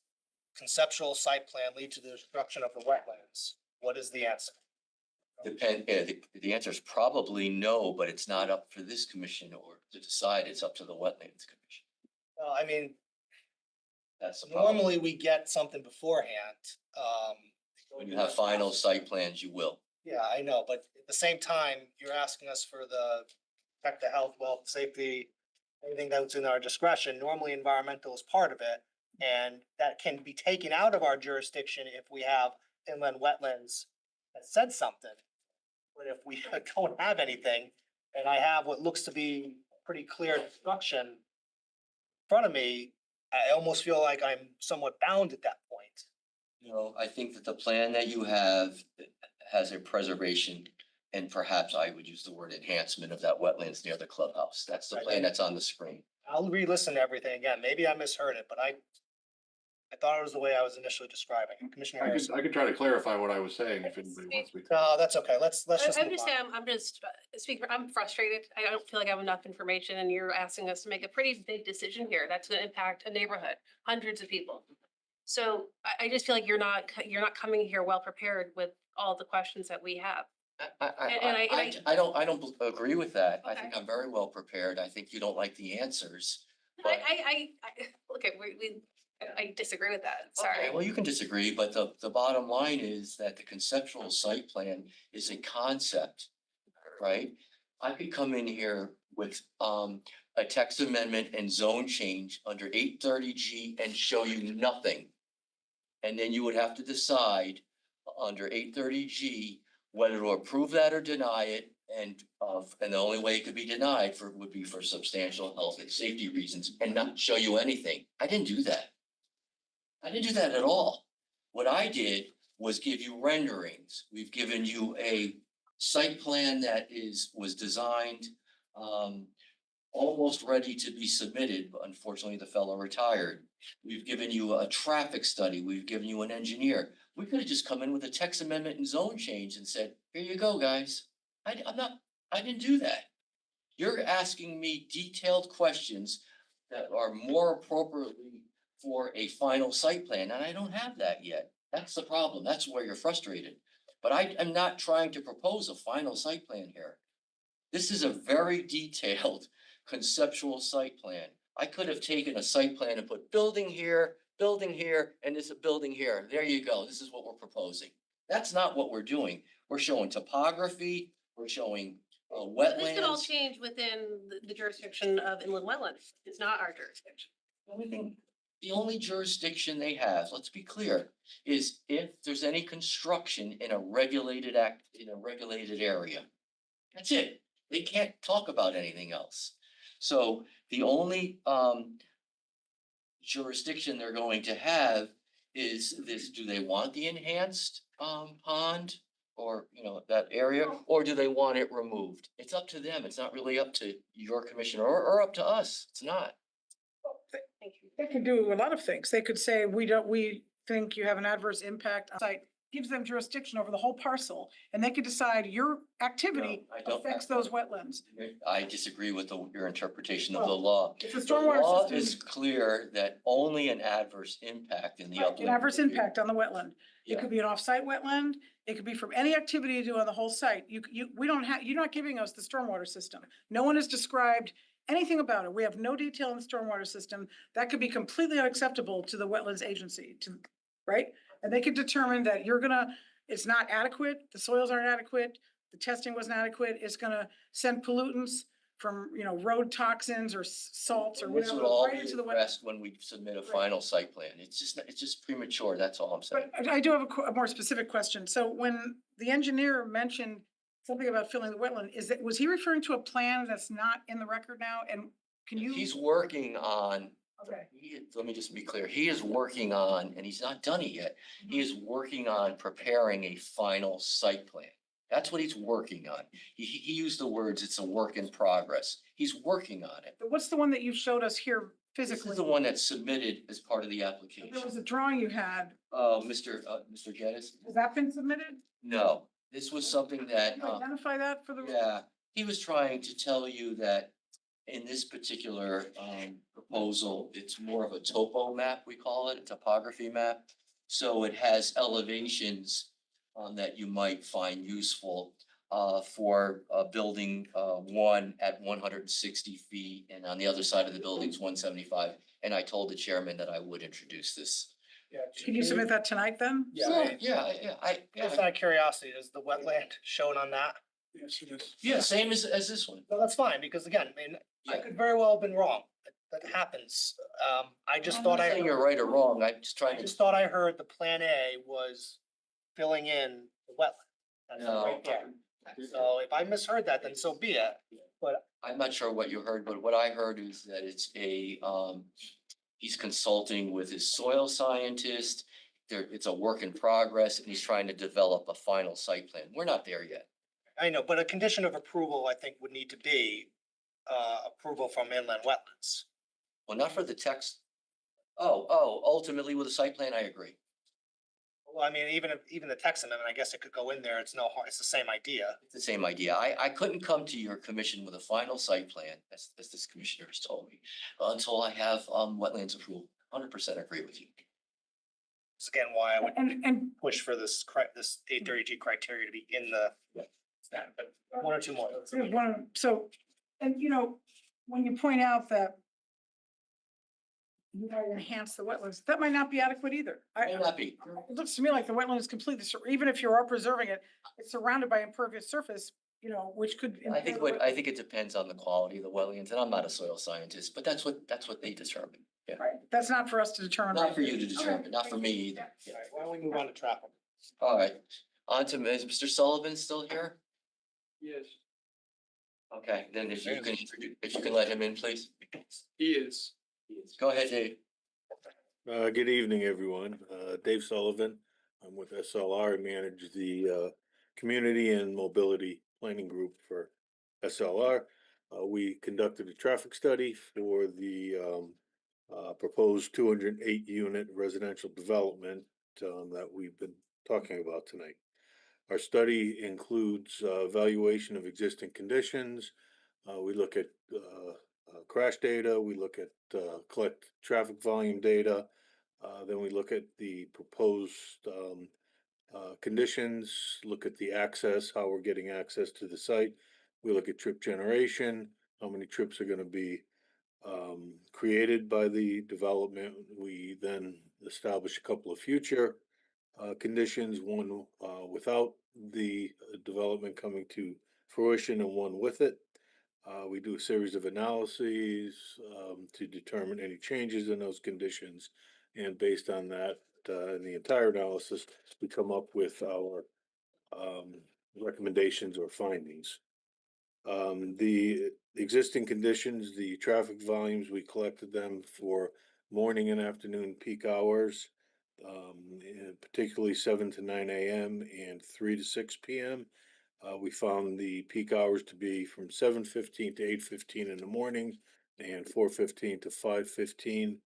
conceptual site plan lead to the destruction of the wetlands? What is the answer? The answer is probably no, but it's not up for this commission or to decide. It's up to the Wetlands Commission. Well, I mean, That's the problem. normally we get something beforehand. When you have final site plans, you will. Yeah, I know, but at the same time, you're asking us for the protect the health, wealth, safety, anything that's in our discretion. Normally environmental is part of it. And that can be taken out of our jurisdiction if we have inland wetlands that said something. But if we don't have anything, and I have what looks to be pretty clear destruction in front of me, I almost feel like I'm somewhat bound at that point. I think that the plan that you have has a preservation and perhaps I would use the word enhancement of that wetlands near the clubhouse. That's the plan that's on the screen. I'll re-listen to everything again. Maybe I misheard it, but I thought it was the way I was initially describing it. Commissioner Harrison. I could try to clarify what I was saying if anybody wants me to. No, that's okay. Let's just I'm move just, on. I'm just speaking, I'm frustrated. I don't feel like I have enough information and you're asking us to make a pretty big decision here. That's gonna impact a neighborhood, hundreds of people. So I just feel like you're not coming here well prepared with all the questions that we have. I don't agree with that. I Okay. think I'm very well prepared. I think you don't like the answers. But Look, I disagree with that. Okay, Sorry. well, you can disagree, but the bottom line is that the conceptual site plan is a concept, right? I could come in here with a text amendment and zone change under 830G and show you nothing. And then you would have to decide under 830G whether to approve that or deny it. And the only way it could be denied would be for substantial health and safety reasons and not show you anything. I didn't do that. I didn't do that at all. What I did was give you renderings. We've given you a site plan that was designed almost ready to be submitted, but unfortunately the fellow retired. We've given you a traffic study. We've given you an engineer. We could have just come in with a text amendment and zone change and said, here you go, guys. I didn't do that. You're asking me detailed questions that are more appropriately for a final site plan, and I don't have that yet. That's the problem. That's where you're frustrated. But I am not trying to propose a final site plan here. This is a very detailed conceptual site plan. I could have taken a site plan and put building here, and this a building here. There you go. This is what we're proposing. That's not what we're doing. We're showing topography, we're showing But this could all wetlands. change within the jurisdiction of inland wetlands. It's not our jurisdiction. The only jurisdiction they have, let's be clear, is if there's any construction in a regulated area. That's it. They can't talk about anything else. So the only jurisdiction they're going to have is this, do they want the enhanced pond? Or, that area, or do they want it removed? It's up to them. It's not really up to your commissioner or up to us. It's not. Thank you. They could do a lot of things. They could say, we think you have an adverse impact on site, gives them jurisdiction over the whole parcel, and they could decide your activity No, I don't- affects those wetlands. I disagree with your interpretation of the Well, law. If the The stormwater law system. is clear that only an adverse impact in the Right, upland. an adverse review. impact on the wetland. It Yeah. could be an off-site wetland. It could be from any activity you do on the whole site. We don't have, you're not giving us the stormwater system. No one has described anything about it. We have no detail in the stormwater system. That could be completely unacceptable to the wetlands agency, right? And they could determine that it's not adequate, the soils aren't adequate, the testing wasn't adequate, it's gonna send pollutants from, road toxins or salts or This whatever, would all right be into the wetland. addressed when we submit a final site plan. It's just premature. That's all I'm saying. But I do have a more specific question. So when the engineer mentioned something about filling the wetland, was he referring to a plan that's not in the record now? And can you? He's working on, Okay, let me just be clear, he is working on, and he's not done it yet. He is working on preparing a final site plan. That's what he's working on. He used the words, it's a work in progress. He's working on it. but what's the one that you showed us here This physically? is the one that's submitted as part of the There application. was a drawing you had. Mr. Geddes? Has that been submitted? No, this was something that, Can you identify that for the? yeah, he was trying to tell you that in this particular proposal, it's more of a topo map, we call it, a topography map. So it has elevations that you might find useful for building one at 160 feet, and on the other side of the building's 175. And I told the chairman that I would introduce this. Yeah. Can you submit that tonight then? Yeah. Yeah, Just out of curiosity, is the wetland shown on that? Yes, it is. yeah, same as this one. No, that's fine, because again, I mean, I Yeah. could very well have been wrong. That happens. I just I'm thought not I. saying you're right or wrong. I'm just I trying to. just thought I heard the plan A was filling in the wetland. That's No. right there. So if I misheard that, then so be it. But I'm not sure what you heard, but what I heard is that it's he's consulting with his soil scientist. It's a work in progress and he's trying to develop a final site plan. We're not there yet. I know, but a condition of approval, I think, would need to be approval from inland wetlands. Well, not for the text. Oh, ultimately with a site plan, I agree. Well, I mean, even the text amendment, I guess it could go in there. It's no harm. It's the same idea. It's the same idea. I couldn't come to your commission with a final site plan, as this commissioner has told me, until I have wetlands approval. 100% agree with you. It's again why I would And push for this 830G criteria to be in the. But one or two more. there's one, so, and when you point out that you might enhance the wetlands, that might not be adequate either. May not be. It looks to me like the wetland is completely, even if you are preserving it, it's surrounded by impervious surface, which could. I think it depends on the quality of the wetlands, and I'm not a soil scientist, but that's what they determine. Yeah. Right, that's not for us to determine. Not for you to determine, not for me either. All right, why don't we move on to traffic? All right, on to, is Mr. Sullivan still here? Yes, Okay, then if you can let him in, please. he is. Go ahead, Dave. Good evening, everyone. Dave Sullivan. I'm with SLR. I manage the Community and Mobility Planning Group for SLR. We conducted a traffic study for the proposed 208 unit residential development that we've been talking about tonight. Our study includes evaluation of existing conditions, We look at crash data, we look at collect traffic volume data. Then we look at the proposed conditions, look at the access, how we're getting access to the site. We look at trip generation, how many trips are gonna be created by the development. We then establish a couple of future conditions, one without the development coming to fruition and one with it. We do a series of analyses to determine any changes in those conditions. And based on that, and the entire analysis, we come up with our recommendations or findings. The existing conditions, the traffic volumes, we collected them for morning and afternoon peak hours, and particularly 7 to 9 a.m. and 3 to 6 p.m. We found the peak hours to be from 7:15 to 8:15 in the morning and 4:15 to 5:15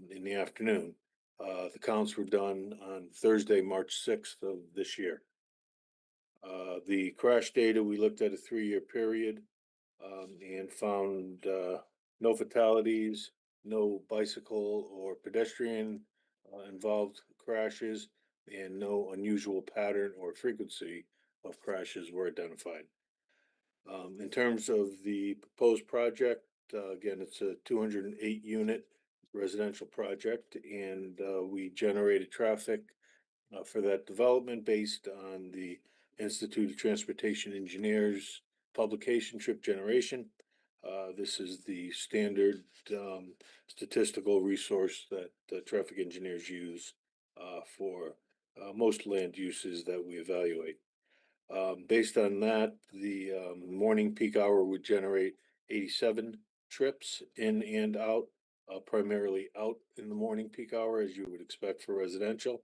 in the afternoon. The counts were done on Thursday, March 6th of this year. The crash data, we looked at a 3-year period and found no fatalities, no bicycle or pedestrian involved crashes, and no unusual pattern or frequency of crashes were identified. In terms of the proposed project, again, it's a 208 unit residential project, and we generated traffic for that development based on the Institute of Transportation Engineers publication, Trip Generation. This is the standard statistical resource that traffic engineers use for most land uses that we evaluate. Based on that, the morning peak hour would generate 87 trips in and out, primarily out in the morning peak hour, as you would expect for residential.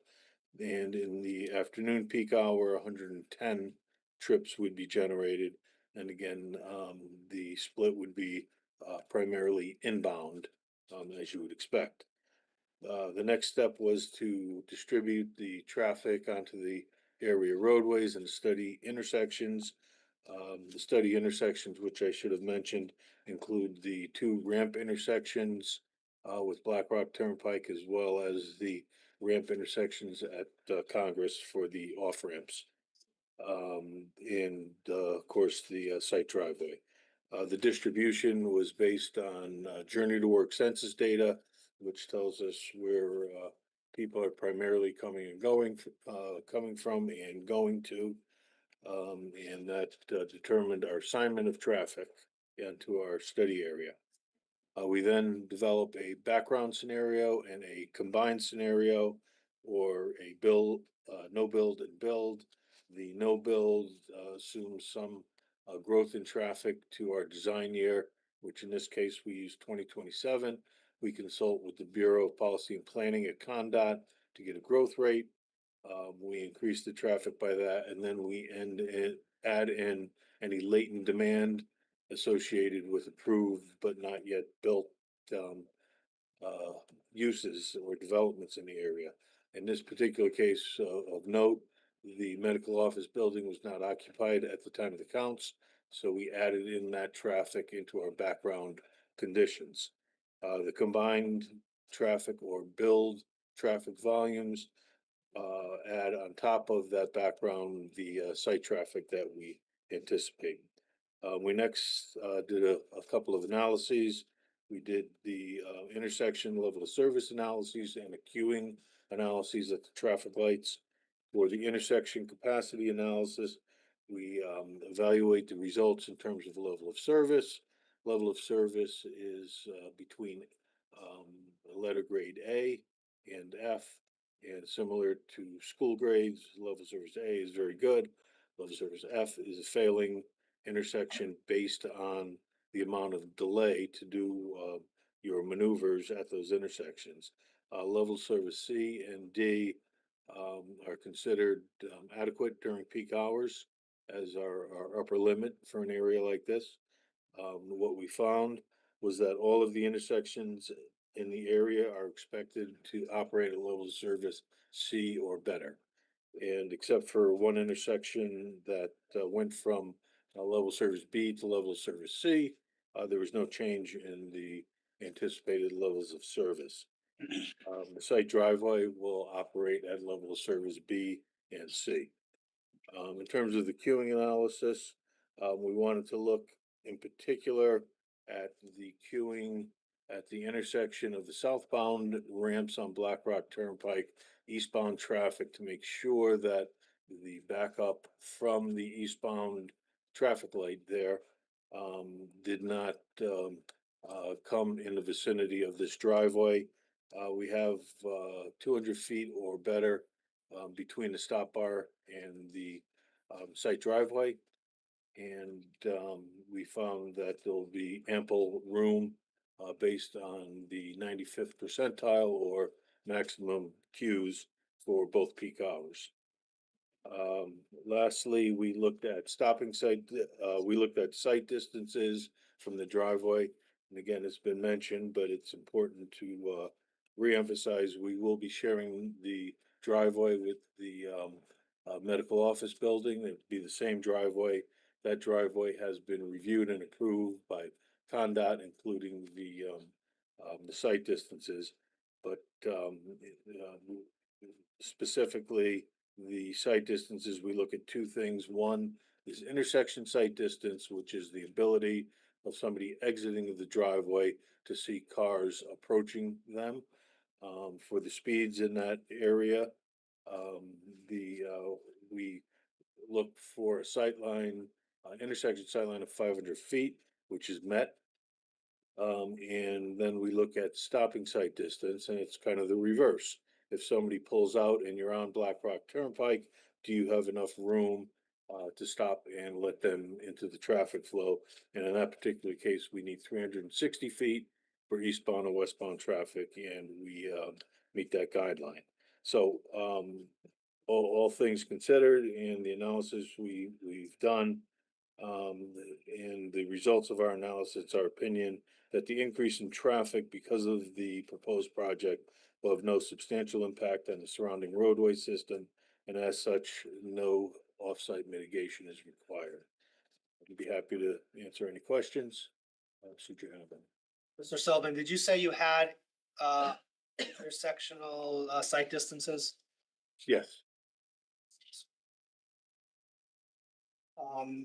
And in the afternoon peak hour, 110 trips would be generated. And again, the split would be primarily inbound, as you would expect. The next step was to distribute the traffic onto the area roadways and study intersections. The study intersections, which I should have mentioned, include the 2 ramp intersections with Black Rock Turnpike, as well as the ramp intersections at Congress for the off ramps. And of course, the site driveway. The distribution was based on journey to work census data, which tells us where people are primarily coming and going, coming from and going to. And that determined our assignment of traffic into our study area. We then develop a background scenario and a combined scenario, or a build, no build and build. The no build assumes some growth in traffic to our design year, which in this case we use 2027. We consult with the Bureau of Policy and Planning at CONDOT to get a growth rate. We increase the traffic by that, and then we add in any latent demand associated with approved but not yet built uses or developments in the area. In this particular case of note, the medical office building was not occupied at the time of the counts, so we added in that traffic into our background conditions. The combined traffic or build traffic volumes add on top of that background the site traffic that we anticipate. We next did a couple of analyses. We did the intersection level of service analyses and a queuing analyses at the traffic lights. For the intersection capacity analysis, we evaluate the results in terms of level of service. Level of service is between letter grade A and F, and similar to school grades. Level of service A is very good. Level of service F is a failing intersection based on the amount of delay to do your maneuvers at those intersections. Level service C and D are considered adequate during peak hours as our upper limit for an area like this. What we found was that all of the intersections in the area are expected to operate at level of service C or better. And except for one intersection that went from level service B to level service C. There was no change in the anticipated levels of service. The site driveway will operate at level of service B and C. In terms of the queuing analysis, we wanted to look in particular at the queuing at the intersection of the southbound ramps on Black Rock Turnpike, eastbound traffic, to make sure that the backup from the eastbound traffic light there did not come in the vicinity of this driveway. We have 200 feet or better between the stop bar and the site driveway. And we found that there'll be ample room based on the 95th percentile or maximum queues for both peak hours. Lastly, we looked at site distances from the driveway. And again, it's been mentioned, but it's important to reemphasize, we will be sharing the driveway with the medical office building. It'd be the same driveway. That driveway has been reviewed and approved by CONDOT, including the site distances. But specifically, the site distances, we look at two things. One is intersection site distance, which is the ability of somebody exiting the driveway to see cars approaching them. For the speeds in that area, we look for a sightline, intersection sightline of 500 feet, which is met. And then we look at stopping site distance, and it's kind of the reverse. If somebody pulls out and you're on Black Rock Turnpike, do you have enough room to stop and let them into the traffic flow? And in that particular case, we need 360 feet for eastbound and westbound traffic, and we meet that guideline. So all things considered, and the analysis we've done, and the results of our analysis, our opinion that the increase in traffic because of the proposed project will have no substantial impact on the surrounding roadway system, and as such, no off-site mitigation is required. I'd be happy to answer any questions. Should you have them. Mr. Sullivan, did you say you had intersectional site distances? Yes.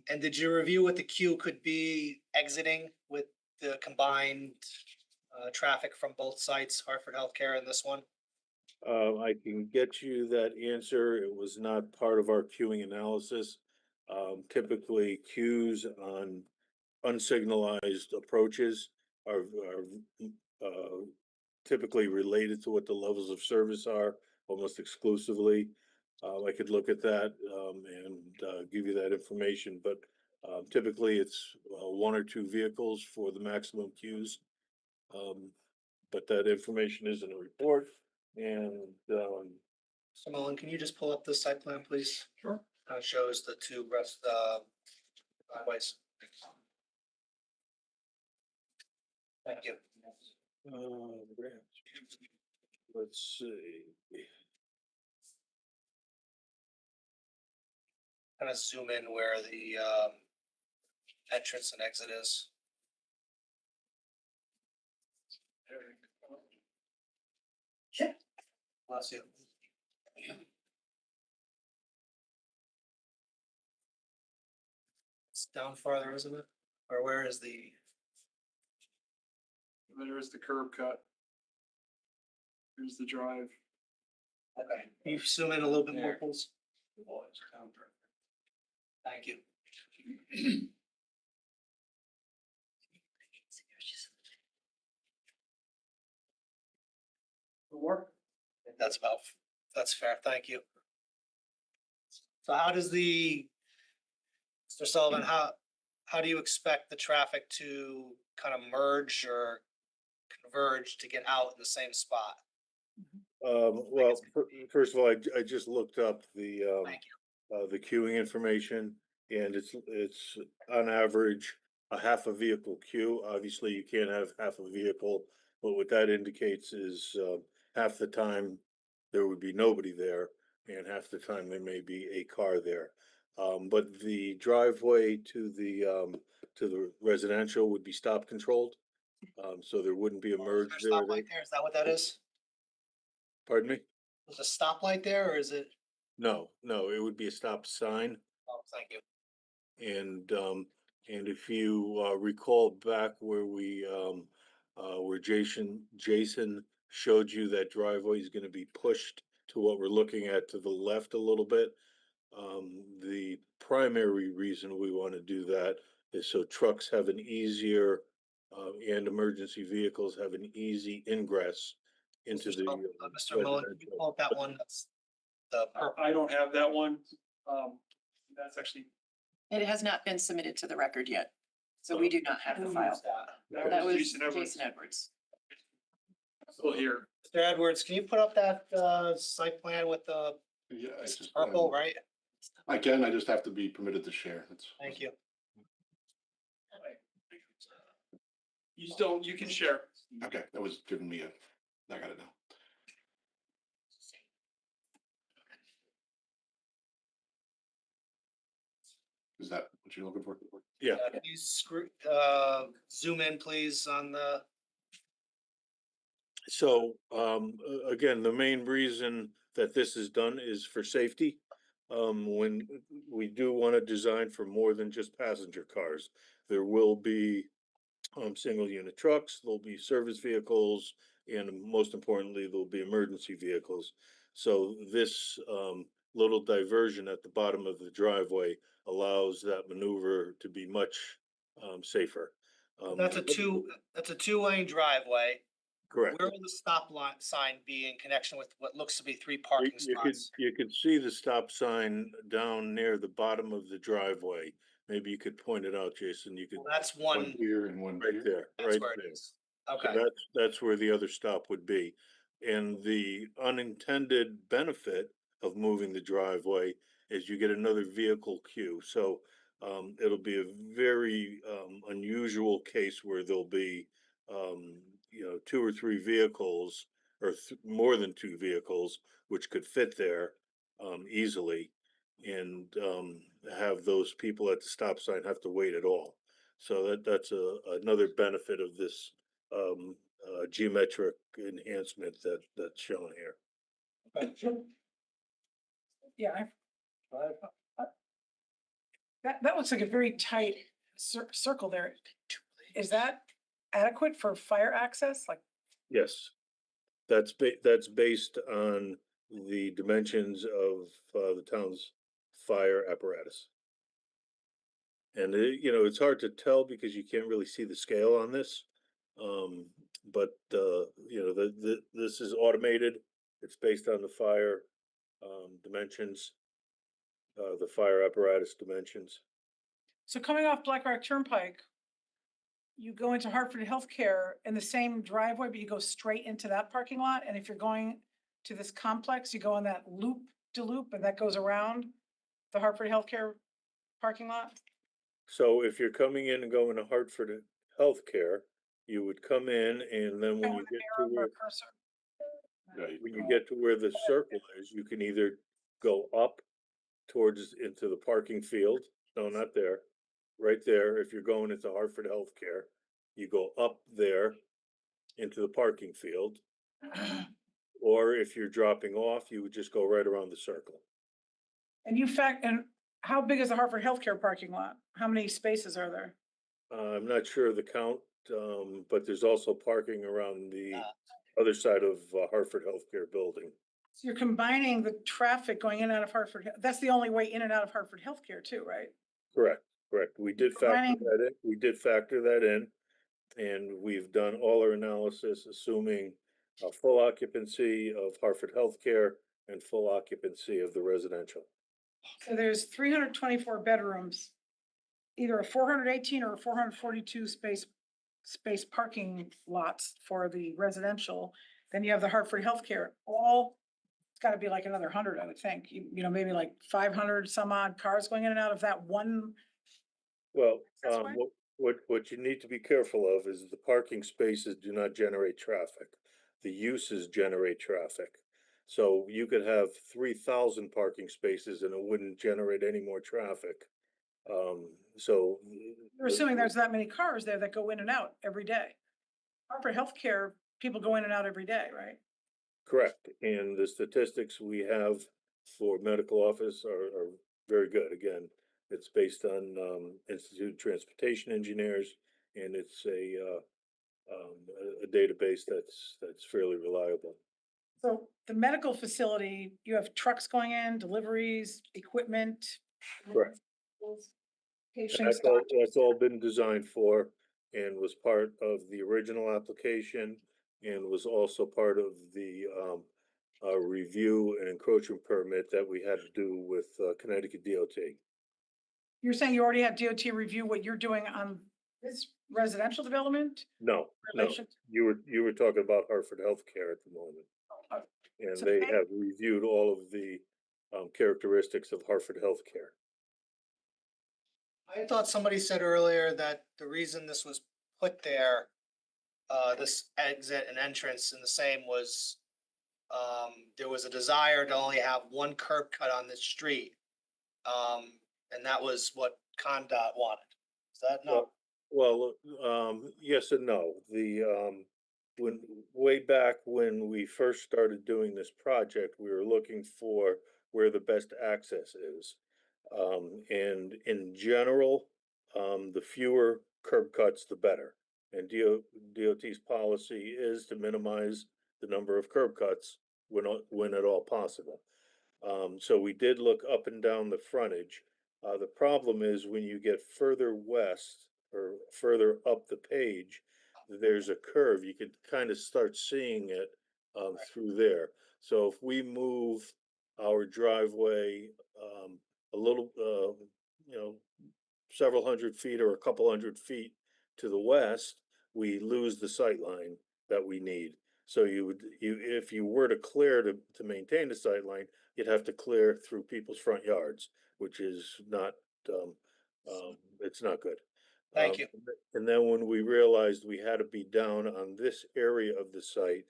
And did you review what the queue could be exiting with the combined traffic from both sites, Hartford Healthcare and this one? I can get you that answer. It was not part of our queuing analysis. Typically, queues on unsignalized approaches are typically related to what the levels of service are almost exclusively. I could look at that and give you that information, but typically it's one or two vehicles for the maximum queues. But that information is in a report, and So Mullen, can you just pull up the site plan, please? Sure. Shows the two driveways. Thank you. let's see. Kind of zoom in where the entrance and exit is. Bless you. It's down farther, isn't it? Or where is the? There is the curb cut. Here's the drive. Okay, can you zoom in a little bit more, please? Thank you. That's fair, thank you. So how does Mr. Sullivan, how do you expect the traffic to kind of merge or converge to get out in the same spot? Well, first of all, I just looked up the Thank the queuing information, and it's on average a half a vehicle queue. Obviously, you can't have half a vehicle, but what that indicates is half the time there would be nobody there, and half the time there may be a car there. But the driveway to the residential would be stop controlled. So there wouldn't be a merge Is there. there a stoplight there? Is that what that is? Pardon me? Is a stoplight there or is it? No, it would be a stop sign. Oh, thank you. And if you recall back where where Jason showed you that driveway is gonna be pushed to what we're looking at to the left a little bit. The primary reason we want to do that is so trucks have an easier and emergency vehicles have an easy ingress into the Mr. Mullen, can you residential. pull up that one? That's the purple. I don't have that one. That's actually, It has not been submitted to the record yet, so we do not have the file. That was Jason Edwards. Jason Edwards. Still here. Mr. Edwards, can you put up that site plan with the Yeah, I just, purple, right? I can, I just have to be permitted to share. That's. Thank you. You can share. Okay, that was giving me I got it now. Is that what you're looking for? Yeah, Can you zoom in, please, on the, so again, the main reason that this is done is for safety. When we do want to design for more than just passenger cars, there will be single unit trucks, there'll be service vehicles, and most importantly, there'll be emergency vehicles. So this little diversion at the bottom of the driveway allows that maneuver to be much safer. that's a two-lane driveway. Correct. Where will the stop line sign be in connection with what looks to be three parking spots? You could see the stop sign down near the bottom of the driveway. Maybe you could point it out, Jason. You could, Well, that's One one, here and one right here. there, that's right where it there. is. So Okay, that's where the other stop would be. And the unintended benefit of moving the driveway is you get another vehicle queue. So it'll be a very unusual case where there'll be two or three vehicles or more than two vehicles which could fit there easily, and have those people at the stop sign have to wait at all. So that's another benefit of this geometric enhancement that's shown here. Yeah, that looks like a very tight circle there. Is that adequate for fire access? Like, Yes, that's based on the dimensions of the town's fire apparatus. And it's hard to tell because you can't really see the scale on this. But this is automated. It's based on the fire dimensions, the fire apparatus dimensions. so coming off Black Rock Turnpike, you go into Hartford Healthcare in the same driveway, but you go straight into that parking lot. And if you're going to this complex, you go on that loop and that goes around the Hartford Healthcare parking lot. So if you're coming in and going to Hartford Healthcare, you would come in, and then when you get to Arrow or cursor. where the circle is, you can either go up towards into the parking field. No, not there. Right there. If you're going into Hartford Healthcare, you go up there into the parking field. Or if you're dropping off, you would just go right around the circle. And how big is the Hartford Healthcare parking lot? How many spaces are there? I'm not sure of the count, but there's also parking around the other side of Hartford Healthcare building. So you're combining the traffic going in and out of Hartford. That's the only way in and out of Hartford Healthcare too, right? Correct. We did factor Combining- that in. We did factor that in. And we've done all our analysis, assuming a full occupancy of Hartford Healthcare and full occupancy of the residential. So there's 324 bedrooms, either a 418 or a 442 space parking lots for the residential. Then you have the Hartford Healthcare, it's gotta be like another 100, I would think, maybe like 500 some odd cars going in and out of that one. Well, That's fine. what you need to be careful of is the parking spaces do not generate traffic. The uses generate traffic. So you could have 3,000 parking spaces and it wouldn't generate any more traffic. So. You're assuming there's that many cars there that go in and out every day. Hartford Healthcare, people go in and out every day, right? Correct, and the statistics we have for medical office are very good. Again, it's based on Institute of Transportation Engineers, and it's a database that's fairly reliable. So the medical facility, you have trucks going in, deliveries, equipment. Correct. Patients. That's all been designed for and was part of the original application and was also part of the review and encroachment permit that we had to do with Connecticut DOT. You're saying you already had DOT review what you're doing on this residential development? No, Relation- you were talking about Hartford Healthcare at the moment. Oh, And so they they- have reviewed all of the characteristics of Hartford Healthcare. I thought somebody said earlier that the reason this was put there, this exit and entrance in the same was, there was a desire to only have one curb cut on this street. And that was what Condot wanted. Is that not? Well, yes and no. Way back when we first started doing this project, we were looking for where the best access is. And in general, the fewer curb cuts, the better. And DOT's policy is to minimize the number of curb cuts when at all possible. So we did look up and down the frontage. The problem is when you get further west or further up the page, there's a curve. You could kind of start seeing it through there. So if we move our driveway a little, several hundred feet or a couple hundred feet to the west, we lose the sight line that we need. So if you were to clear to maintain the sight line, you'd have to clear through people's front yards, which is not, it's not good. Thank you. And then when we realized we had to be down on this area of the site,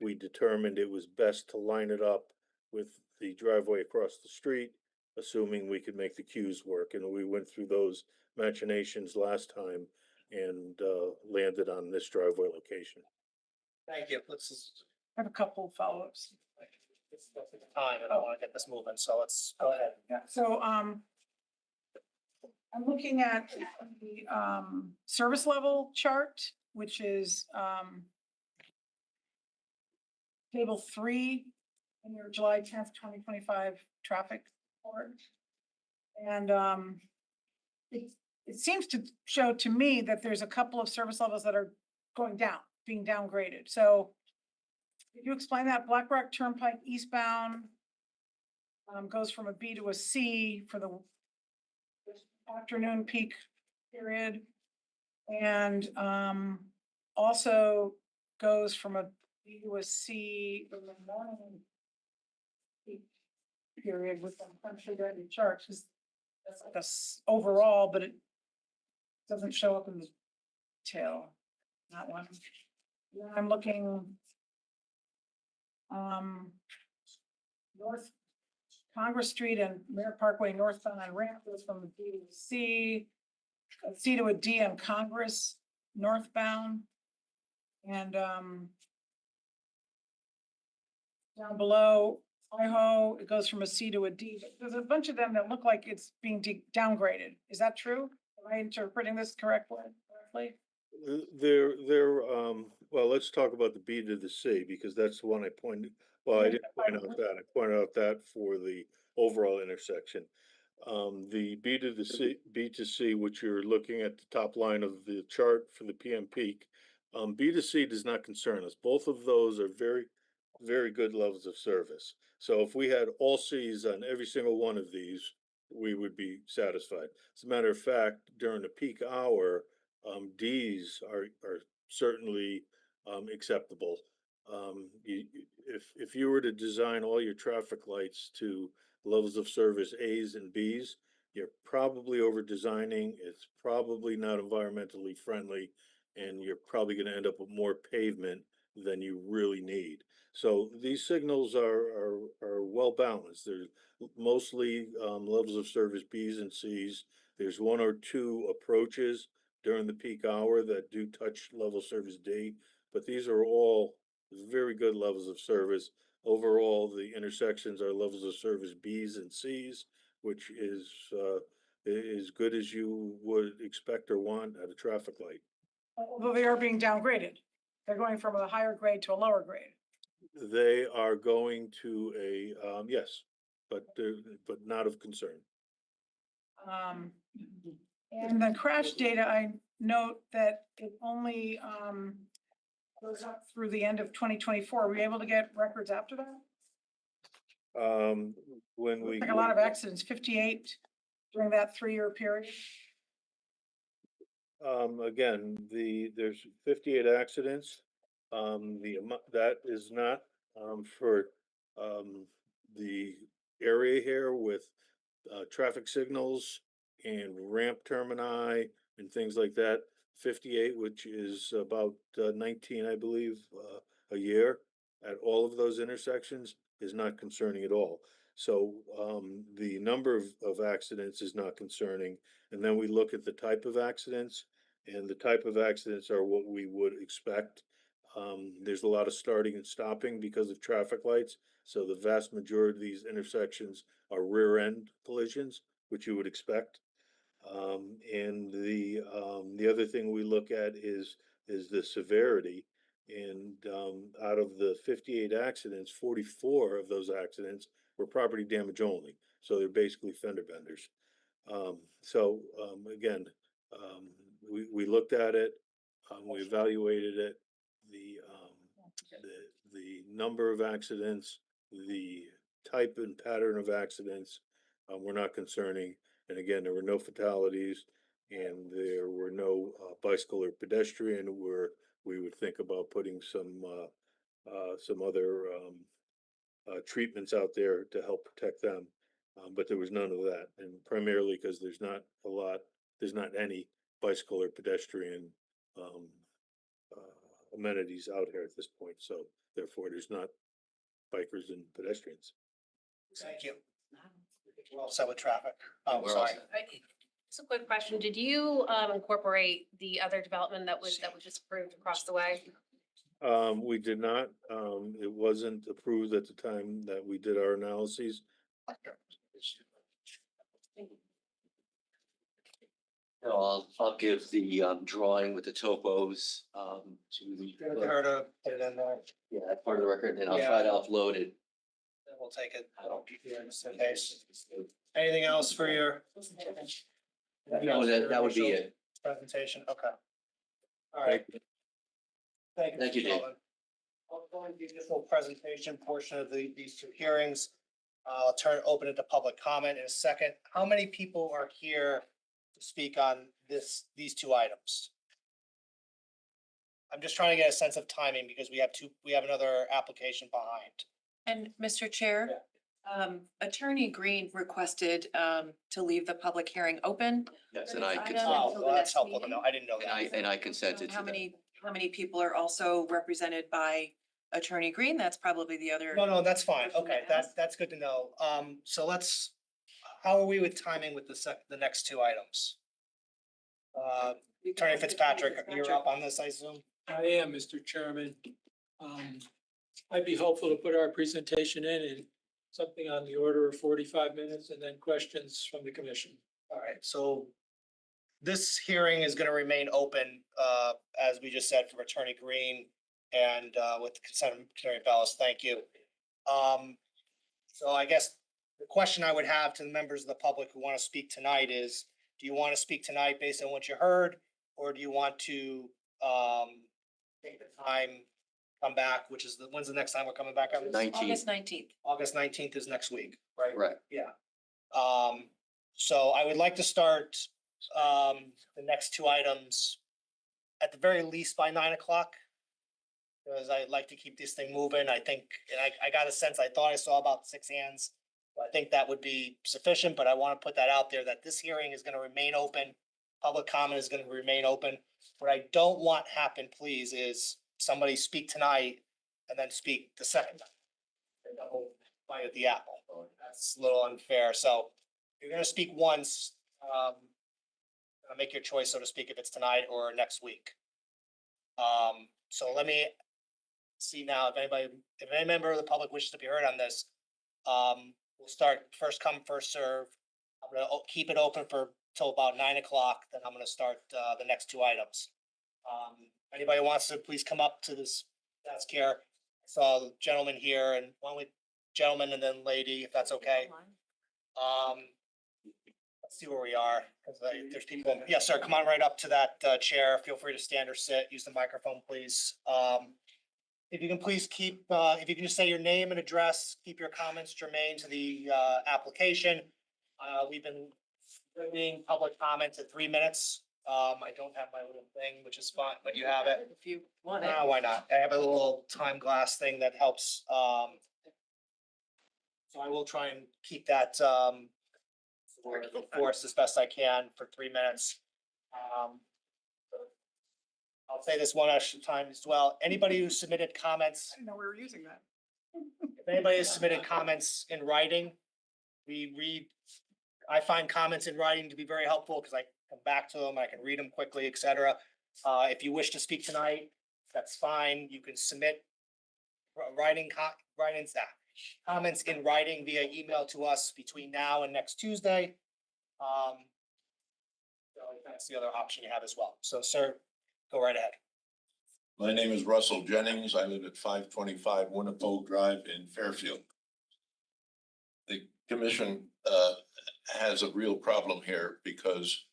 we determined it was best to line it up with the driveway across the street, assuming we could make the queues work. And we went through those machinations last time and landed on this driveway location. Thank you. Let's just, I have a couple of follow-ups. it's the time and I want to get this moving, so let's go ahead. Yeah, so, I'm looking at the, service level chart, which is, table 3 in your July 10th, 2025 traffic report. And, it seems to show to me that there's a couple of service levels that are going down, being downgraded. So could you explain that? Black Rock Turnpike eastbound goes from a B to a C for the afternoon peak period. And also goes from a B to a C in the morning peak period with some country ready charts. That's like overall, but it doesn't show up in the detail. That one. Then I'm looking north Congress Street and Merritt Parkway northbound on ramp goes from a B to a C, a C to a D on Congress northbound. And down below Idaho, it goes from a C to a D. There's a bunch of them that look like it's being downgraded. Is that true? Am I interpreting this correctly? Well, let's talk about the B to the C because that's the one I pointed, well, I didn't point out that, I pointed out that for the overall intersection. The B to C, which you're looking at the top line of the chart for the PM peak, B to C does not concern us. Both of those are very, very good levels of service. So if we had all Cs on every single one of these, we would be satisfied. As a matter of fact, during the peak hour, Ds are certainly acceptable. If you were to design all your traffic lights to levels of service As and Bs, you're probably over designing. It's probably not environmentally friendly, and you're probably going to end up with more pavement than you really need. So these signals are well balanced. There's mostly levels of service Bs and Cs. There's one or two approaches during the peak hour that do touch level service D, but these are all very good levels of service. Overall, the intersections are levels of service Bs and Cs, which is as good as you would expect or want at a traffic light. Although they are being downgraded. They're going from a higher grade to a lower grade. They are going to yes, but not of concern. And the crash data, I note that it only, goes up through the end of 2024. Were you able to get records after that? When we. Like a lot of accidents, 58 during that 3-year period. Again, there's 58 accidents. That is not, for, the area here with, traffic signals and ramp termini and things like that. 58, which is about 19, I believe, a year at all of those intersections is not concerning at all. So, the number of accidents is not concerning. And then we look at the type of accidents, and the type of accidents are what we would expect. There's a lot of starting and stopping because of traffic lights. So the vast majority of these intersections are rear end collisions, which you would expect. And the other thing we look at is the severity. And out of the 58 accidents, 44 of those accidents were property damage only. So they're basically fender benders. Again, we looked at it, we evaluated it, the number of accidents, the type and pattern of accidents were not concerning. And again, there were no fatalities, and there were no bicycle or pedestrian where we would think about putting some other treatments out there to help protect them. But there was none of that, and primarily because there's not any bicycle or pedestrian amenities out here at this point. So therefore, there's not bikers and pedestrians. Thank you. We're all set with traffic. Oh, We're all sorry. set. Just a quick question. Did you incorporate the other development that was just approved across the way? We did not. It wasn't approved at the time that we did our analyses. No, I'll give the drawing with the topos to the. Give it to her to put it in there, Yeah, that's part of the record, and I'll try to upload it. then we'll take it. Just in case. Anything else for your? No, that would be it. Presentation, okay. All right. Thank you. Thank you, Mr. Dave. Sullivan. I'll go into the initial presentation portion of these two hearings. I'll open it to public comment in a second. How many people are here to speak on these two items? I'm just trying to get a sense of timing because we have another application behind. And Mr. Chair, Attorney Green requested to leave the public hearing open. Yes, for and this I item consent, Oh, until the well, that's next helpful to meeting. know. I didn't know that. and I consented to How that. many people are also represented by Attorney Green? That's probably the other. No, that's fine. Question to Okay, that's good to know. So how are we with timing with the next two items? Attorney Fitzpatrick, you're up on this, I assume? I am, Mr. Chairman. I'd be hopeful to put our presentation in something on the order of 45 minutes and then questions from the commission. All right, so this hearing is gonna remain open, as we just said, from Attorney Green and, with the consent of Attorney Bellis. Thank you. So I guess the question I would have to the members of the public who want to speak tonight is, do you want to speak tonight based on what you heard? Or do you want to, take the time, come back, when's the next time we're coming back on this? 19th. August 19th. August 19th is next week, right? Right. Yeah. So I would like to start, the next two items at the very least by 9 o'clock. Because I'd like to keep this thing moving. I think, and I got a sense, I thought I saw about 6 hands. I think that would be sufficient, but I want to put that out there that this hearing is going to remain open. Public comment is going to remain open. What I don't want happen, please, is somebody speak tonight and then speak the second time. And double bite at the apple. That's a little unfair. So you're gonna speak once, make your choice, so to speak, if it's tonight or next week. So let me see now if any member of the public wishes to be heard on this. We'll start first come, first serve. I'm gonna keep it open for till about 9 o'clock, then I'm gonna start the next two items. Anybody wants to please come up to this desk here. I saw the gentleman here, and why don't we, gentleman and then lady, if that's okay. Let's see where we are, because there's people, yes, sir, come on right up to that chair. Feel free to stand or sit, use the microphone, please. If you can please keep, if you can just say your name and address, keep your comments germane to the application. We've been limiting public comments at 3 minutes. I don't have my little thing, which is fine, but you have it. If you want it. Why not? I have a little time glass thing that helps. So I will try and keep that for us as best I can for 3 minutes. I'll say this one extra time as well. Anybody who submitted comments, I didn't know we were using that. if anybody has submitted comments in writing, I find comments in writing to be very helpful because I come back to them, I can read them quickly, etc. If you wish to speak tonight, that's fine. You can submit comments in writing via email to us between now and next Tuesday. So that's the other option you have as well. So, sir, go right ahead. My name is Russell Jennings. I live at 525 Winnepogue Drive in Fairfield. The commission has a real problem here because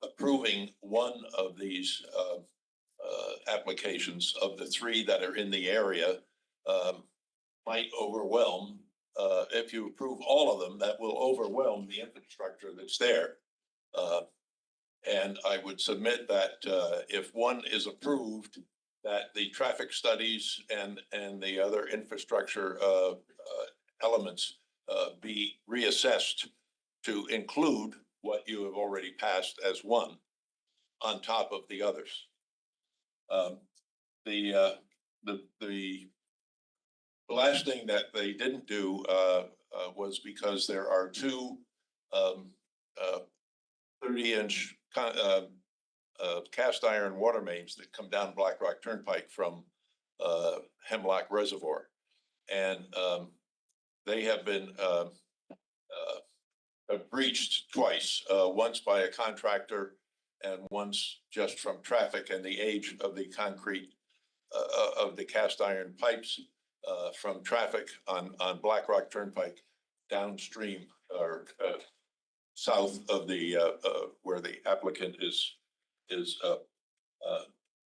approving one of these applications of the three that are in the area might overwhelm. If you approve all of them, that will overwhelm the infrastructure that's there. And I would submit that if one is approved, that the traffic studies and the other infrastructure elements be reassessed to include what you have already passed as one on top of the others. The last thing that they didn't do was because there are two 30-inch cast iron water mains that come down Black Rock Turnpike from Hemlock Reservoir. And they have been breached twice, once by a contractor and once just from traffic and the age of the concrete of the cast iron pipes from traffic on Black Rock Turnpike downstream or south of the where the applicant is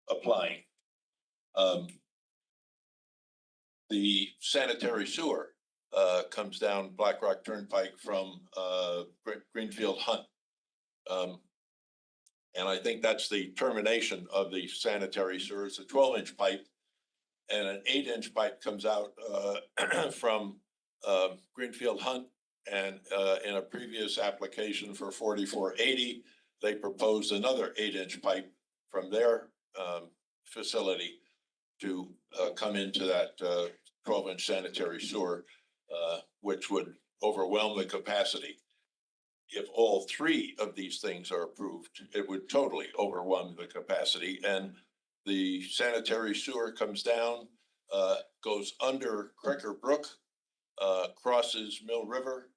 applying. The sanitary sewer comes down Black Rock Turnpike from Greenfield Hunt. And I think that's the termination of the sanitary sewer. It's a 12-inch pipe, and an 8-inch pipe comes out from Greenfield Hunt. And in a previous application for 4480, they proposed another 8-inch pipe from their facility to come into that 12-inch sanitary sewer, which would overwhelm the capacity. If all three of these things are approved, it would totally overwhelm the capacity. And the sanitary sewer comes down, goes under Cracker Brook, crosses Mill River,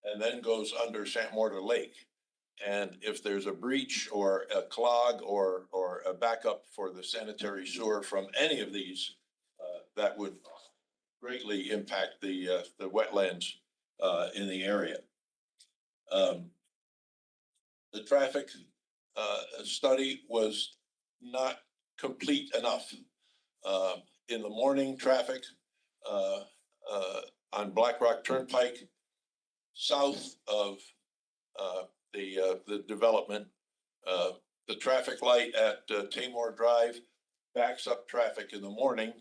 and then goes under St. Mortar Lake. And if there's a breach or a clog or a backup for the sanitary sewer from any of these, that would greatly impact the wetlands in the area. The traffic study was not complete enough. In the morning, traffic on Black Rock Turnpike, south of the development, the traffic light at Tamor Drive backs up traffic in the morning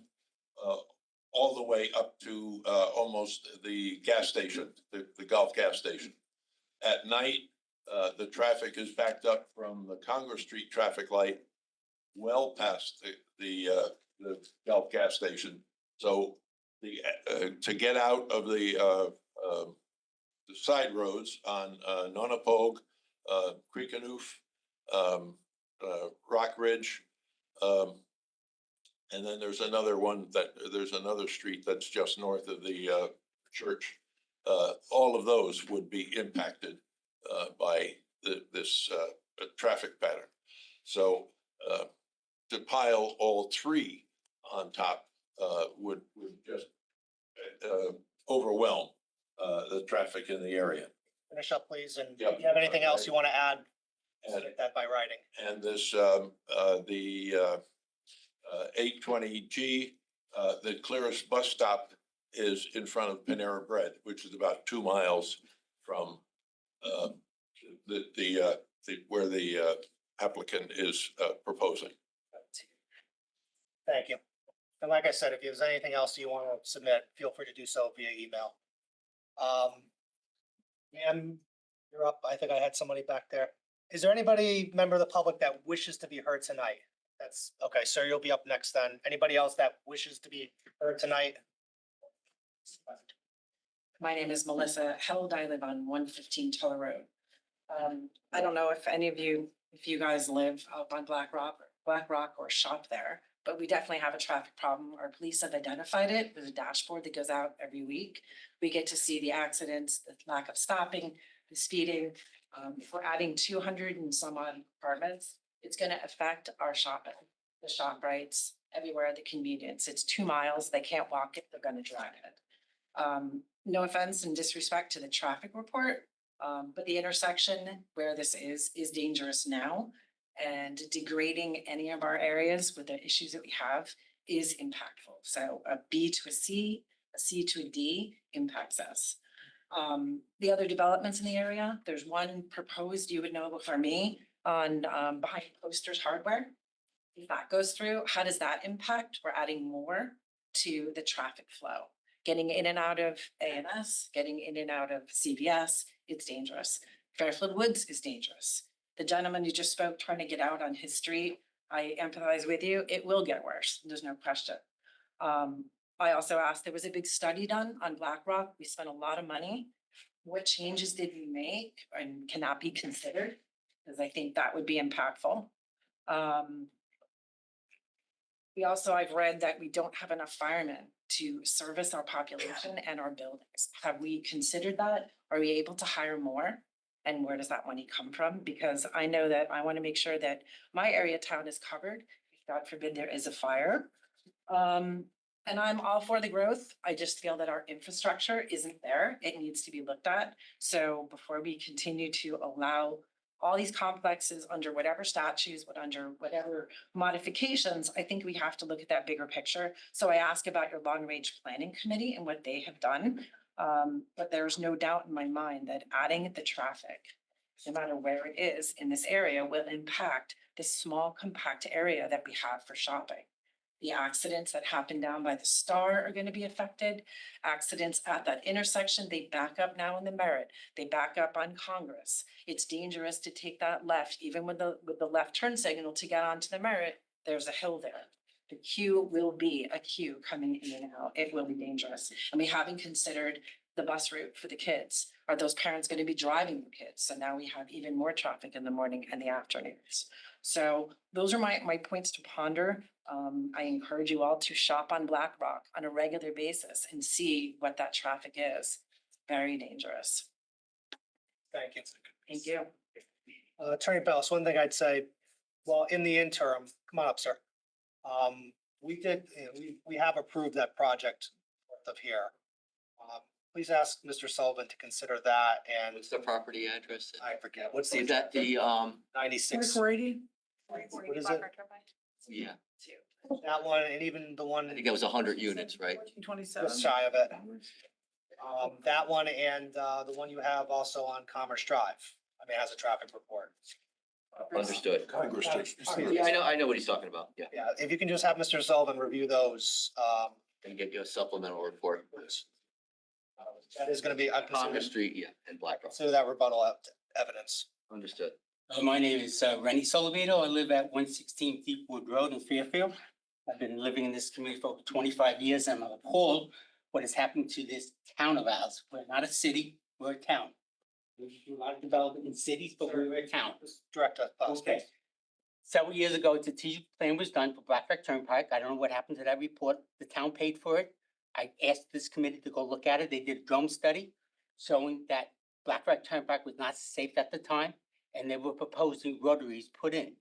all the way up to almost the gas station, the Gulf gas station. At night, the traffic is backed up from the Congress Street traffic light well past the the Gulf gas station. So to get out of the side roads on Nonapogue, Creekanoof, Rock Ridge. And then there's another one there's another street that's just north of the church. All of those would be impacted by this traffic pattern. So to pile all three on top would just overwhelm the traffic in the area. Finish up, please, and Yep. if you have anything else you want to add, And- get that by writing. And this, the 820G, the clearest bus stop is in front of Panera Bread, which is about 2 miles from where the applicant is proposing. Thank you. And like I said, if there's anything else you want to submit, feel free to do so via email. Ma'am, you're up. I think I had somebody back there. Is there anybody, member of the public, that wishes to be heard tonight? That's, okay, sir, you'll be up next then. Anybody else that wishes to be heard tonight? My name is Melissa Held. I live on 115 Toller Road. I don't know if any of you, if you guys live up on Black Rock or shop there, but we definitely have a traffic problem. Our police have identified it. There's a dashboard that goes out every week. We get to see the accidents, the lack of stopping, the speeding. If we're adding 200 and some odd apartments, it's gonna affect our shopping, the ShopRites, everywhere, the convenience. It's 2 miles. They can't walk it, they're gonna drag it. No offense and disrespect to the traffic report, but the intersection where this is dangerous now. And degrading any of our areas with the issues that we have is impactful. So a B to a C to a D impacts us. The other developments in the area, there's one proposed, you would know before me, on behind Posters Hardware. If that goes through, how does that impact? We're adding more to the traffic flow. Getting in and out of A&S, getting in and out of CVS, it's dangerous. Fairfield Woods is dangerous. The gentleman you just spoke trying to get out on his street, I empathize with you. It will get worse. There's no question. I also asked, there was a big study done on Black Rock. We spent a lot of money. What changes did we make and can that be considered? Because I think that would be impactful. I've read that we don't have enough firemen to service our population and our buildings. Have we considered that? Are we able to hire more? And where does that money come from? Because I know that I want to make sure that my area town is covered. If God forbid there is a fire. And I'm all for the growth. I just feel that our infrastructure isn't there. It needs to be looked at. So before we continue to allow all these complexes under whatever statutes, but under whatever modifications, I think we have to look at that bigger picture. So I ask about your long range planning committee and what they have done. But there's no doubt in my mind that adding the traffic, no matter where it is in this area, will impact this small compact area that we have for shopping. The accidents that happen down by the Star are going to be affected. Accidents at that intersection, they back up now in the Merritt. They back up on Congress. It's dangerous to take that left, even with the left turn signal to get onto the Merritt. There's a hill there. The queue will be a queue coming in and out. It will be dangerous. And we haven't considered the bus route for the kids. Are those parents going to be driving the kids? So now we have even more traffic in the morning and the afternoons. So those are my points to ponder. I encourage you all to shop on Black Rock on a regular basis and see what that traffic is. Very dangerous. Thank you. Thank you. Attorney Bellis, one thing I'd say, well, in the interim, come on up, sir. We have approved that project north of here. Please ask Mr. Sullivan to consider that and What's the property address? I forget, what's the? Is that the, 96, 480? what is it? yeah, That one and even the one I think that was 100 units, right? 1427. just shy of it. That one and the one you have also on Commerce Drive, I mean, has a traffic report. Understood. Congress. Yeah, I know what he's talking about, yeah. Yeah, if you can just have Mr. Sullivan review those, And get you a supplemental report. that is gonna be, I Congress consider, Street, yeah, and Black Rock. consider that rebuttal evidence. Understood. My name is Rennie Solovito. I live at 116 Deepwood Road in Fairfield. I've been living in this community for over 25 years, and I'm appalled what has happened to this town of ours. We're not a city, we're a town. We do a lot of development in cities, but we're a town. Director. Okay. Several years ago, a strategic plan was done for Black Rock Turnpike. I don't know what happened to that report. The town paid for it. I asked this committee to go look at it. They did a drone study showing that Black Rock Turnpike was not safe at the time, and they were proposing rotaries put in.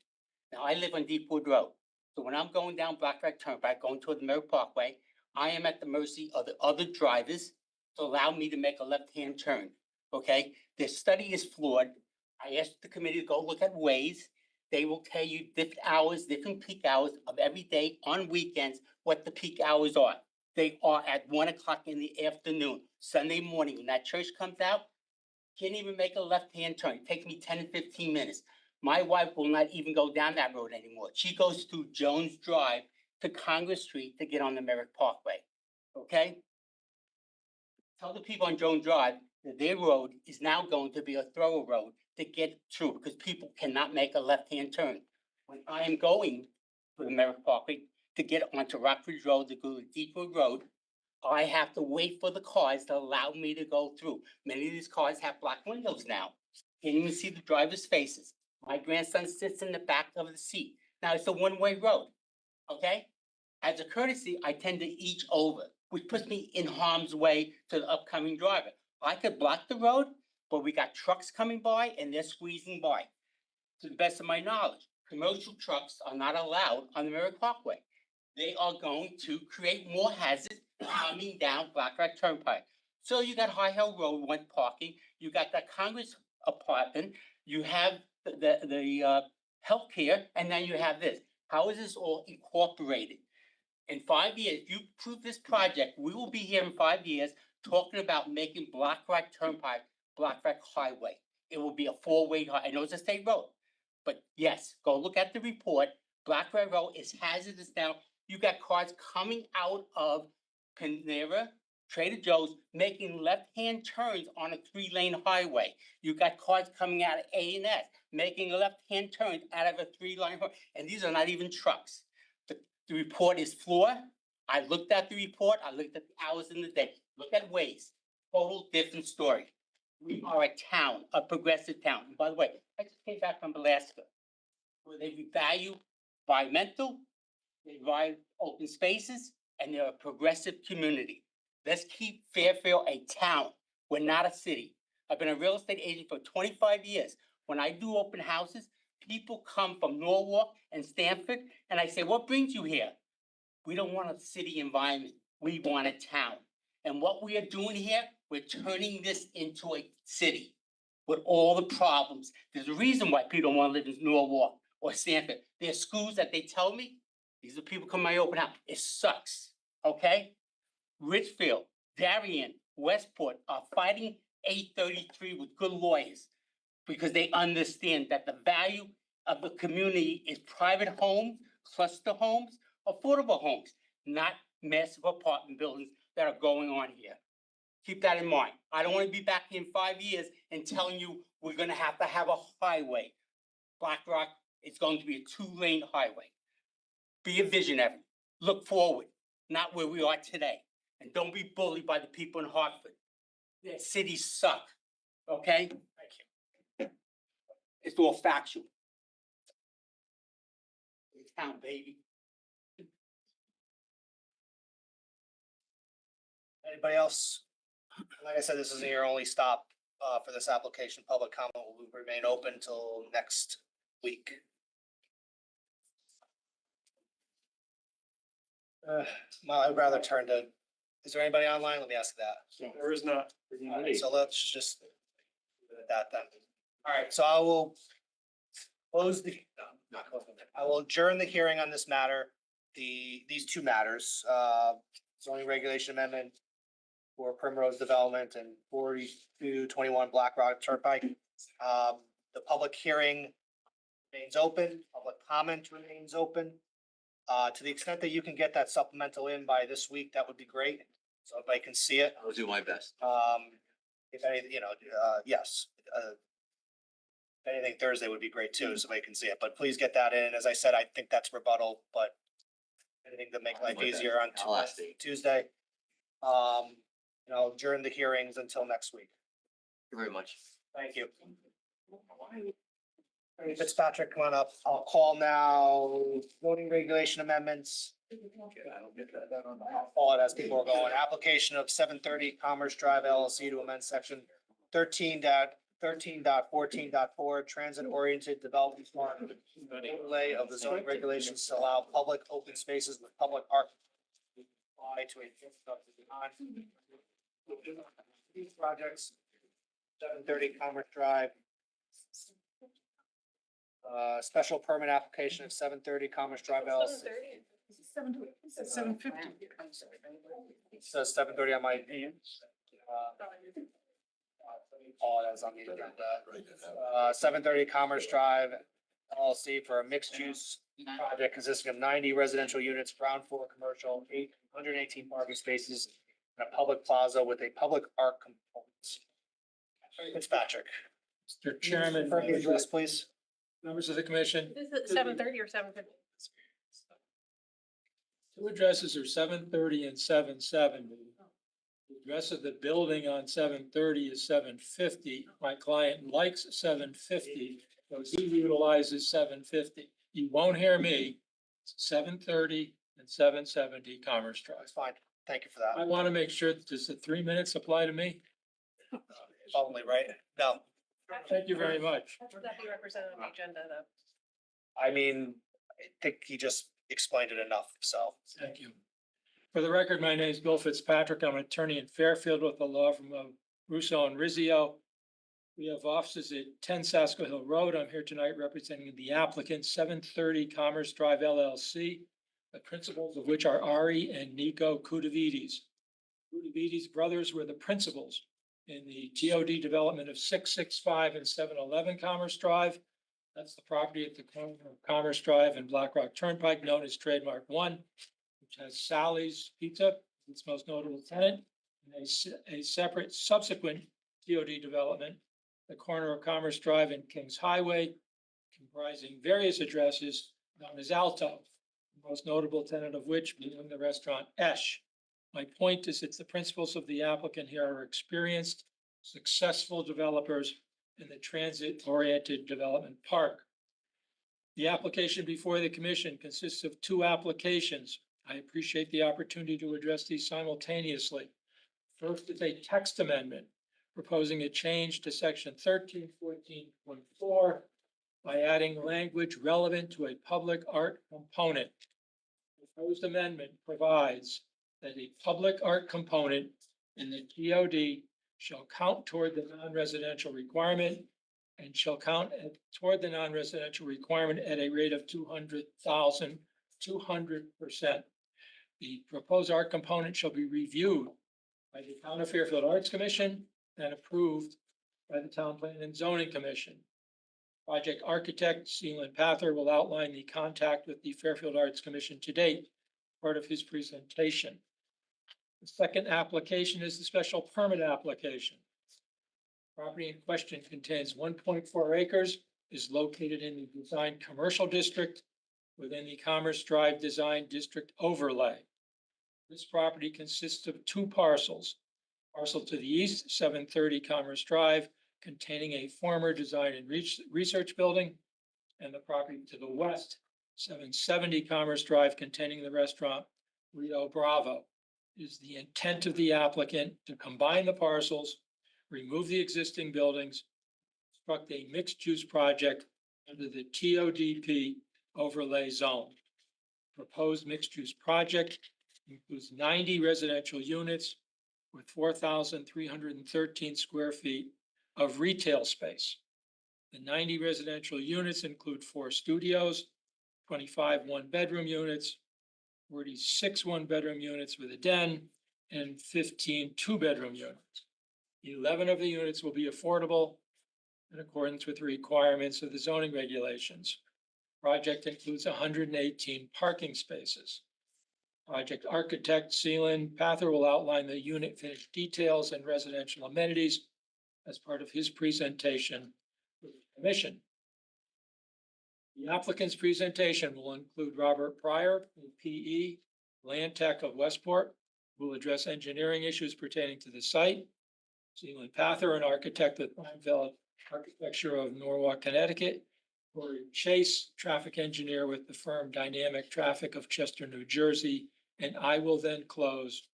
Now, I live on Deepwood Road, so when I'm going down Black Rock Turnpike, going toward the Merrick Parkway, I am at the mercy of the other drivers to allow me to make a left-hand turn, okay? The study is flawed. I asked the committee to go look at Waze. They will tell you different hours, different peak hours of every day on weekends, what the peak hours are. They are at 1 o'clock in the afternoon, Sunday morning, when that church comes out, can't even make a left-hand turn. It takes me 10 to 15 minutes. My wife will not even go down that road anymore. She goes through Jones Drive to Congress Street to get on the Merrick Parkway, okay? Tell the people on Jones Drive that their road is now going to be a thorough road to get through because people cannot make a left-hand turn. When I am going to the Merrick Parkway to get onto Rockbridge Road to go to Deepwood Road, I have to wait for the cars to allow me to go through. Many of these cars have black windows now. Can't even see the driver's faces. My grandson sits in the back of the seat. Now, it's a one-way road, okay? As a courtesy, I tend to each over, which puts me in harm's way to the upcoming driver. I could block the road, but we got trucks coming by and they're squeezing by. To the best of my knowledge, commercial trucks are not allowed on the Merrick Parkway. They are going to create more hazards coming down Black Rock Turnpike. So you got High Hill Road, one parking, you got the Congress apartment, you have the healthcare, and then you have this. How is this all incorporated? In 5 years, if you approve this project, we will be here in 5 years talking about making Black Rock Turnpike, Black Rock Highway. It will be a four-way, I know it's a state road, but yes, go look at the report. Black Rock Road is hazardous now. You got cars coming out of Panera, Trader Joe's, making left-hand turns on a 3-lane highway. You got cars coming out of A&S, making left-hand turns out of a 3-lane, and these are not even trucks. The report is flawed. I looked at the report. I looked at the hours in the day. Look at Waze. Total different story. We are a town, a progressive town. And by the way, I just came back from Alaska, where they value environmental, they value open spaces, and they're a progressive community. Let's keep Fairfield a town. We're not a city. I've been a real estate agent for 25 years. When I do open houses, people come from Norwalk and Stamford, and I say, what brings you here? We don't want a city environment. We want a town. And what we are doing here, we're turning this into a city with all the problems. There's a reason why people don't want to live in Norwalk or Stamford. There's schools that they tell me, these are people come to my open house. It sucks, okay? Richfield, Darien, Westport are fighting 833 with good lawyers because they understand that the value of the community is private homes, cluster homes, affordable homes, not massive apartment buildings that are going on here. Keep that in mind. I don't want to be back in 5 years and telling you we're going to have a highway. Black Rock is going to be a 2-lane highway. Be a visionary. Look forward, not where we are today. And don't be bullied by the people in Hartford. Their cities suck, okay? Thank you. It's all factual. It's town, baby. Anybody else? Like I said, this isn't your only stop for this application. Public comment will remain open till next week. Well, I'd rather turn to, is there anybody online? Let me ask that. There is not. All right, so let's just leave it at that then. All right, so I will close the, no, not close it. I will adjourn the hearing on this matter, these two matters, zoning regulation amendment for Primrose Development and 4221 Black Rock Turnpike. The public hearing remains open, public comment remains open. To the extent that you can get that supplemental in by this week, that would be great, so everybody can see it. I'll do my best. If any, yes, if anything Thursday would be great too, so everybody can see it, but please get that in. As I said, I think that's rebuttal, but anything to make life easier on I'll ask Dave. Tuesday. During the hearings until next week. Thank you very much. Thank you. Attorney Fitzpatrick, come on up. I'll call now voting regulation amendments. I'll call it as people are going. Application of 730 Commerce Drive LLC to amend section 13.14.4 transit oriented development plan overlay of the zoning regulations to allow public open spaces with public art apply to a these projects. 730 Commerce Drive. Special permit application of 730 Commerce Drive LLC. 750. Says 730 on my. Call it as on the agenda. 730 Commerce Drive LLC for a mixed use project consisting of 90 residential units, ground floor commercial, 818 parking spaces, and a public plaza with a public art component. Fitzpatrick. Mr. Chairman, Confirm the address, please. members of the commission, Is it 7:30 or 7:50? two addresses are 730 and 770. The address of the building on 730 is 750. My client likes 750, so he utilizes 750. You won't hear me. It's 730 and 770 Commerce Drive. That's fine. Thank you for I that. want to make sure, does the 3 minutes apply to me? Only, right? No, Thank you very much. Should that be represented on the agenda though? I mean, I think he just explained it enough, so. Thank you. For the record, my name is Bill Fitzpatrick. I'm an attorney in Fairfield with the law firm of Russo and Rizzio. We have offices at 10 Sasko Hill Road. I'm here tonight representing the applicant, 730 Commerce Drive LLC, the principals of which are Ari and Nico Kudavides. Kudavides brothers were the principals in the TOD development of 665 and 711 Commerce Drive. That's the property at the corner of Commerce Drive and Black Rock Turnpike, known as Trademark 1, which has Sally's Pizza, its most notable tenant, and a separate subsequent TOD development, the corner of Commerce Drive and Kings Highway, comprising various addresses known as Alto, the most notable tenant of which being the restaurant Esh. My point is that the principals of the applicant here are experienced, successful developers in the transit-oriented development park. The application before the commission consists of two applications. I appreciate the opportunity to address these simultaneously. First is a text amendment proposing a change to section 1314.4 by adding language relevant to a public art component. The proposed amendment provides that a public art component in the TOD shall count toward the non-residential requirement and shall count toward the non-residential requirement at a rate of 200%. The proposed art component shall be reviewed by the Town of Fairfield Arts Commission and approved by the Town Plan and Zoning Commission. Project architect Sealand Pather will outline the contact with the Fairfield Arts Commission to date, part of his presentation. The second application is the special permit application. Property in question contains 1.4 acres, is located in the design commercial district within the Commerce Drive Design District overlay. This property consists of two parcels. Parcel to the east, 730 Commerce Drive, containing a former design and research building, and the property to the west, 770 Commerce Drive, containing the restaurant Rio Bravo. It is the intent of the applicant to combine the parcels, remove the existing buildings, construct a mixed-use project under the TODP overlay zone. Proposed mixed-use project includes 90 residential units with 4,313 square feet of retail space. The 90 residential units include 4 studios, 25 one-bedroom units, 46 one-bedroom units with a den, and 15 two-bedroom units. 11 of the units will be affordable in accordance with the requirements of the zoning regulations. Project includes 118 parking spaces. Project architect Sealand Pather will outline the unit finish details and residential amenities as part of his presentation to the commission. The applicant's presentation will include Robert Pryor, PE, Land Tech of Westport, who will address engineering issues pertaining to the site. Sealand Pather, an architect with Prineville Architecture of Norwalk, Connecticut. Corey Chase, traffic engineer with the firm Dynamic Traffic of Chester, New Jersey. And I will then close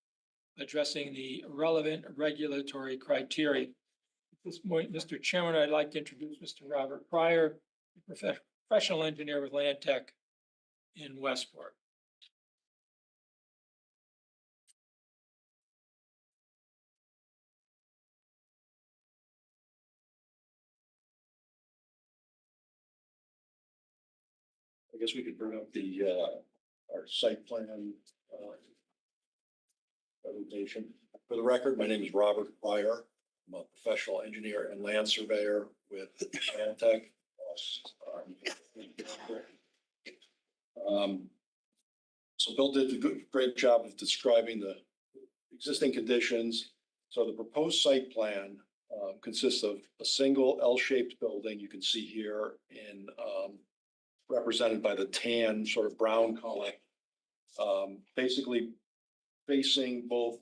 addressing the relevant regulatory criteria. At this point, Mr. Chairman, I'd like to introduce Mr. Robert Pryor, professional engineer with Land Tech in Westport. I guess we could bring up the, our site plan, presentation. For the record, my name is Robert Pryor. I'm a professional engineer and land surveyor with Antec. So Bill did a great job of describing the existing conditions. So the proposed site plan consists of a single L-shaped building. You can see here in represented by the tan sort of brown color. Basically facing both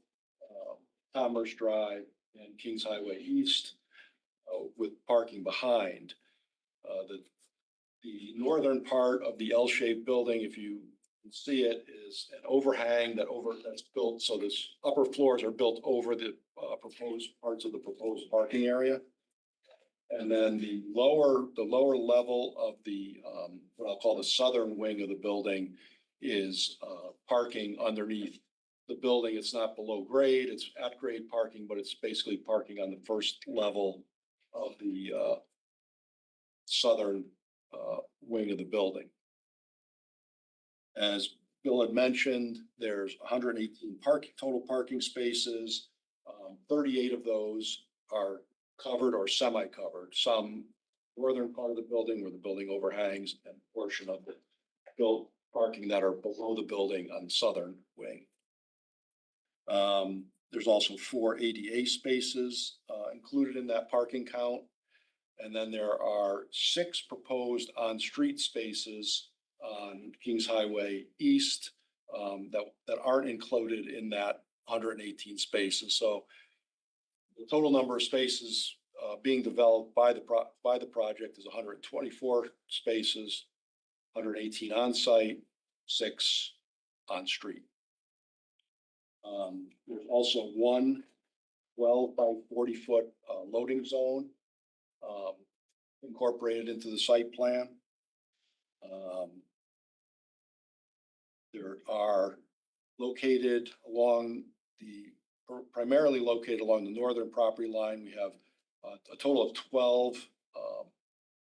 Commerce Drive and Kings Highway East with parking behind. The northern part of the L-shaped building, if you can see it, is an overhang that's built, so this upper floors are built over the proposed parts of the proposed parking area. And then the lower level of the what I'll call the southern wing of the building is parking underneath the building. It's not below grade, it's at grade parking, but it's basically parking on the first level of the southern wing of the building. As Bill had mentioned, there's 118 total parking spaces. 38 of those are covered or semi-covered. Some northern part of the building where the building overhangs, and portion of the built parking that are below the building on the southern wing. There's also 4 ADA spaces included in that parking count. And then there are 6 proposed on-street spaces on Kings Highway East that aren't included in that 118 spaces. So the total number of spaces being developed by the project is 124 spaces, 118 on-site, 6 on-street. There's also one 12 by 40-foot loading zone incorporated into the site plan. There are primarily located along the northern property line. We have a total of 12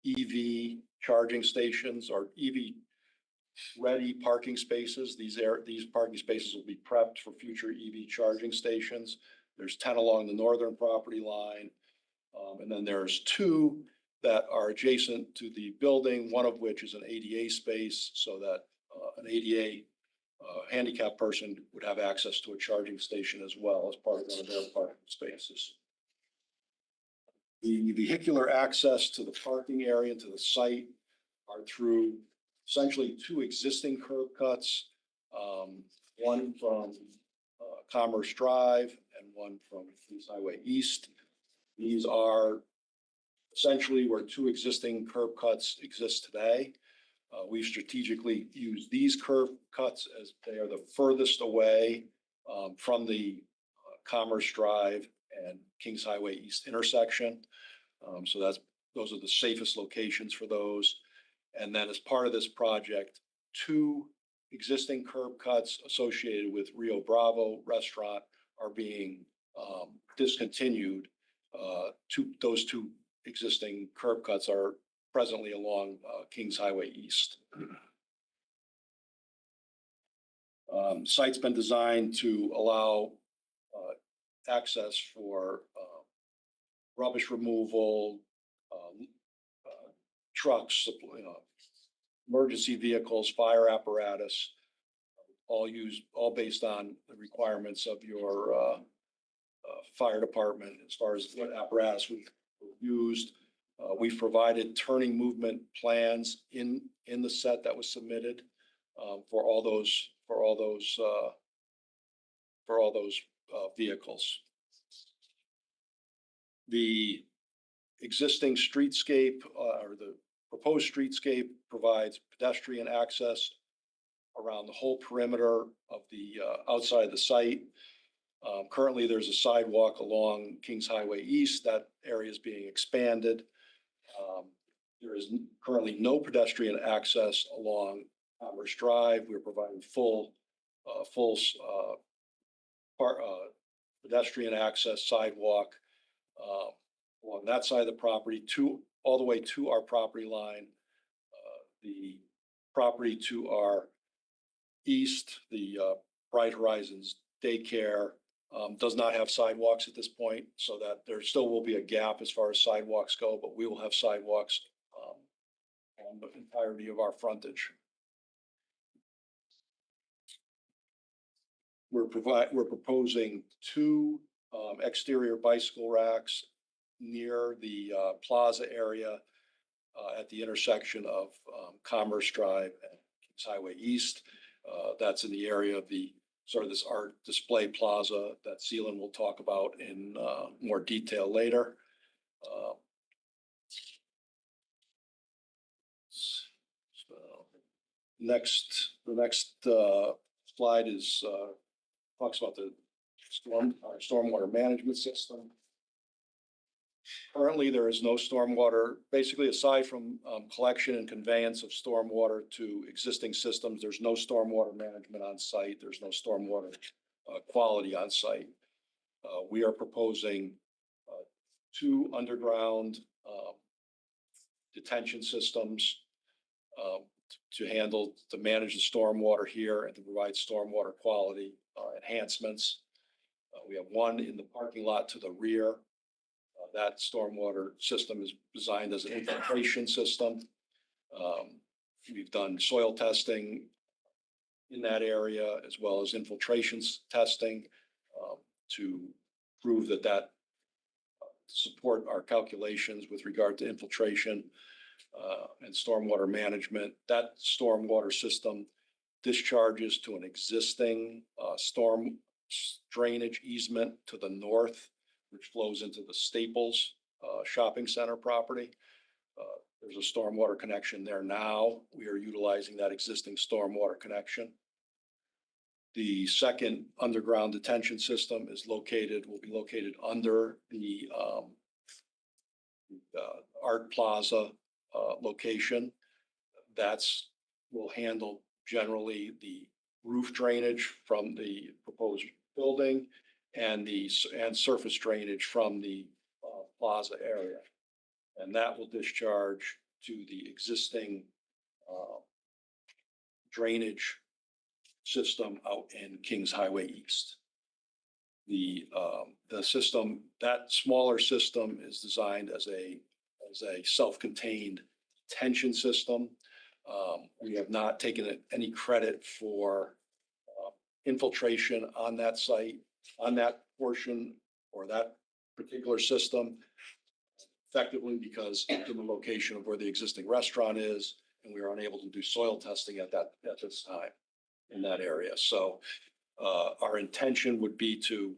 EV charging stations or EV ready parking spaces. These parking spaces will be prepped for future EV charging stations. There's 10 along the northern property line. And then there's 2 that are adjacent to the building, one of which is an ADA space, so that an ADA handicapped person would have access to a charging station as well as part of one of their parking spaces. The vehicular access to the parking area, to the site, are through essentially 2 existing curb cuts, one from Commerce Drive and one from Kings Highway East. These are essentially where 2 existing curb cuts exist today. We've strategically used these curb cuts as they are the furthest away from the Commerce Drive and Kings Highway East intersection. So those are the safest locations for those. And then as part of this project, 2 existing curb cuts associated with Rio Bravo restaurant are being discontinued. Those 2 existing curb cuts are presently along Kings Highway East. Site's been designed to allow access for rubbish removal, trucks, emergency vehicles, fire apparatus, all based on the requirements of your fire department as far as what apparatus we've used. We've provided turning movement plans in the set that was submitted for all those vehicles. The existing streetscape or the proposed streetscape provides pedestrian access around the whole perimeter of the outside of the site. Currently, there's a sidewalk along Kings Highway East. That area is being expanded. There is currently no pedestrian access along Commerce Drive. We're providing full pedestrian access sidewalk along that side of the property all the way to our property line. The property to our east, the Bright Horizons daycare, does not have sidewalks at this point, so that there still will be a gap as far as sidewalks go, but we will have sidewalks on the entirety of our frontage. We're proposing two exterior bicycle racks near the plaza area at the intersection of Commerce Drive and Kings Highway East. That's in the area of the sort of this art display plaza that Seelan will talk about in more detail later. The next slide is talks about the stormwater management system. Currently, there is no stormwater, basically aside from collection and conveyance of stormwater to existing systems, there's no stormwater management on site. There's no stormwater quality on site. We are proposing two underground detention systems to manage the stormwater here and to provide stormwater quality enhancements. We have one in the parking lot to the rear. That stormwater system is designed as an infiltration system. We've done soil testing in that area as well as infiltration testing to prove that support our calculations with regard to infiltration and stormwater management. That stormwater system discharges to an existing storm drainage easement to the north, which flows into the Staples shopping center property. There's a stormwater connection there now. We are utilizing that existing stormwater connection. The second underground detention system will be located under the Art Plaza location. Will handle generally the roof drainage from the proposed building and surface drainage from the plaza area. And that will discharge to the existing drainage system out in Kings Highway East. The system, that smaller system is designed as a self-contained detention system. We have not taken any credit for infiltration on that site, on that portion or that particular system, effectively because of the location of where the existing restaurant is, and we are unable to do soil testing at this time in that area. So our intention would be to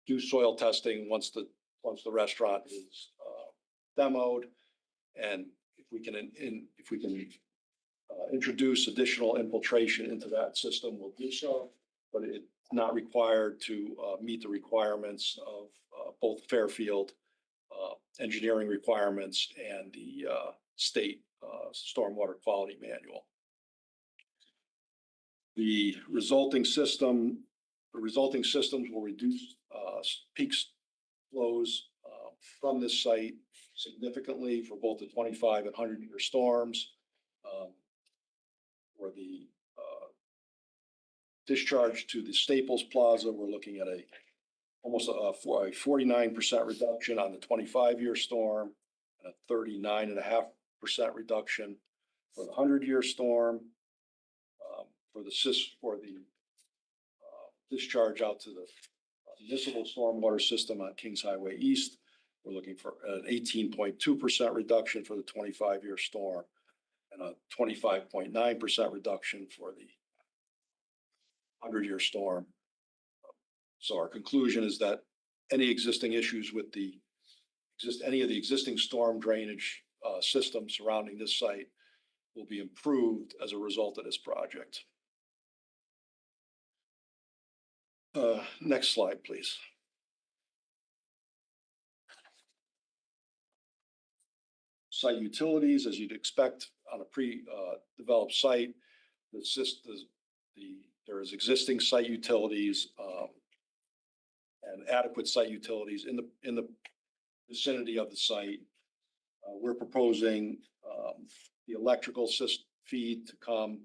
do soil testing once the restaurant is demoed, and if we can introduce additional infiltration into that system, we'll do so. But it's not required to meet the requirements of both Fairfield engineering requirements and the state stormwater quality manual. The resulting systems will reduce peak flows from this site significantly for both the 25 and 100-year storms. For the discharge to the Staples Plaza, we're looking at almost a 49% reduction on the 25-year storm and a 39.5% reduction for the 100-year storm. For the discharge out to the municipal stormwater system on Kings Highway East, We're looking for an 18.2% reduction for the 25-year storm and a 25.9% reduction for the 100-year storm. So our conclusion is that any existing issues with any of the existing storm drainage systems surrounding this site will be improved as a result of this project. Next slide, please. Site utilities, as you'd expect on a pre-developed site, there is existing site utilities and adequate site utilities in the vicinity of the site. We're proposing the electrical feed to come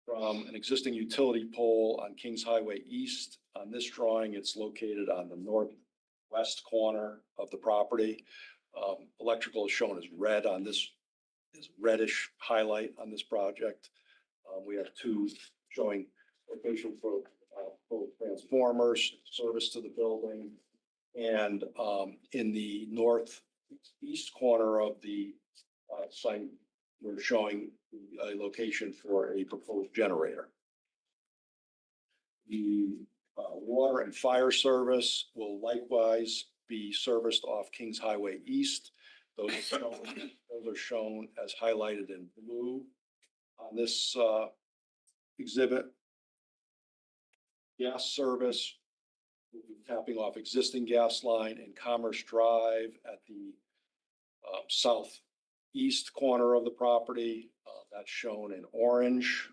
from an existing utility pole on Kings Highway East. On this drawing, it's located on the northwest corner of the property. Electrical is shown as red on this, is reddish highlight on this project. We have two showing location for both transformers, service to the building. And in the northeast corner of the site, we're showing a location for a proposed generator. The water and fire service will likewise be serviced off Kings Highway East. Those are shown as highlighted in blue on this exhibit. Gas service will be tapping off existing gas line in Commerce Drive at the southeast corner of the property. That's shown in orange.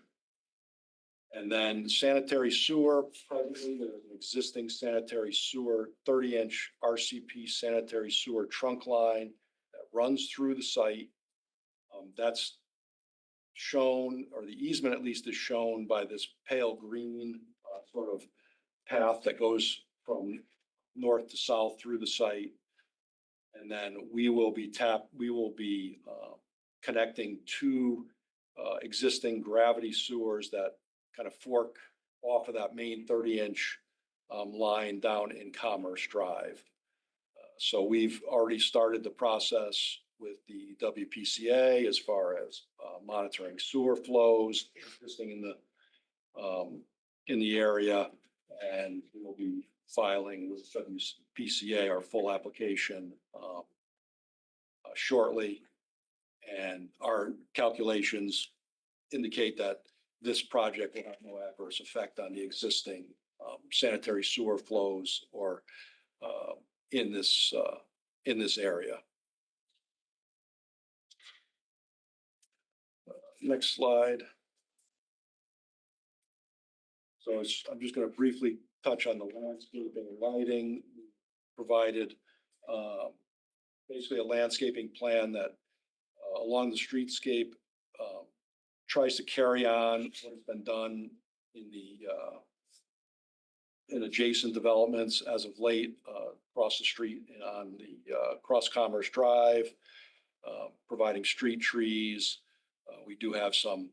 And then sanitary sewer, presently there's an existing sanitary sewer, 30-inch RCP sanitary sewer trunk line that runs through the site. That's shown, or the easement at least is shown by this pale green sort of path that goes from north to south through the site. And then we will be connecting two existing gravity sewers that kind of fork off of that main 30-inch line down in Commerce Drive. So we've already started the process with the WPCA as far as monitoring sewer flows existing in the area, and we'll be filing with WPCA our full application shortly. And our calculations indicate that this project will have no adverse effect on the existing sanitary sewer flows or in this area. Next slide. So I'm just going to briefly touch on the landscaping and lighting. Provided basically a landscaping plan that along the streetscape tries to carry on what has been done in adjacent developments as of late across the street on the Cross Commerce Drive, providing street trees. We do have some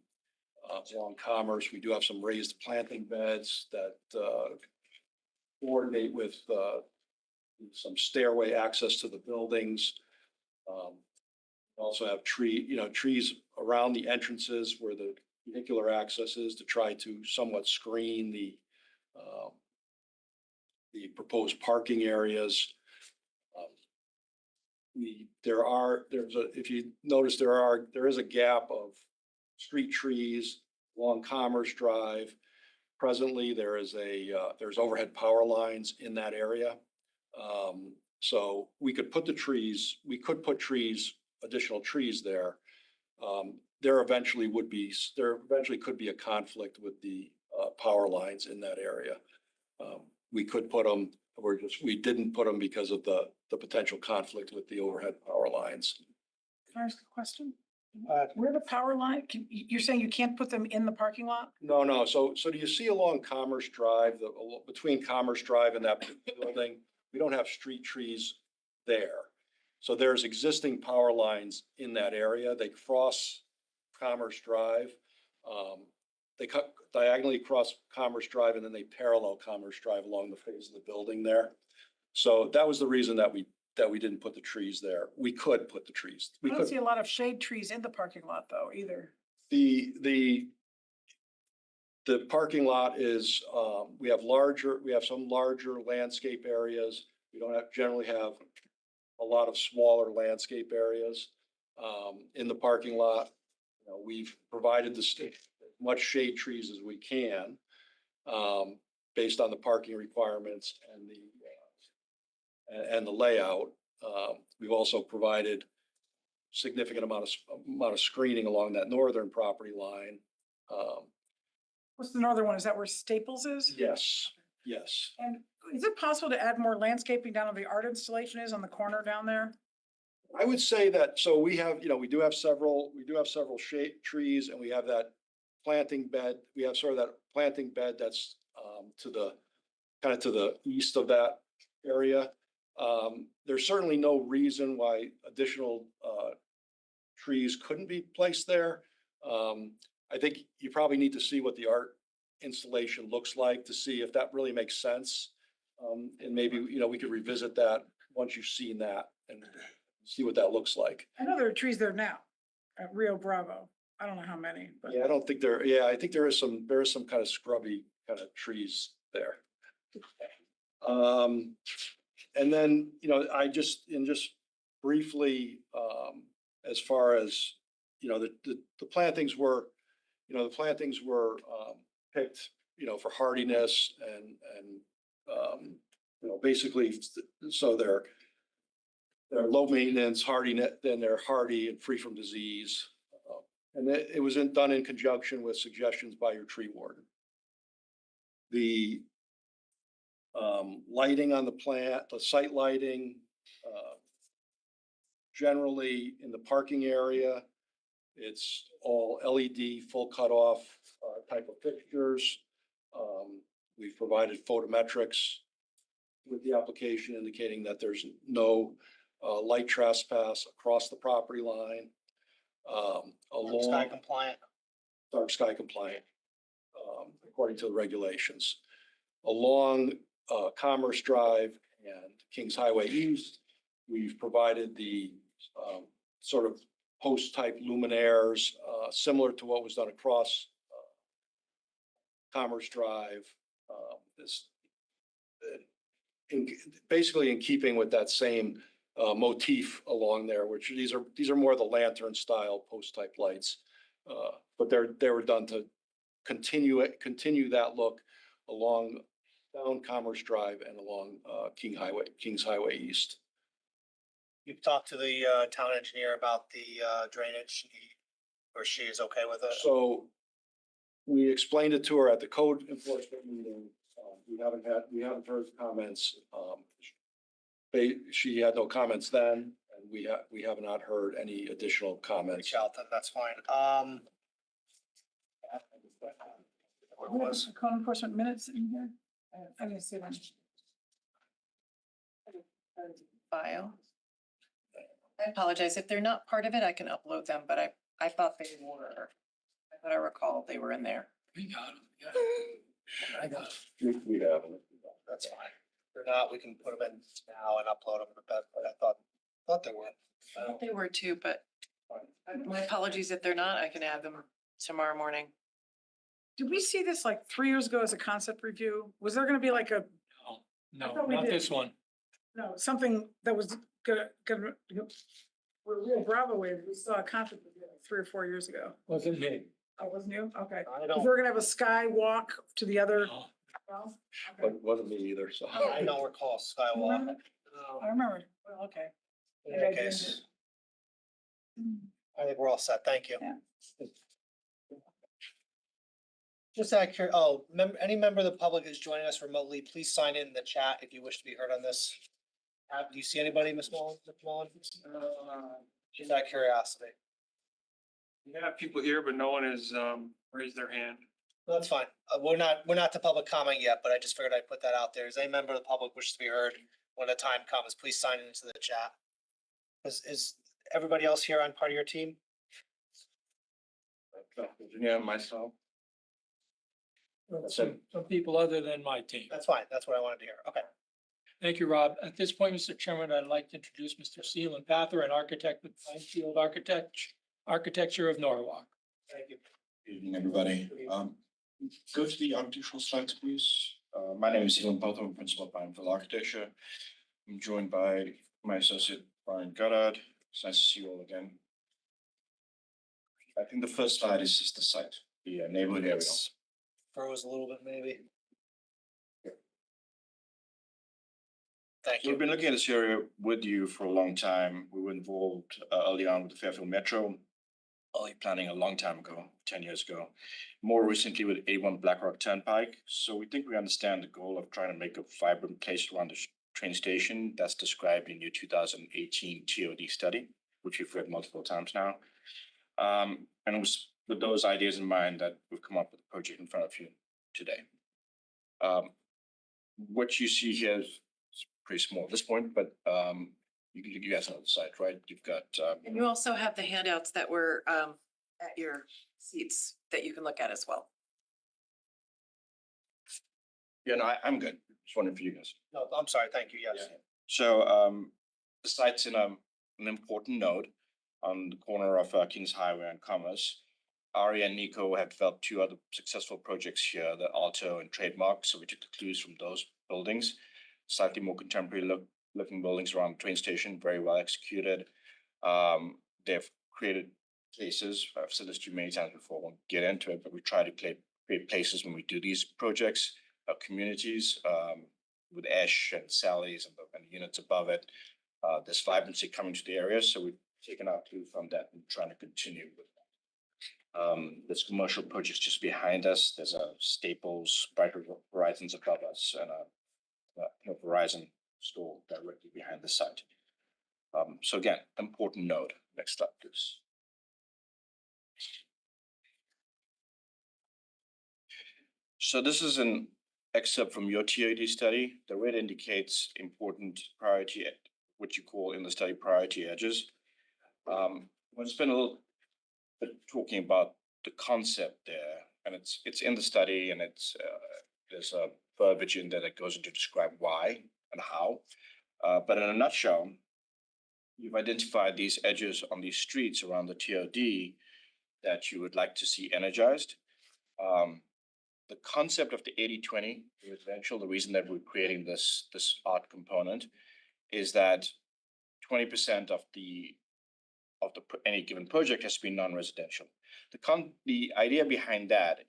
along Commerce. We do have some raised planting beds that coordinate with some stairway access to the buildings. Also have trees around the entrances where the vehicular access is to try to somewhat screen the proposed parking areas. If you notice, there is a gap of street trees along Commerce Drive. Presently, there's overhead power lines in that area. So we could put additional trees there. There eventually could be a conflict with the power lines in that area. We could put them, we didn't put them because of the potential conflict with the overhead power lines. Can I ask a question? Where the power line, you're saying you can't put them in the parking lot? No. So do you see along Commerce Drive, between Commerce Drive and that building, we don't have street trees there. So there's existing power lines in that area. They cross Commerce Drive. They cut diagonally across Commerce Drive and then they parallel Commerce Drive along the face of the building there. So that was the reason that we that we didn't put the trees there. We could put the trees. I We don't could, see a lot of shade trees in the parking lot though, either. the parking lot is, we have some larger landscape areas. We don't generally have a lot of smaller landscape areas, in the parking lot. You know, we've provided the state as much shade trees as we can, based on the parking requirements and the layout. We've also provided significant amount of screening along that northern property line. What's the northern one? Is that where Staples is? Yes, yes. And is it possible to add more landscaping down where the art installation is on the corner down there? I would say that, so we have, we do have several shade trees, and we have that planting bed. We have sort of that planting bed that's kind of to the east of that area. There's certainly no reason why additional trees couldn't be placed there. I think you probably need to see what the art installation looks like to see if that really makes sense. And maybe, we could revisit that once you've seen that and see what that looks like. I know there are trees there now at Rio Bravo. I don't know how many, but. Yeah, I think there is some kind of scrubby kind of trees there. And then, just briefly, as far as, the plantings were, picked, for hardiness and basically, so they're low maintenance, then they're hardy and free from disease. And it was done in conjunction with suggestions by your tree warden. The lighting on the plant, the site lighting, generally in the parking area, it's all LED, full cutoff type of fixtures. We've provided photometrics with the application indicating that there's no light trespass across the property line. Sky compliant. Dark sky compliant, according to the regulations. Along Commerce Drive and Kings Highway East, we've provided the sort of post-type luminaires, similar to what was done across Commerce Drive. Basically in keeping with that same motif along there, which these are more the lantern style post-type lights. But they were done to continue that look along down Commerce Drive and along Kings Highway East. You've talked to the town engineer about the drainage, or she is okay with it? So we explained it to her at the code enforcement meeting. We haven't heard comments. She had no comments then, and we have not heard any additional comments. Reach out, then that's fine. Where Do we have was? the code enforcement minutes in here? I didn't see them. File. I apologize. If they're not part of it, I can upload them, but I thought they were. I thought I recall they were in there. We got them, yeah. I got them. We haven't. That's fine. If they're not, we can put them in now and upload them, but I thought they were. I thought they were too, but my apologies if they're not. I can add them tomorrow morning. Did we see this like 3 years ago as a concept review? Was there gonna be like a, No, thought we not did. this one. no, something that was gonna, where Real Bravo is, we saw a concept review like 3 or 4 years ago. Wasn't me. Oh, wasn't you? Okay. I Is don't, there gonna have a sky walk to the other? No. No? Okay. Wasn't me either, so. I don't recall Skywalk. Remember? I remember. Well, okay. In Maybe I that didn't case, Hmm. I think we're all set. Thank you. Yeah. Just out of any member of the public is joining us remotely, please sign in the chat if you wish to be heard on this. Do you see anybody, Ms. Mullen? Just out of curiosity. We have people here, but no one has raised their hand. That's fine. We're not to public comment yet, but I just figured I'd put that out there. Is any member of the public wishes to be heard when the time comes, please sign into the chat. Is everybody else here on part of your team? Yeah, myself. Some people other than my team. That's fine. That's what I wanted to hear. Okay. Thank you, Rob. At this point, Mr. Chairman, I'd like to introduce Mr. Sealan Pather, an architect with Finefield Architecture of Norwalk. Thank you. Good evening, everybody. Go to the architectural slides, please. My name is Elon Potham, Principal at Finefield Architecture. I'm joined by my associate, Brian Goddard. It's nice to see you all again. I think the first slide is just the site, the neighborhood area. Froze a little bit, maybe. Thank So we've you. been looking at this area with you for a long time. We were involved early on with the Fairfield Metro, early planning a long time ago, 10 years ago. More recently with 81 Blackrock Turnpike. So we think we understand the goal of trying to make a vibrant place around the train station that's described in your 2018 TOD study, which you've read multiple times now. And it was with those ideas in mind that we've come up with the project in front of you today. What you see here is pretty small at this point, but you guys know the site, right? You've got And you also have the handouts that were at your seats that you can look at as well. yeah, no, I'm good. Just wondering for you guys. No, I'm sorry. Thank you. Yes. So the site's in an important node on the corner of Kings Highway and Commerce. Ari and Nico have developed two other successful projects here, the Alto and Trademark. So we took the clues from those buildings, slightly more contemporary looking buildings around the train station, very well executed. They've created places. I've said this to you many times before, I won't get into it, but we try to create places when we do these projects, communities, with Ash and Sally's and the units above it. There's vibrancy coming to the area, so we've taken our clue from that and trying to continue with that. There's commercial projects just behind us. There's a Staples, Brighter Horizons above us, and a Verizon store directly behind the site. So again, important node. Next slide, please. So this is an excerpt from your TOD study. The red indicates important priority, what you call in the study priority edges. We'll spend a little bit talking about the concept there, and it's in the study, and there's a verbiage in there that goes into describe why and how. But in a nutshell, you've identified these edges on these streets around the TOD that you would like to see energized. The concept of the 80-20 residential, the reason that we're creating this art component is that 20% of any given project has to be non-residential. The idea behind that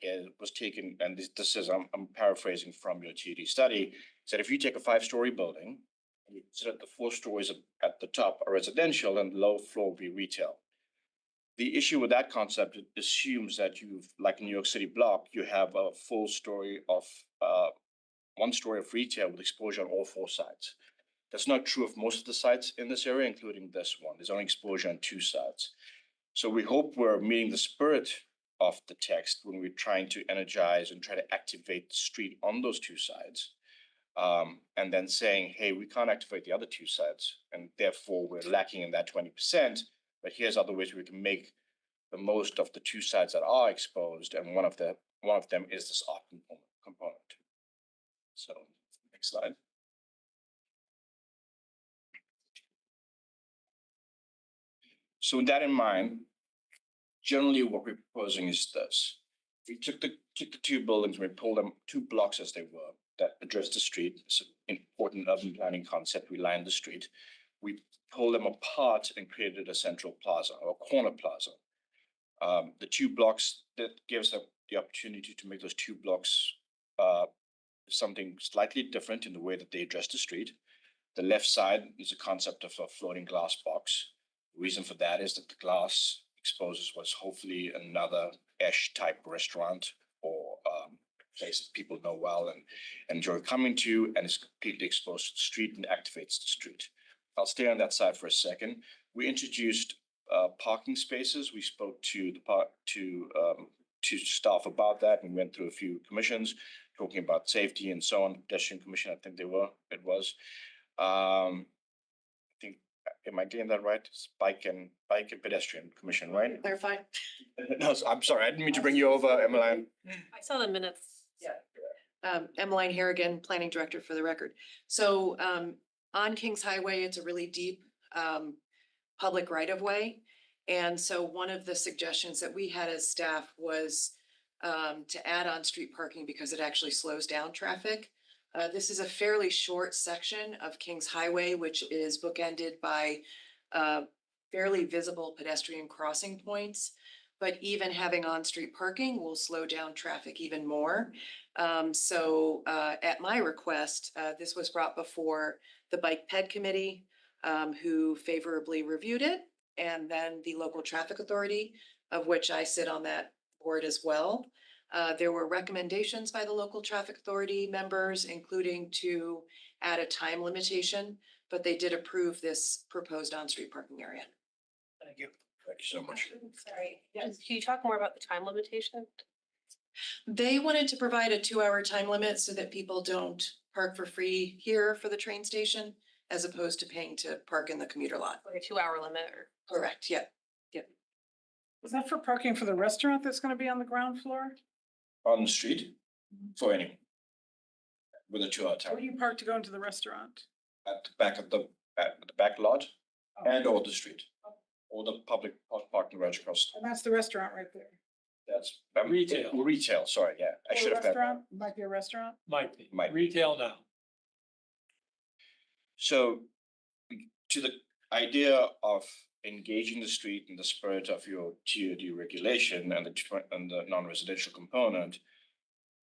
was taken, and this is I'm paraphrasing from your TOD study, is that if you take a 5-story building, and you consider the 4 stories at the top are residential and the low floor will be retail. The issue with that concept, it assumes that like in New York City block, you have a full story of 1 story of retail with exposure on all 4 sides. That's not true of most of the sites in this area, including this one. There's only exposure on 2 sides. So we hope we're meeting the spirit of the text when we're trying to energize and try to activate the street on those 2 sides. And then saying, hey, we can't activate the other 2 sides, and therefore we're lacking in that 20%. But here's other ways we can make the most of the 2 sides that are exposed, and one of them is this art component. So next slide. So with that in mind, generally what we're proposing is this. We took the 2 buildings and we pulled them 2 blocks as they were that address the street. It's an important urban planning concept. We lined the street. We pulled them apart and created a central plaza or a corner plaza. The 2 blocks, that gives us the opportunity to make those 2 blocks something slightly different in the way that they address the street. The left side is a concept of a floating glass box. The reason for that is that the glass exposes what's hopefully another Ash type restaurant or place that people know well and enjoy coming to, and is completely exposed to the street and activates the street. I'll stay on that side for a second. We introduced parking spaces. We spoke to staff about that and went through a few commissions talking about safety and so on. Pedestrian Commission, I think it was. I think, am I getting that right? It's Bike and Pedestrian Commission, right? Clarify. No, I'm sorry. I didn't mean to bring you over, Emmeline. I saw the minutes. Yeah. Emmeline Harrigan, Planning Director for the record. So on Kings Highway, it's a really deep public right of way. And so one of the suggestions that we had as staff was to add on street parking because it actually slows down traffic. This is a fairly short section of Kings Highway, which is bookended by fairly visible pedestrian crossing points. But even having on-street parking will slow down traffic even more. So at my request, this was brought before the Bike Ped Committee, who favorably reviewed it, and then the local traffic authority, of which I sit on that board as well. There were recommendations by the local traffic authority members, including to add a time limitation, but they did approve this proposed on-street parking area. Thank you. Thank you so much. Sorry, can you talk more about the time limitation? They wanted to provide a 2-hour time limit so that people don't park for free here for the train station, as opposed to paying to park in the commuter lot. Like a 2-hour limit or? Correct, yeah. Is that for parking for the restaurant that's gonna be on the ground floor? On the street for anyone. With a 2-hour Where time do you park to go into the restaurant? at the back of at the back lot and or the street. Or the public parking right across. And that's the restaurant right there. That's Retail. Retail, sorry, yeah, I should have. Restaurant, might be a restaurant. Might be. Might. Retail now. So to the idea of engaging the street in the spirit of your TOD regulation and the non-residential component,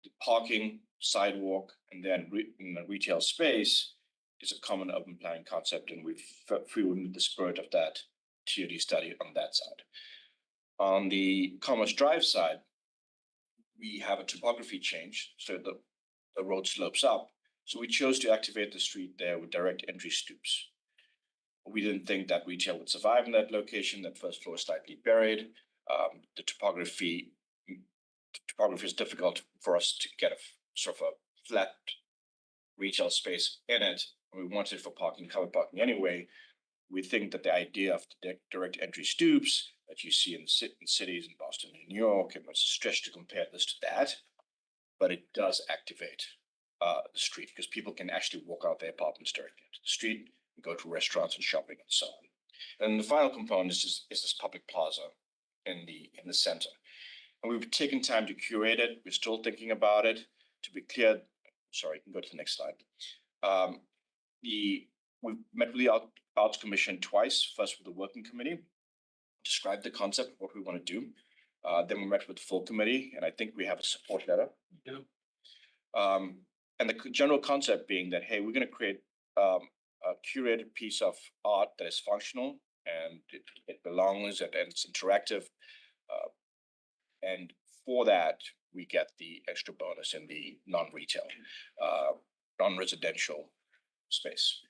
the parking, sidewalk, and then in the retail space is a common urban planning concept, and we've fueled the spirit of that TOD study on that side. On the Commerce Drive side, we have a topography change, so the road slopes up. So we chose to activate the street there with direct entry stoops. We didn't think that retail would survive in that location. That first floor is slightly buried. The topography is difficult for us to get a sort of a flat retail space in it. We wanted it for parking, covered parking anyway. We think that the idea of the direct entry stoops that you see in cities in Boston and New York, and it's a stretch to compare this to that, but it does activate the street because people can actually walk out their apartments directly into the street and go to restaurants and shopping and so on. And the final component is this public plaza in the center. And we've taken time to curate it. We're still thinking about it. To be clear, sorry, you can go to the next slide. We've met with the Arts Commission twice, first with the working committee, described the concept of what we want to do. Then we met with the full committee, and I think we have a support letter. Yeah. And the general concept being that, hey, we're going to create a curated piece of art that is functional and it belongs and it's interactive. And for that, we get the extra bonus in the non-retail, non-residential space.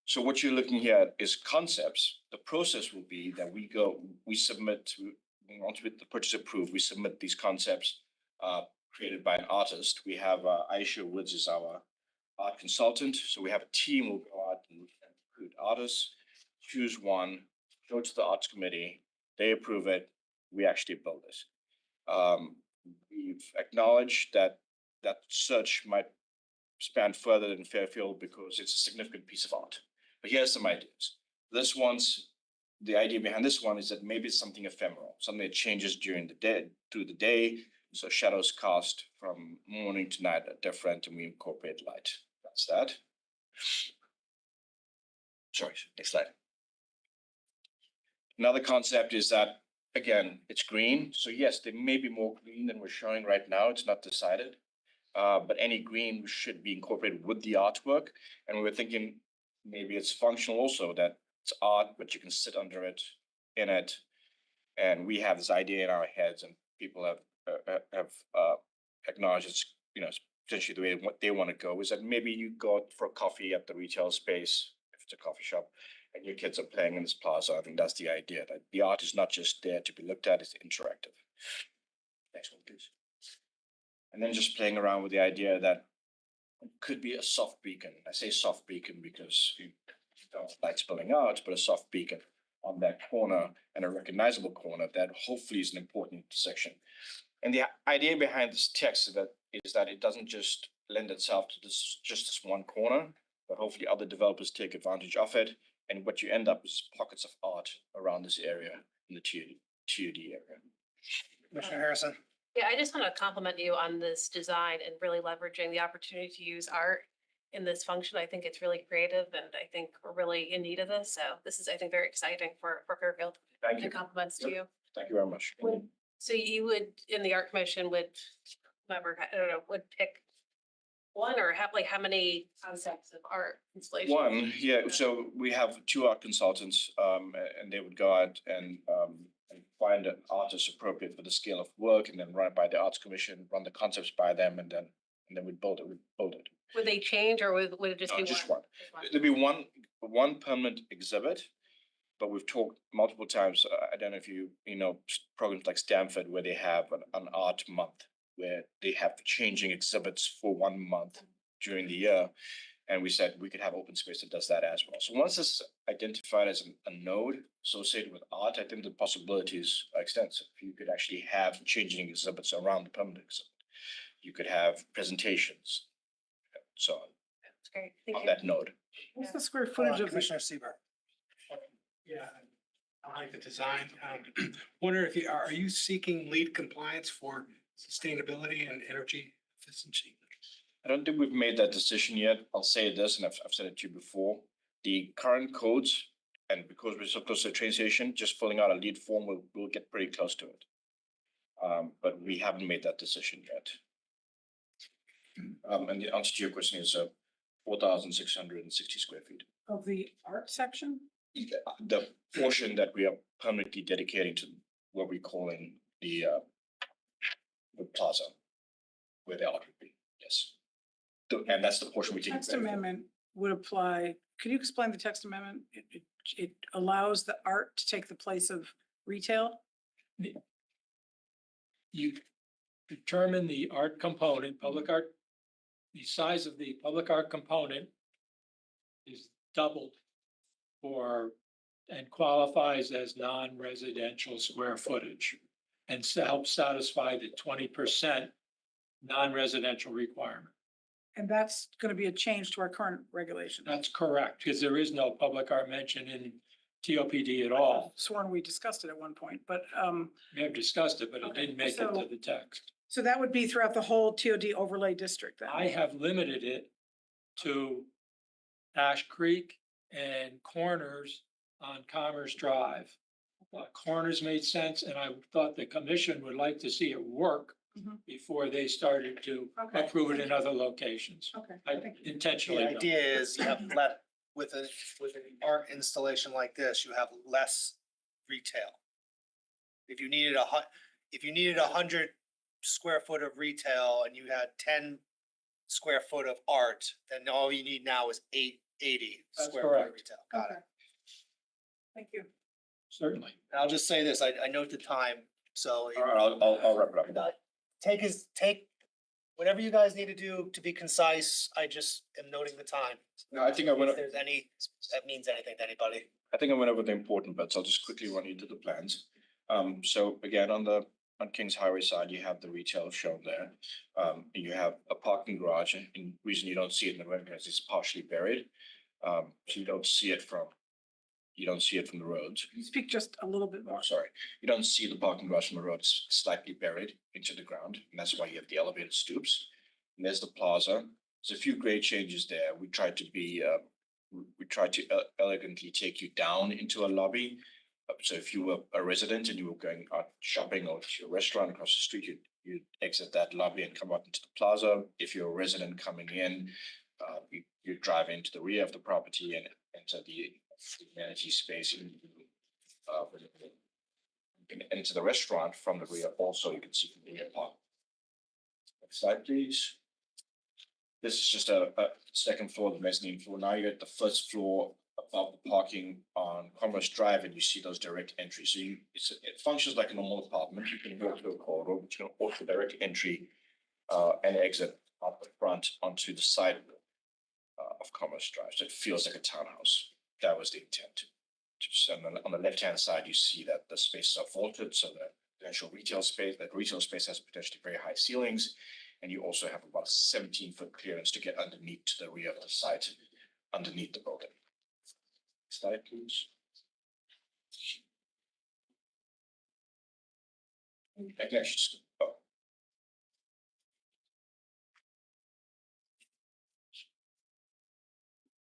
So what you're looking here is concepts. The process will be that we submit once with the purchase approved, we submit these concepts created by an artist. We have Aisha Woods is our art consultant. So we have a team who will go out and recruit artists, choose one, go to the arts committee, they approve it, we actually build this. We've acknowledged that search might span further than Fairfield because it's a significant piece of art. But here's some ideas. The idea behind this one is that maybe it's something ephemeral, something that changes through the day. So shadows cast from morning to night are different and we incorporate light. That's that. Sorry, next slide. Another concept is that, again, it's green. So yes, there may be more green than we're showing right now. It's not decided. But any green should be incorporated with the artwork. And we were thinking maybe it's functional also, that it's art, but you can sit under it, in it. And we have this idea in our heads and people have acknowledged it's, potentially the way what they want to go is that maybe you go out for a coffee at the retail space, if it's a coffee shop, and your kids are playing in this plaza. I think that's the idea, that the art is not just there to be looked at, it's interactive. Next one, please. And then just playing around with the idea that it could be a soft beacon. I say soft beacon because you don't like spilling out, but a soft beacon on that corner and a recognizable corner that hopefully is an important intersection. And the idea behind this text is that it doesn't just lend itself to just this one corner, but hopefully other developers take advantage of it. And what you end up is pockets of art around this area in the TOD area. Commissioner Harrison? Yeah, I just want to compliment you on this design and really leveraging the opportunity to use art in this function. I think it's really creative and I think we're really in need of this. So this is, I think, very exciting for Fairfield. Thank you. And compliments to you. Thank you very much. So you would, in the art commission would, whoever, I don't know, would pick one or have like how many concepts of art installations? One, yeah, so we have two art consultants, and they would go out and find an artist appropriate for the scale of work and then run it by the Arts Commission, run the concepts by them, and then we'd build it. Would they change or would it just be No, just one? one. There'd be one permanent exhibit, but we've talked multiple times, I don't know if you know, programs like Stanford where they have an art month, where they have changing exhibits for 1 month during the year. And we said we could have open space that does that as well. So once it's identified as a node associated with art, I think the possibilities are extensive. You could actually have changing exhibits around the permanent exhibit. You could have presentations, so on, That's great. Thank on you. that node. What's the square footage of the, Commissioner Seaver? Yeah, I like the design. Wonder if are you seeking lead compliance for sustainability and energy efficiency? I don't think we've made that decision yet. I'll say this, and I've said it to you before. The current codes, and because we're so close to the train station, just filling out a lead form, we'll get pretty close to it. But we haven't made that decision yet. And the answer to your question is 4,660 square feet. of the art section? The portion that we are permanently dedicating to what we're calling the plaza, where the art would be, yes. And that's the portion we take. Text amendment would apply. Could you explain the text amendment? It allows the art to take the place of retail? You determine the art component, public art, the size of the public art component is doubled for, and qualifies as non-residential square footage and helps satisfy the 20% non-residential requirement. And that's gonna be a change to our current regulation. That's correct, because there is no public art mention in TOPD at all. Sworn we discussed it at one point, but, We have discussed it, but it Okay, didn't make it so- to the text. so that would be throughout the whole TOD overlay district then? I have limited it to Ash Creek and corners on Commerce Drive. Corners made sense, and I thought the commission would like to see it work Mhm. before they started to Okay, approve it thank in you. other locations. Okay, I thank you. intentionally. The don't. idea is you have with an art installation like this, you have less retail. If you needed if you needed 100 square foot of retail and you had 10 square foot of art, then all you need now is 80 That's square foot of correct. retail. Got it. Okay. Thank you. Certainly. And I'll just say this, I note the time, so. All right, I'll wrap it up. Take whatever you guys need to do to be concise. I just am noting the time. No, I think I went. If there's that means anything to anybody. I think I went over the important bits. I'll just quickly run you through the plans. So again, on Kings Highway side, you have the retail shown there. You have a parking garage, and the reason you don't see it in the rendering is it's partially buried. So you don't see it from the roads. Can you speak just a little bit Oh, more? sorry, you don't see the parking garage from the road. It's slightly buried into the ground, and that's why you have the elevated stoops. And there's the plaza. There's a few grade changes there. We tried to elegantly take you down into a lobby. So if you were a resident and you were going out shopping or to a restaurant across the street, you'd exit that lobby and come out into the plaza. If you're a resident coming in, you drive into the rear of the property and enter the amenity space and into the restaurant from the rear. Also, you can see from the rear park. Next slide, please. This is just a second floor, the mezzanine floor. Now you're at the first floor above the parking on Commerce Drive, and you see those direct entries. So it functions like a normal apartment. You can go through a corridor, but you can also direct entry and exit out the front onto the side of Commerce Drive. So it feels like a townhouse. That was the intent. And on the left-hand side, you see that the spaces are vaulted, so that potential retail space, has potentially very high ceilings. And you also have about 17-foot clearance to get underneath to the rear of the site, underneath the building. Slide, please. I can actually just, oh.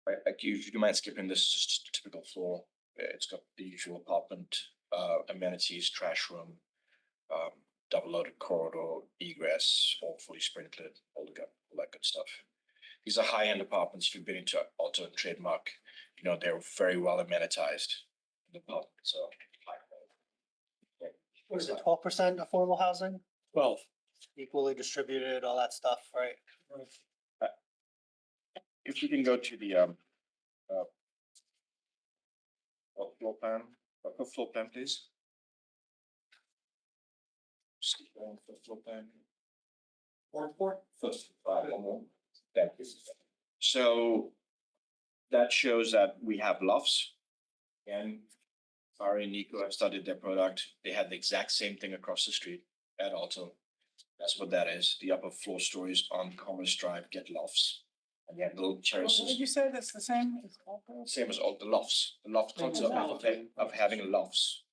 Right, like you, if you mind skipping this, just a typical floor. It's got the usual apartment, amenities, trash room, double loaded corridor, egress, all fully sprinkled, all that good stuff. These are high-end apartments. If you've been into Alto and Trademark, you know, they're very well amenitized. The apartment, so. What is it, 12% affordable housing? 12. Equally distributed, all that stuff, right? If you can go to the floor plan, please. Skip on for floor plan. First, one more. Thank you. So that shows that we have lofts. And Ari and Nico have studied their product. They had the exact same thing across the street at Alto. That's what that is. The upper floor stories on Commerce Drive get lofts. And you have little What terraces. did you say? That's the same? as Alto? Same as all the lofts. The loft concept of having lofts.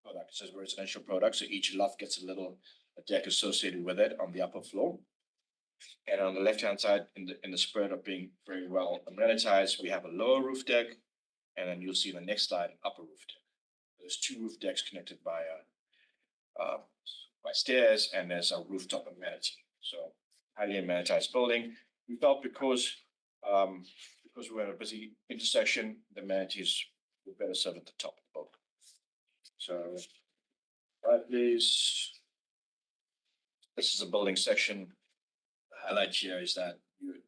Product, it says residential product, so each loft gets a deck associated with it on the upper floor. And on the left-hand side, in the spread of being very well amenitized, we have a lower roof deck. And then you'll see in the next slide, an upper roof deck. There's 2 roof decks connected by stairs, and there's a rooftop amenity. So highly amenitized building. We felt because we're at a busy intersection, the amenities were better served at the top of the building. So, right, please. This is a building section. The highlight here is that you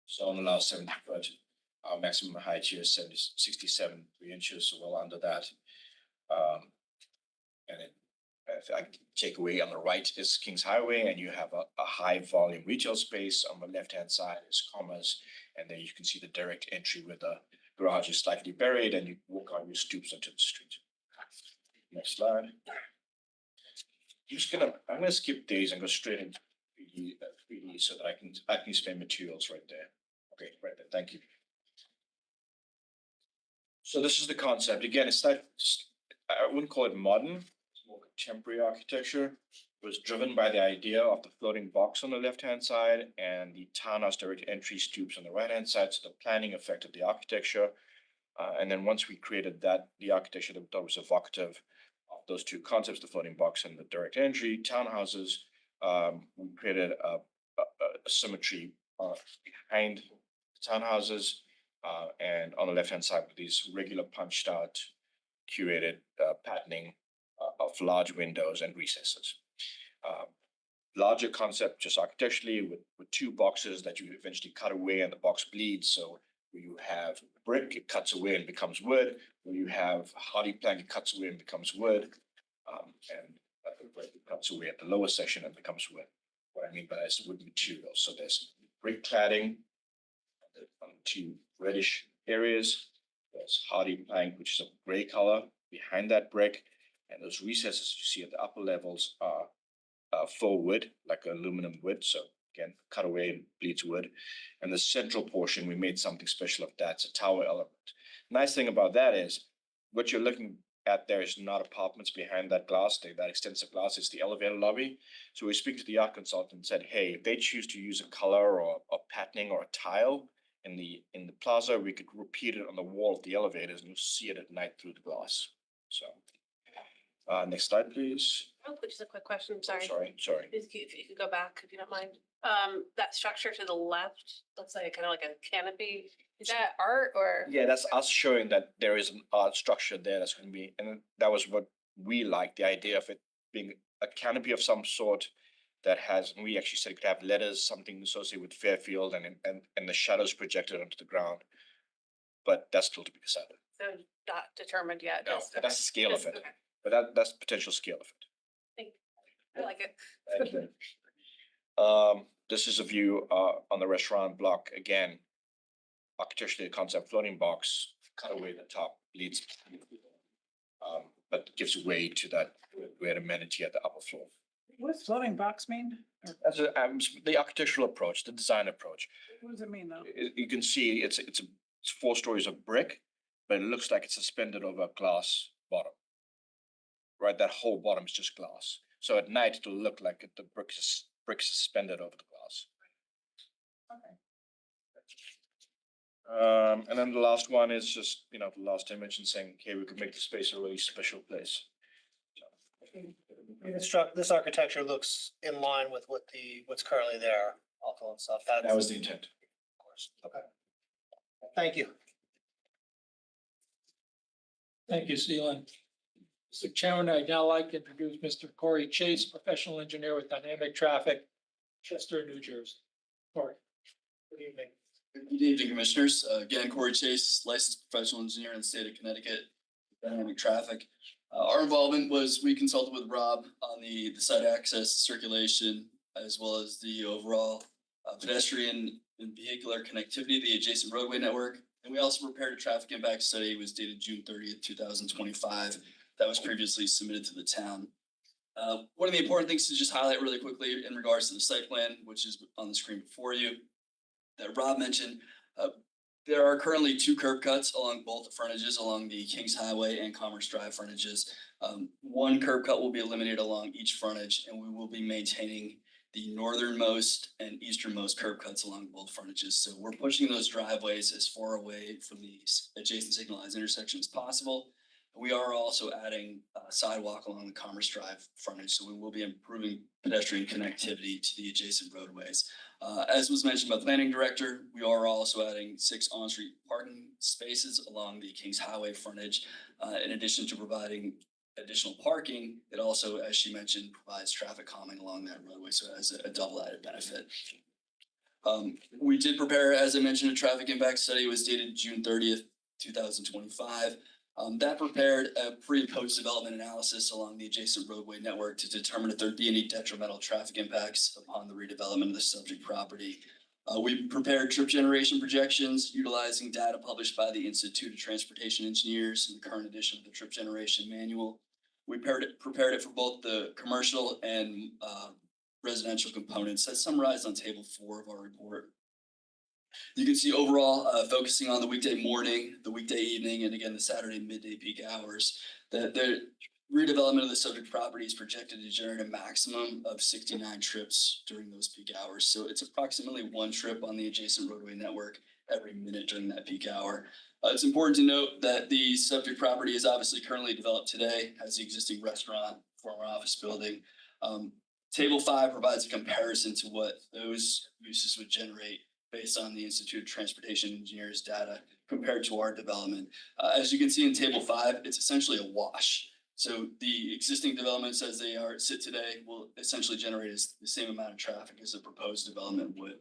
zone allows 70 foot. Our maximum height here is 67 inches, so well under that. And if I take away on the right is Kings Highway, and you have a high volume retail space. On the left-hand side is Commerce, and then you can see the direct entry where the garage is slightly buried, and you walk on your stoops onto the street. Next slide. I'm gonna skip these and go straight into 3D so that I can explain materials right there. Okay, right there, thank you. So this is the concept. Again, it's not, I wouldn't call it modern, it's more contemporary architecture. It was driven by the idea of the floating box on the left-hand side and the townhouse direct entry stoops on the right-hand side, so the planning affected the architecture. And then once we created that, the architecture that was evocative of those 2 concepts, the floating box and the direct entry townhouses, we created a symmetry behind the townhouses. And on the left-hand side with these regular punched out, curated patterning of large windows and recesses. Larger concept just architecturally with 2 boxes that you eventually cut away and the box bleeds. So where you have brick, it cuts away and becomes wood. Where you have hardy plank, it cuts away and becomes wood. And the brick cuts away at the lower section and becomes wood. What I mean by that is wood material. So there's brick cladding on 2 reddish areas. There's hardy plank, which is a gray color behind that brick. And those recesses you see at the upper levels are faux wood, like aluminum wood. So again, cut away and bleeds wood. And the central portion, we made something special of that. It's a tower element. Nice thing about that is what you're looking at there is not apartments behind that glass, that extensive glass, it's the elevator lobby. So we speak to the art consultant and said, hey, if they choose to use a color or a patterning or a tile in the plaza, we could repeat it on the wall of the elevators and you'll see it at night through the glass. So next slide, please. Oh, just a quick question, I'm sorry. Sorry. If you could go back, if you don't mind. That structure to the left looks like kind of like a canopy. Is that art or? Yeah, that's us showing that there is an art structure there that's going to be, and that was what we liked, the idea of it being a canopy of some sort that has, and we actually said it could have letters, something associated with Fairfield and the shadows projected onto the ground. But that's still to be decided. So not determined yet. No, just- but that's the scale of it. Okay. But that's the potential scale of it. Thank you. I like it. Thank you. This is a view on the restaurant block. Again, architecturally, the concept floating box, cut away the top, leads, but gives way to that great amenity at the upper floor. What does floating box mean? That's the architectural approach, the design approach. What does it mean though? You can see it's 4 stories of brick, but it looks like it's suspended over a glass bottom. Right, that whole bottom is just glass. So at night it'll look like the brick is suspended over the glass. And then the last one is just, the last image and saying, okay, we could make the space a really special place. This architecture looks in line with what's currently there, also and stuff. That was the intent. Of course. Okay. Thank you. Thank you, Seelan. Mr. Chairman, I'd now like to introduce Mr. Corey Chase, professional engineer with Dynamic Traffic, Chester, New Jersey. Corey. Good evening. Good evening, Commissioners. Again, Corey Chase, licensed professional engineer in the state of Connecticut, Dynamic Traffic. Our involvement was we consulted with Rob on the site access, circulation, as well as the overall pedestrian and vehicular connectivity of the adjacent roadway network. And we also prepared a traffic impact study. It was dated June 30th, 2025. That was previously submitted to the town. One of the important things to just highlight really quickly in regards to the site plan, which is on the screen before you, that Rob mentioned, there are currently 2 curb cuts along both the frontages along the Kings Highway and Commerce Drive frontages. 1 curb cut will be eliminated along each frontage, and we will be maintaining the northernmost and easternmost curb cuts along both frontages. So we're pushing those driveways as far away from the adjacent signalized intersections as possible. We are also adding a sidewalk along the Commerce Drive frontage, so we will be improving pedestrian connectivity to the adjacent roadways. As was mentioned by the planning director, we are also adding 6 on-street parking spaces along the Kings Highway frontage. In addition to providing additional parking, it also, as she mentioned, provides traffic calming along that roadway, so it has a double added benefit. We did prepare, as I mentioned, a traffic impact study. It was dated June 30th, 2025. That prepared a pre and post development analysis along the adjacent roadway network to determine if there'd be any detrimental traffic impacts upon the redevelopment of the subject property. We prepared trip generation projections utilizing data published by the Institute of Transportation Engineers in the current edition of the trip generation manual. We prepared it for both the commercial and residential components that's summarized on table 4 of our report. You can see overall, focusing on the weekday morning, the weekday evening, and again, the Saturday midday peak hours, that the redevelopment of the subject property is projected to generate a maximum of 69 trips during those peak hours. So it's approximately 1 trip on the adjacent roadway network every minute during that peak hour. It's important to note that the subject property is obviously currently developed today as the existing restaurant, former office building. Table 5 provides a comparison to what those uses would generate based on the Institute of Transportation Engineers data compared to our development. As you can see in table 5, it's essentially a wash. So the existing developments as they sit today will essentially generate the same amount of traffic as a proposed development would.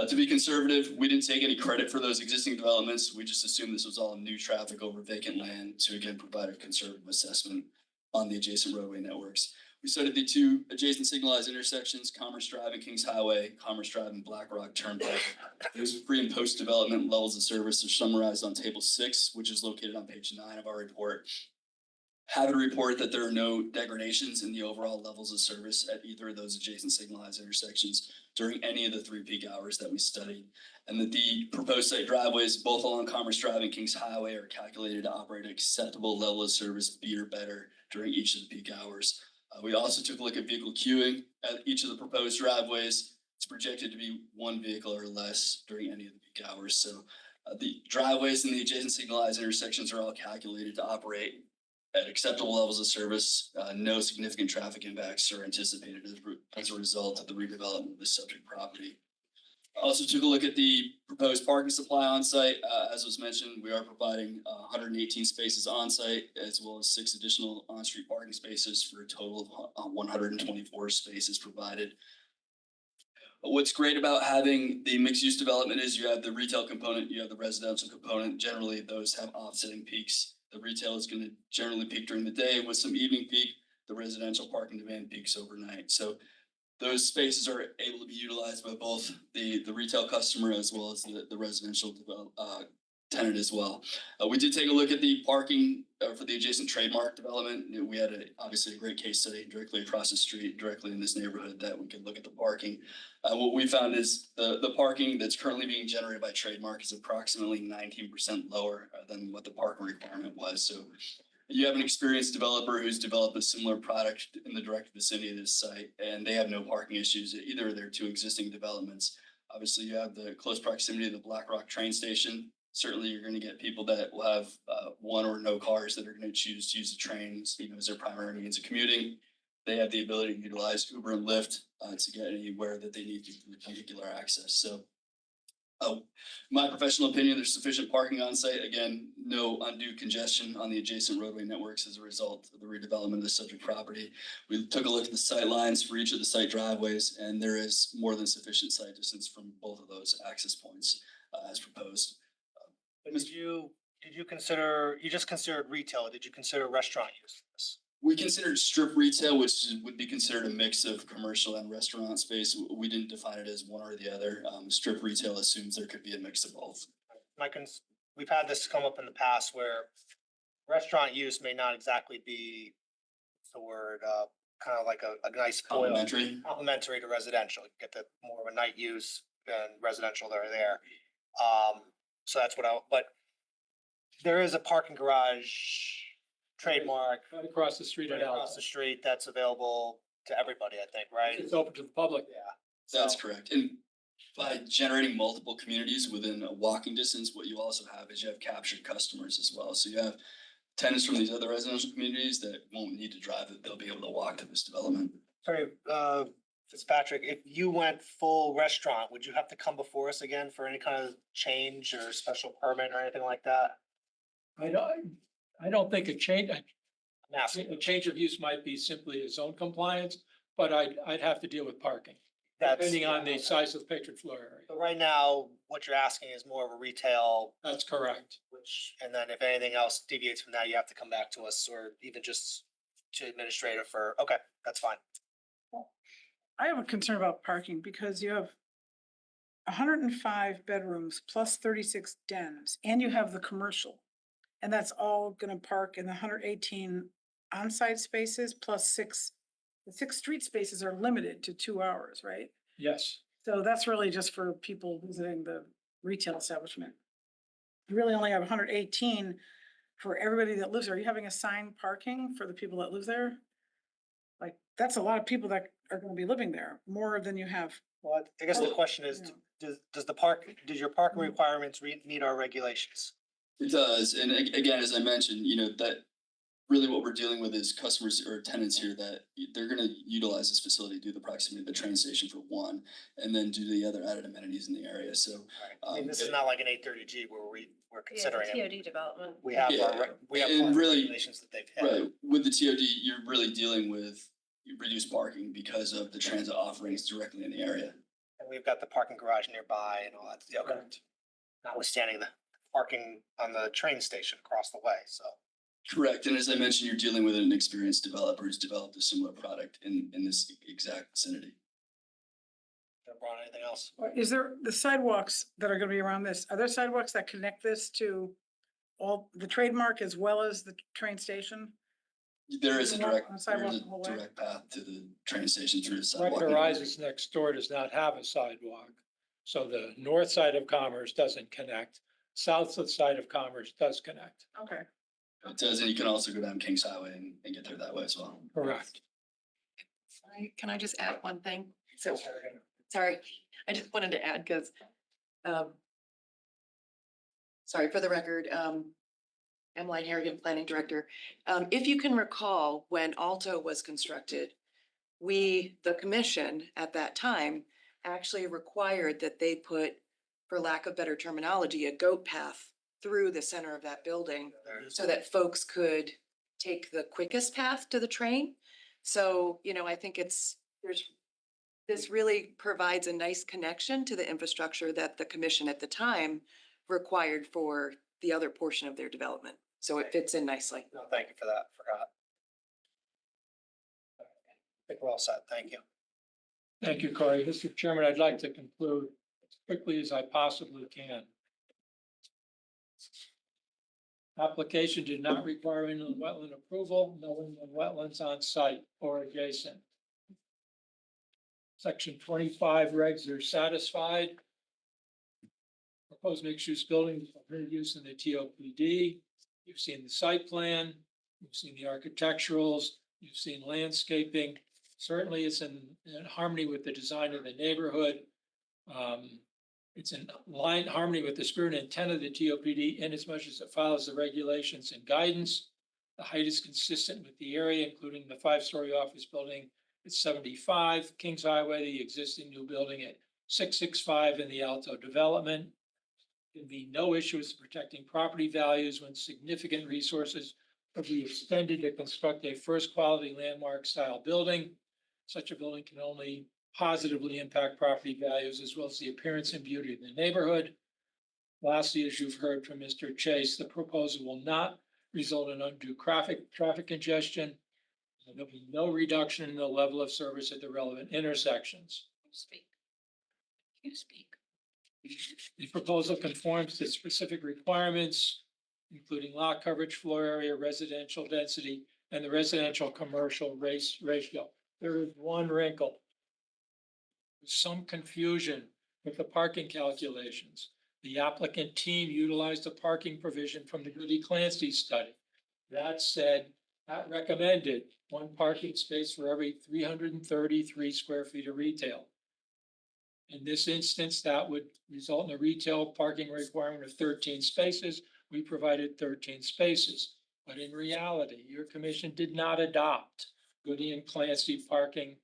To be conservative, we didn't take any credit for those existing developments. We just assumed this was all new traffic over vacant land to again provide a conservative assessment on the adjacent roadway networks. We studied the 2 adjacent signalized intersections, Commerce Drive and Kings Highway, Commerce Drive and Black Rock Turnpike. Those pre and post development levels of service are summarized on table 6, which is located on page 9 of our report. Happy to report that there are no degradations in the overall levels of service at either of those adjacent signalized intersections during any of the 3 peak hours that we studied. And that the proposed site driveways, both along Commerce Drive and Kings Highway, are calculated to operate at acceptable level of service, B or better, during each of the peak hours. We also took a look at vehicle queuing at each of the proposed driveways. It's projected to be 1 vehicle or less during any of the peak hours. So the driveways and the adjacent signalized intersections are all calculated to operate at acceptable levels of service. No significant traffic impacts are anticipated as a result of the redevelopment of the subject property. Also took a look at the proposed parking supply on site. As was mentioned, we are providing 118 spaces on site as well as 6 additional on-street parking spaces for a total of 124 spaces provided. What's great about having the mixed-use development is you have the retail component, you have the residential component. Generally, those have offsetting peaks. The retail is going to generally peak during the day with some evening peak. The residential parking demand peaks overnight. So those spaces are able to be utilized by both the retail customer as well as the residential tenant as well. We did take a look at the parking for the adjacent trademark development. We had obviously a great case study directly across the street, directly in this neighborhood that we could look at the parking. What we found is the parking that's currently being generated by trademark is approximately 19% lower than what the parking requirement was. So you have an experienced developer who's developed a similar product in the direct vicinity of this site, and they have no parking issues at either of their two existing developments. Obviously, you have the close proximity to the Black Rock train station. Certainly, you're going to get people that will have one or no cars that are going to choose to use the trains, as their primary means of commuting. They have the ability to utilize Uber and Lyft to get anywhere that they need vehicular access. So, my professional opinion, there's sufficient parking on site. Again, no undue congestion on the adjacent roadway networks as a result of the redevelopment of the subject property. We took a look at the sight lines for each of the site driveways, and there is more than sufficient site distance from both of those access points as proposed. But did you consider, you just considered retail, did you consider restaurant use for this? We considered strip retail, which would be considered a mix of commercial and restaurant space. We didn't define it as one or the other. Strip retail assumes there could be a mix of both. We've had this come up in the past where restaurant use may not exactly be the word, kind of like a nice complementary to residential. You get the more of a night use and residential that are there. So that's but there is a parking garage trademark Right across the street. right across the street that's available to everybody, I think, right? It's open to the public. Yeah. That's correct. And by generating multiple communities within a walking distance, what you also have is you have captured customers as well. So you have tenants from these other residential communities that won't need to drive it. They'll be able to walk to this development. Sorry, Fitzpatrick, if you went full restaurant, would you have to come before us again for any kind of change or special permit or anything like that? I don't think a change Massive. of use might be simply a zone compliance, but I'd have to deal with parking, That's, depending on the size of the patron floor area. so right now, what you're asking is more of a retail, That's correct. and then if anything else deviates from that, you have to come back to us or even just to administrative okay, that's fine. I have a concern about parking because you have 105 bedrooms plus 36 dens, and you have the commercial. And that's all gonna park in the 118 on-site spaces plus the 6 street spaces are limited to 2 hours, right? Yes. So that's really just for people visiting the retail establishment. You really only have 118 for everybody that lives there. Are you having assigned parking for the people that live there? Like, that's a lot of people that are gonna be living there, more than you have. Well, I guess the question is, does your parking requirements meet our regulations? It does. And again, as I mentioned, that really what we're dealing with is customers or tenants here that they're going to utilize this facility due to the proximity of the train station for one, and then due to the other added amenities in the area. So I mean, this is not like an 830G where we're considering Yeah, it. the TOD development. We have and really, regulations that they've had. right, with the TOD, you're really dealing with reduced parking because of the transit offerings directly in the area. And we've got the parking garage nearby and all that. Okay. Notwithstanding the parking on the train station across the way, so. Correct. And as I mentioned, you're dealing with an experienced developer who's developed a similar product in this exact vicinity. Ron, anything else? Is there the sidewalks that are gonna be around this? Are there sidewalks that connect this to all the trademark as well as the train station? There is a direct the way? path to the train station through the Right sidewalk. Horizons next door does not have a sidewalk. So the north side of Commerce doesn't connect. South side of Commerce does connect. Okay. It does, and you can also go down Kings Highway and get there that way as well. Correct. Sorry, can I just add one thing? So, sorry, I just wanted to add because, sorry, for the record, Emmeline Harrigan, Planning Director. If you can recall, when Alto was constructed, the commission at that time actually required that they put, for lack of better terminology, a goat path through the center of that building so that folks could take the quickest path to the train. So, I think this really provides a nice connection to the infrastructure that the commission at the time required for the other portion of their development. So it fits in nicely. No, thank you for that. Forgot. I think we're all set. Thank you. Thank you, Corey. Mr. Chairman, I'd like to conclude as quickly as I possibly can. Application did not require inland wetland approval, no inland wetlands on site or adjacent. Section 25 regs are satisfied. Proposed mixed-use building is permitted use in the TOPD. You've seen the site plan, you've seen the architecturals, you've seen landscaping. Certainly it's in harmony with the design of the neighborhood. It's in harmony with the spirit and intent of the TOPD in as much as it follows the regulations and guidance. The height is consistent with the area, including the 5-story office building at 75, Kings Highway, the existing new building at 665 in the Alto development. Can be no issues protecting property values when significant resources will be extended to construct a first quality landmark style building. Such a building can only positively impact property values as well as the appearance and beauty of the neighborhood. Lastly, as you've heard from Mr. Chase, the proposal will not result in undue traffic congestion. There'll be no reduction in the level of service at the relevant intersections. You speak. The proposal conforms to specific requirements, including lot coverage, floor area, residential density, and the residential commercial ratio. There is one wrinkle. There's some confusion with the parking calculations. The applicant team utilized a parking provision from the Goody Clancy study. That said, that recommended one parking space for every 333 square feet of retail. In this instance, that would result in a retail parking requirement of 13 spaces. We provided 13 spaces, but in reality, your commission did not adopt Goody and Clancy parking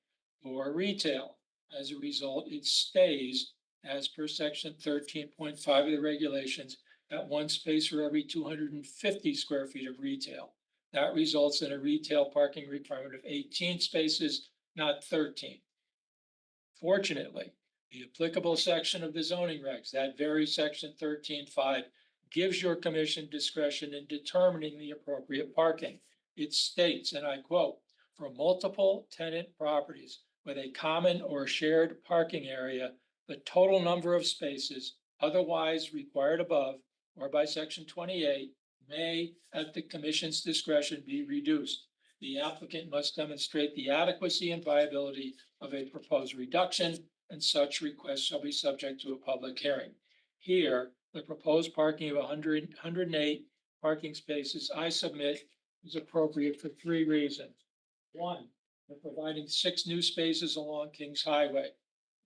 for retail. As a result, it stays as per section 13.5 of the regulations at one space for every 250 square feet of retail. That results in a retail parking requirement of 18 spaces, not 13. Fortunately, the applicable section of the zoning regs, that very section 13.5, gives your commission discretion in determining the appropriate parking. It states, and I quote, for multiple tenant properties with a common or shared parking area, the total number of spaces otherwise required above or by section 28 may, at the commission's discretion, be reduced. The applicant must demonstrate the adequacy and viability of a proposed reduction, and such request shall be subject to a public hearing. Here, the proposed parking of 108 parking spaces, I submit, is appropriate for 3 reasons. 1, we're providing 6 new spaces along Kings Highway.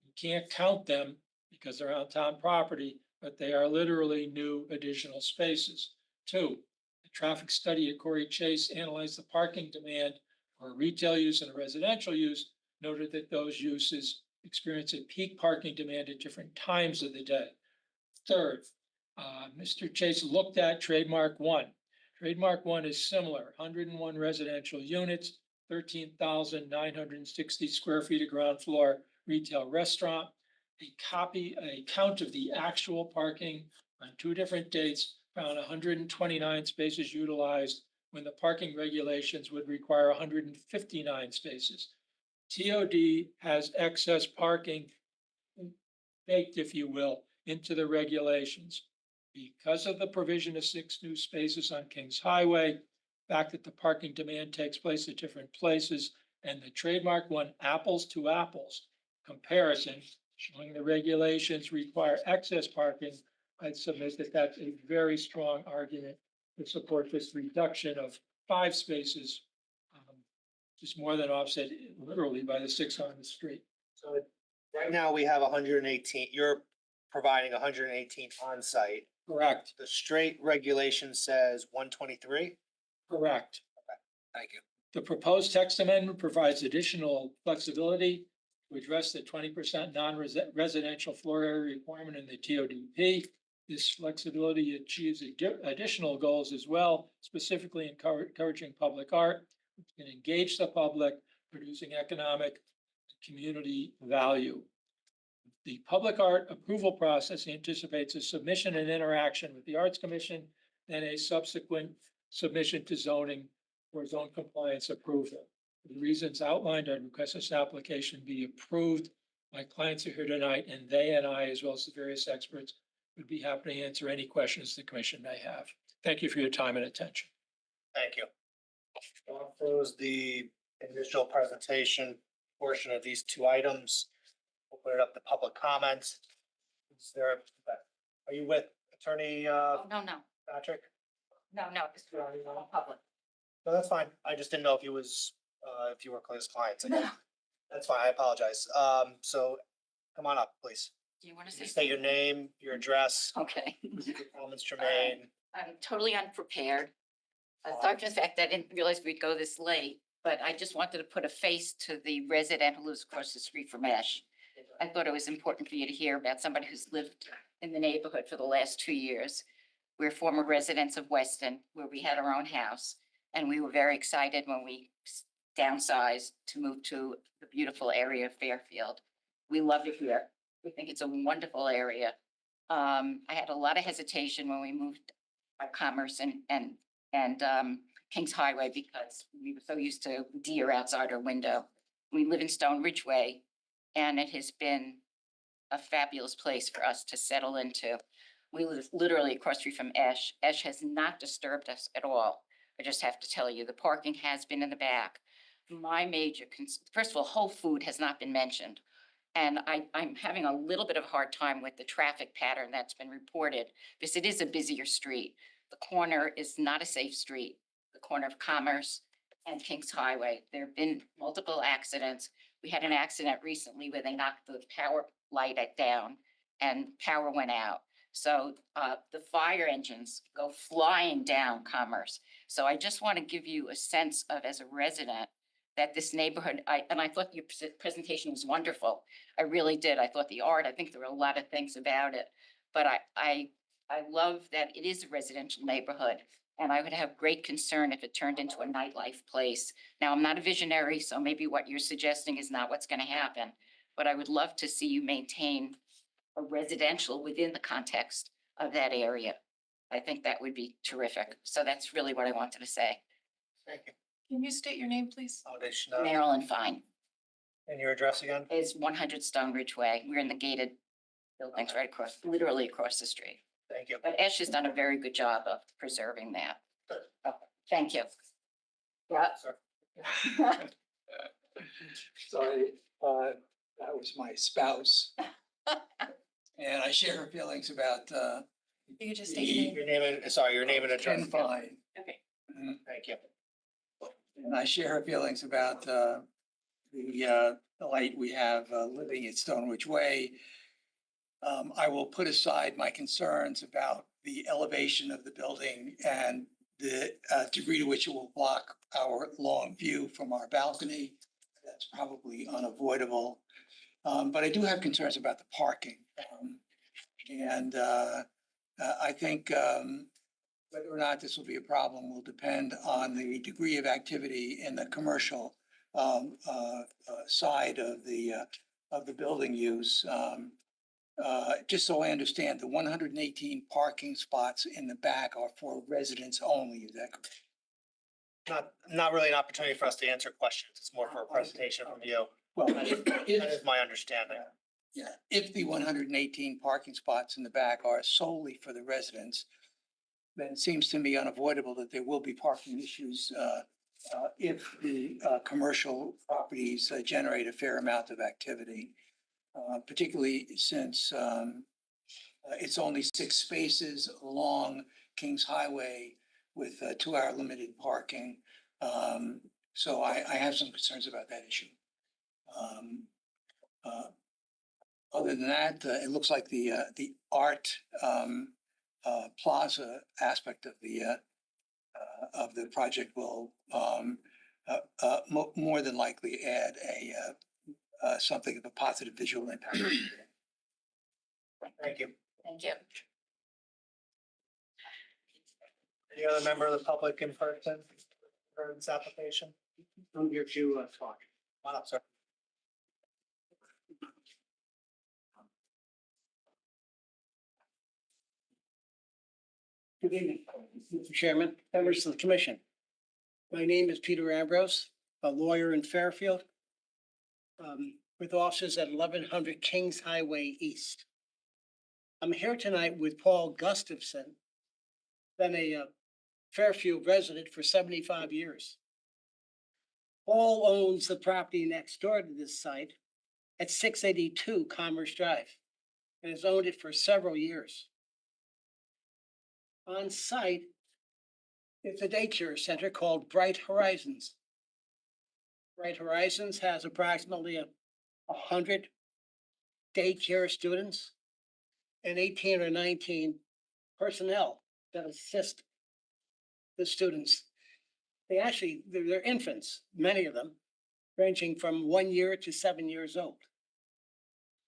You can't count them because they're on town property, but they are literally new additional spaces. 2, the traffic study at Corey Chase analyzed the parking demand for retail use and residential use, noted that those uses experience a peak parking demand at different times of the day. 3rd, Mr. Chase looked at trademark 1. Trademark 1 is similar, 101 residential units, 13,960 square feet of ground floor retail restaurant. A count of the actual parking on 2 different dates found 129 spaces utilized when the parking regulations would require 159 spaces. TOD has excess parking baked, if you will, into the regulations. Because of the provision of 6 new spaces on Kings Highway, the fact that the parking demand takes place at different places, and the trademark 1 apples to apples comparison showing the regulations require excess parking, I'd submit that that's a very strong argument to support this reduction of 5 spaces, just more than offset literally by the 6 on the street. So right now we have 118, you're providing 118 on site. Correct. The straight regulation says 123. Correct. Thank you. The proposed text amendment provides additional flexibility to address the 20% non-residential floor area requirement in the TODP. This flexibility achieves additional goals as well, specifically encouraging public art, which can engage the public, producing economic and community value. The public art approval process anticipates a submission and interaction with the Arts Commission, and a subsequent submission to zoning for zone compliance approval. For the reasons outlined, I request this application be approved. My clients are here tonight, and they and I, as well as the various experts, would be happy to answer any questions the commission may have. Thank you for your time and attention. Thank you. That was the initial presentation portion of these two items. We'll put it up to public comment. Is there, are you with Attorney No, Patrick? no, this is all public. No, that's fine. I just didn't know if he was, if you were his clients. No. That's fine. I apologize. So come on up, please. Do you want to say? Just state your name, your address, Okay. your comments, Jermaine. I'm totally unprepared. Aside from the fact that I didn't realize we'd go this late, but I just wanted to put a face to the resident who lives across the street from Ash. I thought it was important for you to hear about somebody who's lived in the neighborhood for the last 2 years. We're former residents of Weston, where we had our own house, and we were very excited when we downsized to move to the beautiful area of Fairfield. We love it here. We think it's a wonderful area. I had a lot of hesitation when we moved by Commerce and Kings Highway because we were so used to deer outside our window. We live in Stone Ridge Way, and it has been a fabulous place for us to settle into. We live literally across the street from Ash. Ash has not disturbed us at all. I just have to tell you, the parking has been in the back. My major, first of all, Whole Food has not been mentioned. And I'm having a little bit of a hard time with the traffic pattern that's been reported because it is a busier street. The corner is not a safe street, the corner of Commerce and Kings Highway. There have been multiple accidents. We had an accident recently where they knocked the power light down and power went out. So the fire engines go flying down Commerce. So I just want to give you a sense of, as a resident, that this neighborhood, I thought your presentation was wonderful. I really did. I thought the art, I think there were a lot of things about it. But I love that it is a residential neighborhood. And I would have great concern if it turned into a nightlife place. Now, I'm not a visionary, so maybe what you're suggesting is not what's going to happen. But I would love to see you maintain a residential within the context of that area. I think that would be terrific. So that's really what I wanted to say. Thank you. Can you state your name, please? Marilyn Fine. And your address again? It's 100 Stone Ridge Way. We're in the gated buildings right across, literally across the street. Thank you. But Ash has done a very good job of preserving that. Okay, thank you. Yeah. Sorry, that was my spouse. And I share her feelings about, You could just state your name. Your name and, sorry, your name and address. Ken Fine. Okay. Thank you. And I share her feelings about, the light we have, living at Stone Ridge Way. I will put aside my concerns about the elevation of the building and the degree to which it will block our long view from our balcony. That's probably unavoidable. But I do have concerns about the parking. And I think whether or not this will be a problem will depend on the degree of activity in the commercial side of the building use. Just so I understand, the 118 parking spots in the back are for residents only, is that correct? Not really an opportunity for us to answer questions. It's more for a presentation from you. Well, That is my understanding. yeah, if the 118 parking spots in the back are solely for the residents, then it seems to me unavoidable that there will be parking issues if the commercial properties generate a fair amount of activity. Particularly since it's only 6 spaces along Kings Highway with 2-hour limited parking. So I have some concerns about that issue. Other than that, it looks like the art plaza aspect of the project will more than likely add something of a positive visual impact. Thank you. Thank you. Any other member of the public in person for this application? I'm here to talk. Come on up, sir. Good evening, Mr. Chairman, members of the commission. My name is Peter Ambrose, a lawyer in Fairfield, with offices at 1100 Kings Highway East. I'm here tonight with Paul Gustafson, been a Fairfield resident for 75 years. Paul owns the property next door to this site at 682 Commerce Drive and has owned it for several years. On site, it's a daycare center called Bright Horizons. Bright Horizons has approximately 100 daycare students and 18 or 19 personnel that assist the students. They're infants, many of them, ranging from 1 year to 7 years old.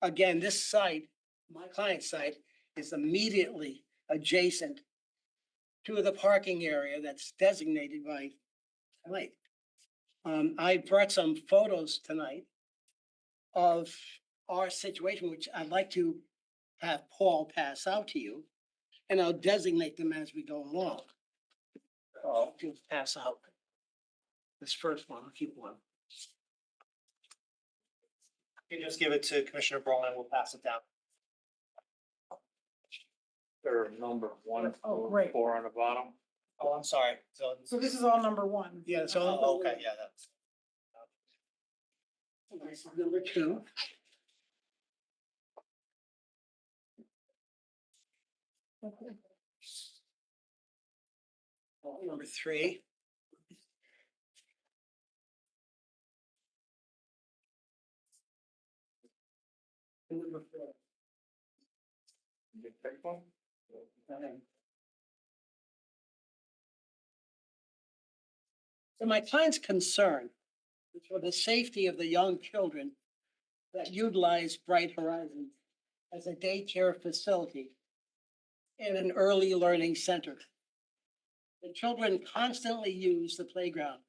Again, this site, my client's site, is immediately adjacent to the parking area that's designated by tonight. I brought some photos tonight of our situation, which I'd like to have Paul pass out to you, and I'll designate them as we go along. I'll just pass out this first one, I'll keep one. You can just give it to Commissioner Braun and we'll pass it down. They're number one, Oh, great. 4 on the bottom. Oh, I'm sorry. So this is all number one. Yeah, it's all. Oh, okay, yeah, that's. This is number 2. Number 3. And number 4. You take one? So my client's concern is for the safety of the young children that utilize Bright Horizons as a daycare facility and an early learning center. The children constantly use the playground.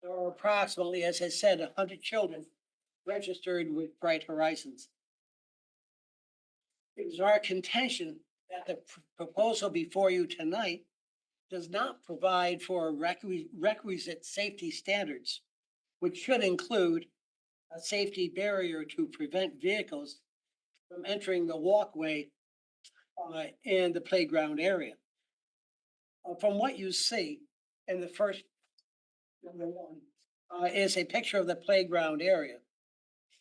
There are approximately, as I said, 100 children registered with Bright Horizons. It is our contention that the proposal before you tonight does not provide for requisite safety standards, which should include a safety barrier to prevent vehicles from entering the walkway and the playground area. From what you see in the first, number 1, is a picture of the playground area.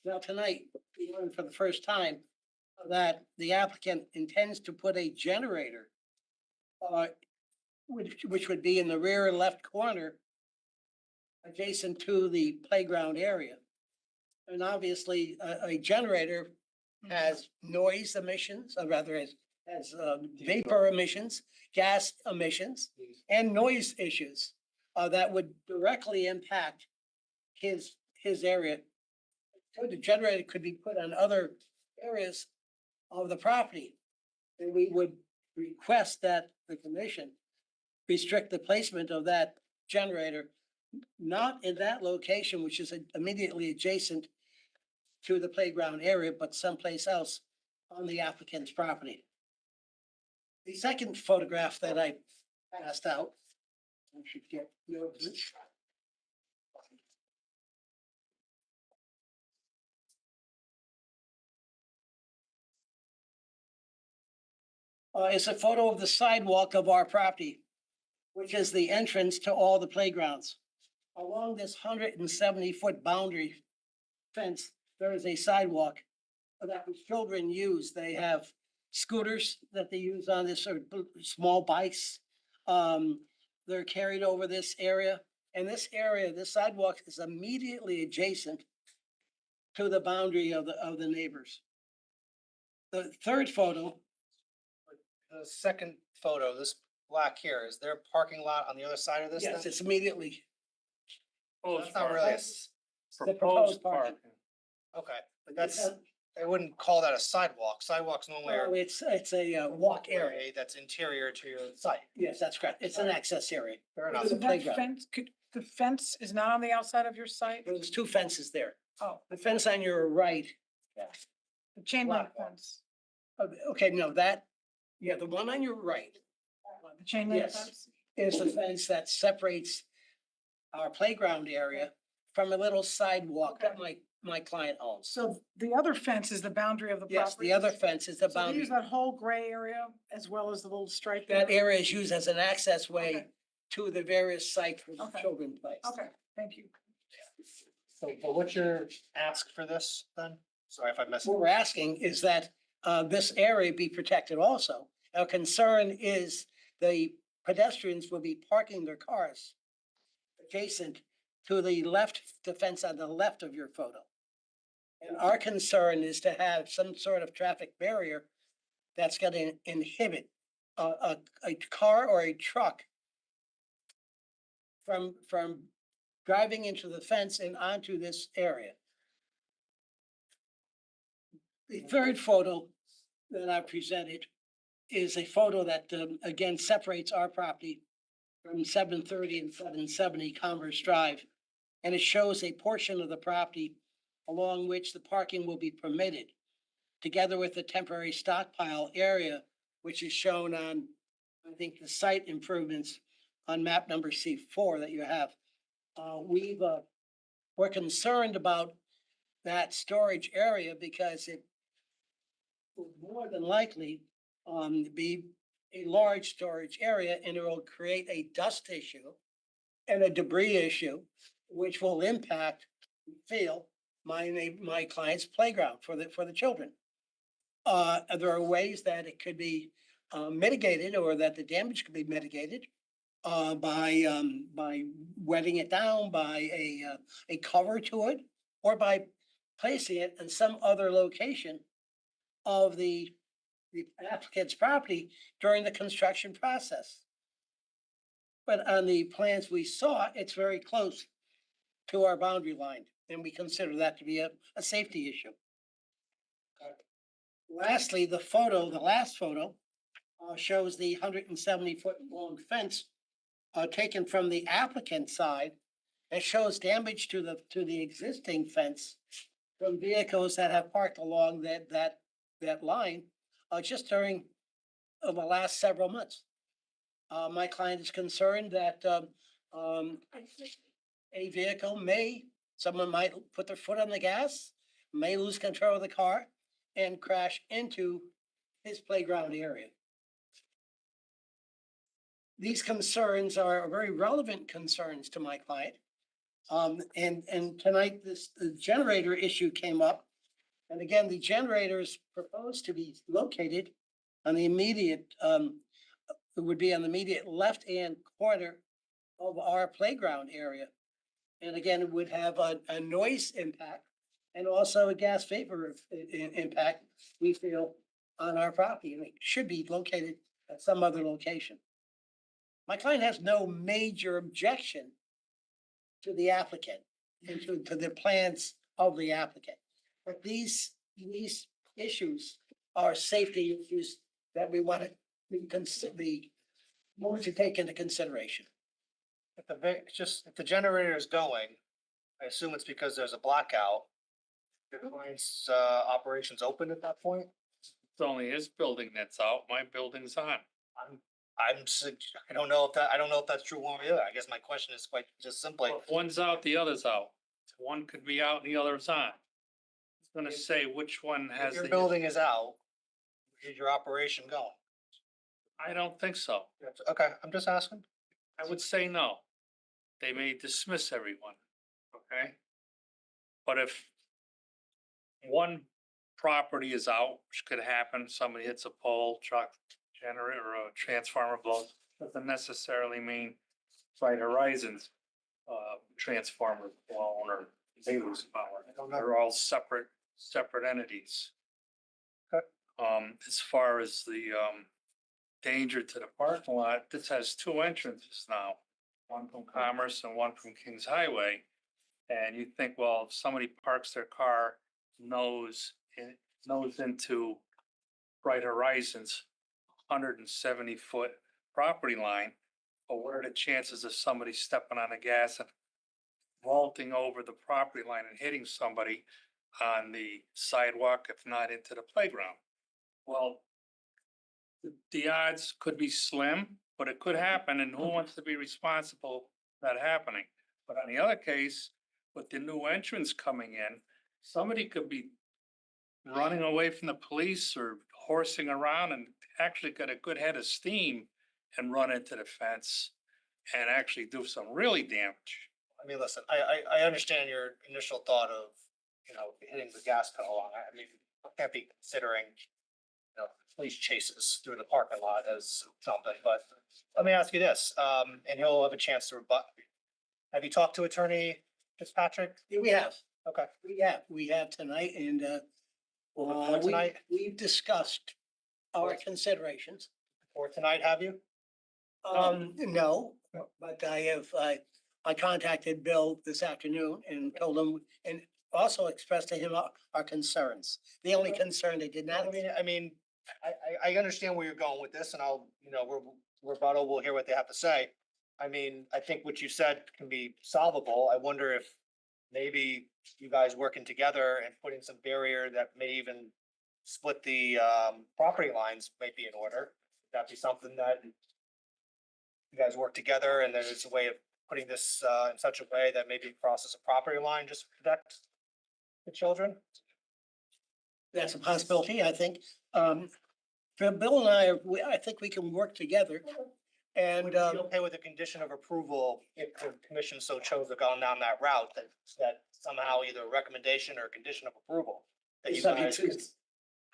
Now, tonight, we learned for the first time that the applicant intends to put a generator, which would be in the rear left corner, adjacent to the playground area. And obviously, a generator has noise emissions, or rather has vapor emissions, gas emissions, and noise issues that would directly impact his area. So the generator could be put on other areas of the property. And we would request that the commission restrict the placement of that generator, not in that location, which is immediately adjacent to the playground area, but someplace else on the applicant's property. The second photograph that I passed out, I should get yours. Is a photo of the sidewalk of our property, which is the entrance to all the playgrounds. Along this 170-foot boundary fence, there is a sidewalk that the children use. They have scooters that they use on this, or small bikes. They're carried over this area. And this area, this sidewalk is immediately adjacent to the boundary of the neighbors. The third photo. The second photo, this black here, is there a parking lot on the other side of this? Yes, then? it's immediately. So that's not really, The proposed parking. okay, but that's, I wouldn't call that a sidewalk. Sidewalks normally Well, are it's a walk area. that's interior to your site. Yes, that's correct. It's an access area. Fair enough. So that fence, the fence is not on the outside of your site? There's 2 fences there. Oh, The fence on your right. the chain link Black one. fence, Okay, no, the one on your right the chain link Yes. fence? is the fence that separates our playground area from a little sidewalk that my client owns. So the other fence is the boundary of the property? Yes, the other fence is the So they boundary. use that whole gray area as well as the little stripe? That there? area is used as an access way Okay. to the various sites where the Okay. children play. Okay, thank you. So, but what's your ask for this then? Sorry if I missed. What we're asking is that this area be protected also. Our concern is the pedestrians will be parking their cars adjacent to the left, the fence on the left of your photo. And our concern is to have some sort of traffic barrier that's gonna inhibit a car or a truck from driving into the fence and onto this area. The third photo that I presented is a photo that, again, separates our property from 730 and 770 Commerce Drive. And it shows a portion of the property along which the parking will be permitted, together with the temporary stockpile area, which is shown on, I think, the site improvements on map number C4 that you have. We're concerned about that storage area because it will more than likely be a large storage area, and it will create a dust issue and a debris issue, which will impact, feel, my client's playground for the children. There are ways that it could be mitigated, or that the damage could be mitigated by wetting it down, by a cover to it, or by placing it in some other location of the applicant's property during the construction process. But on the plans we saw, it's very close to our boundary line, and we consider that to be a safety issue. Lastly, the last photo, shows the 170-foot long fence taken from the applicant side. It shows damage to the existing fence from vehicles that have parked along that line just during the last several months. My client is concerned that a vehicle someone might put their foot on the gas, may lose control of the car and crash into his playground area. These concerns are very relevant concerns to my client. And tonight, the generator issue came up. And again, the generator is proposed to be located on the immediate, it would be on the immediate left-hand corner of our playground area. And again, it would have a noise impact and also a gas vapor impact, we feel, on our property. And it should be located at some other location. My client has no major objection to the applicant and to the plans of the applicant. But these issues are safety issues that we want to be more to take into consideration. If the generator is going, I assume it's because there's a blackout. The client's operations open at that point? It's only his building that's out, my building's on. I don't know if that's true one or the other. I guess my question is quite just simply. If one's out, the other's out. One could be out and the other's on. It's gonna say which one If has your the. building is out, is your operation going? I don't think so. Okay, I'm just asking. I would say no. They may dismiss everyone, okay? But if one property is out, which could happen, somebody hits a pole, truck, generator, or a transformer blows, doesn't necessarily mean Bright Horizons transformer blown or they lose power. They're all separate entities. As far as the danger to the parking lot, this has two entrances now, one from Commerce and one from Kings Highway. And you think, well, if somebody parks their car nose into Bright Horizons 170-foot property line, but what are the chances of somebody stepping on the gas and vaulting over the property line and hitting somebody on the sidewalk, if not into the playground? Well, the odds could be slim, but it could happen, and who wants to be responsible for that happening? But on the other case, with the new entrance coming in, somebody could be running away from the police or horsing around and actually get a good head of steam and run into the fence and actually do some really damage. I mean, listen, I understand your initial thought of, hitting the gas pedal on. I mean, I can't be considering, police chases through the parking lot as something, but let me ask you this, and he'll have a chance to rebut. Have you talked to Attorney Fitzpatrick? We have, Okay. we have tonight and, Or tonight, we've discussed our considerations. or tonight, have you? No, but I contacted Bill this afternoon and told him, and also expressed to him our concerns. The only concern they did not. I understand where you're going with this and I'll, rebuttal, we'll hear what they have to say. I mean, I think what you said can be solvable. I wonder if maybe you guys working together and putting some barrier that may even split the property lines might be in order. Would that be something that you guys work together and there's a way of putting this in such a way that maybe it crosses a property line just to protect the children? That's a possibility, I think. For Bill and I think we can work together. And Would you be okay with a condition of approval if the commission so chose to go down that route, that somehow either a recommendation or a condition of approval? That you guys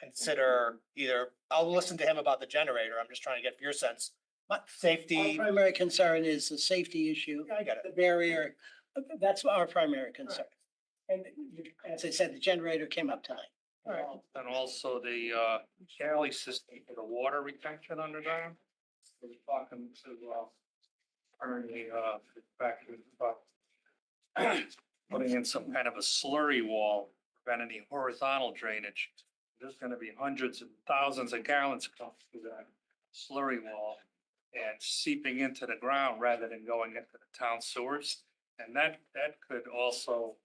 consider either, I'll listen to him about the generator, I'm just trying to get your sense. Our Safety, primary concern is the safety issue, I get the it. barrier. That's our primary concern. And as I said, the generator came up tonight. And also the galley system for the water retention underground. We're talking to Ernie back in putting in some kind of a slurry wall, to prevent any horizontal drainage. There's gonna be hundreds and thousands of gallons coming through that slurry wall and seeping into the ground rather than going into the town sewers. And that could also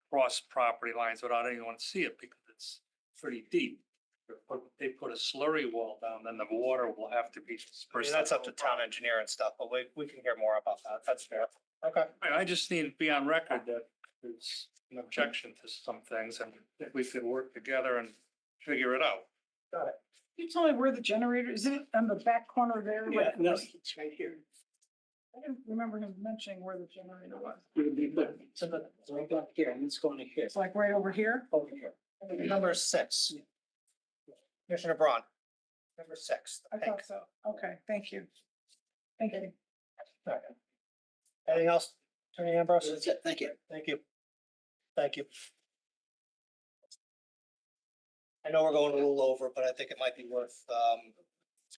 cross property lines without anyone to see it because it's pretty deep. They put a slurry wall down, then the water will have to be I mean, dispersed. that's up to town engineer and stuff, but we can hear more about that. That's fair. Okay. I just need to be on record that there's an objection to some things and that we could work together and figure it out. Got it. Can you tell me where the generator, is it on the back corner there? Yeah, no, it's right here. I didn't remember him mentioning where the generator was. It's right back here, and it's going to here. It's like right over here? Over here. Number 6. Commissioner Braun. Number 6. I thought so. Okay, thank you. Thank you. Okay. Anything else, Attorney Ambrose? That's it, thank you. Thank you. Thank you. I know we're going a little over, but I think it might be worth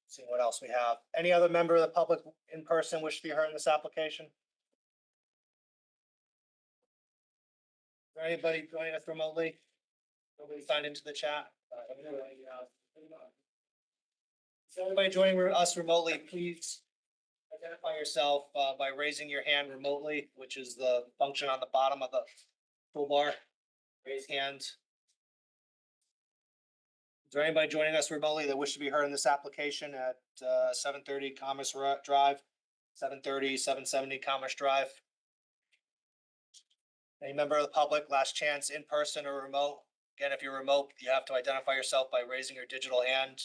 seeing what else we have. Any other member of the public in person wish to be heard in this application? Is there anybody joining us remotely? Nobody signed into the chat? Is anybody joining us remotely, please identify yourself by raising your hand remotely, which is the function on the bottom of the toolbar. Raise hands. Is there anybody joining us remotely that wish to be heard in this application at 730 Commerce Drive, 730, 770 Commerce Drive? Any member of the public, last chance, in person or remote? Again, if you're remote, you have to identify yourself by raising your digital hand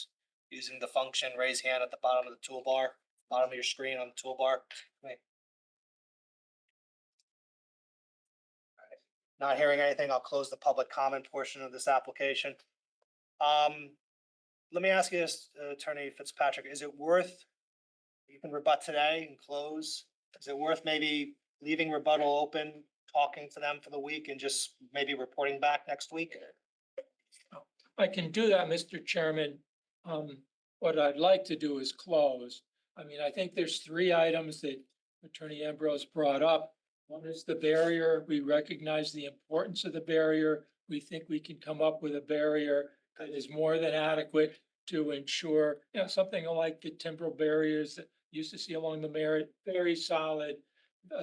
using the function raise hand at the bottom of the toolbar, bottom of your screen on the toolbar. Wait. Not hearing anything, I'll close the public comment portion of this application. Let me ask you this, Attorney Fitzpatrick, is it worth, you can rebut today and close, is it worth maybe leaving rebuttal open, talking to them for the week and just maybe reporting back next week? I can do that, Mr. Chairman. What I'd like to do is close. I mean, I think there's 3 items that Attorney Ambrose brought up. One is the barrier. We recognize the importance of the barrier. We think we can come up with a barrier that is more than adequate to ensure, something like the timber barriers that you used to see along the merit, very solid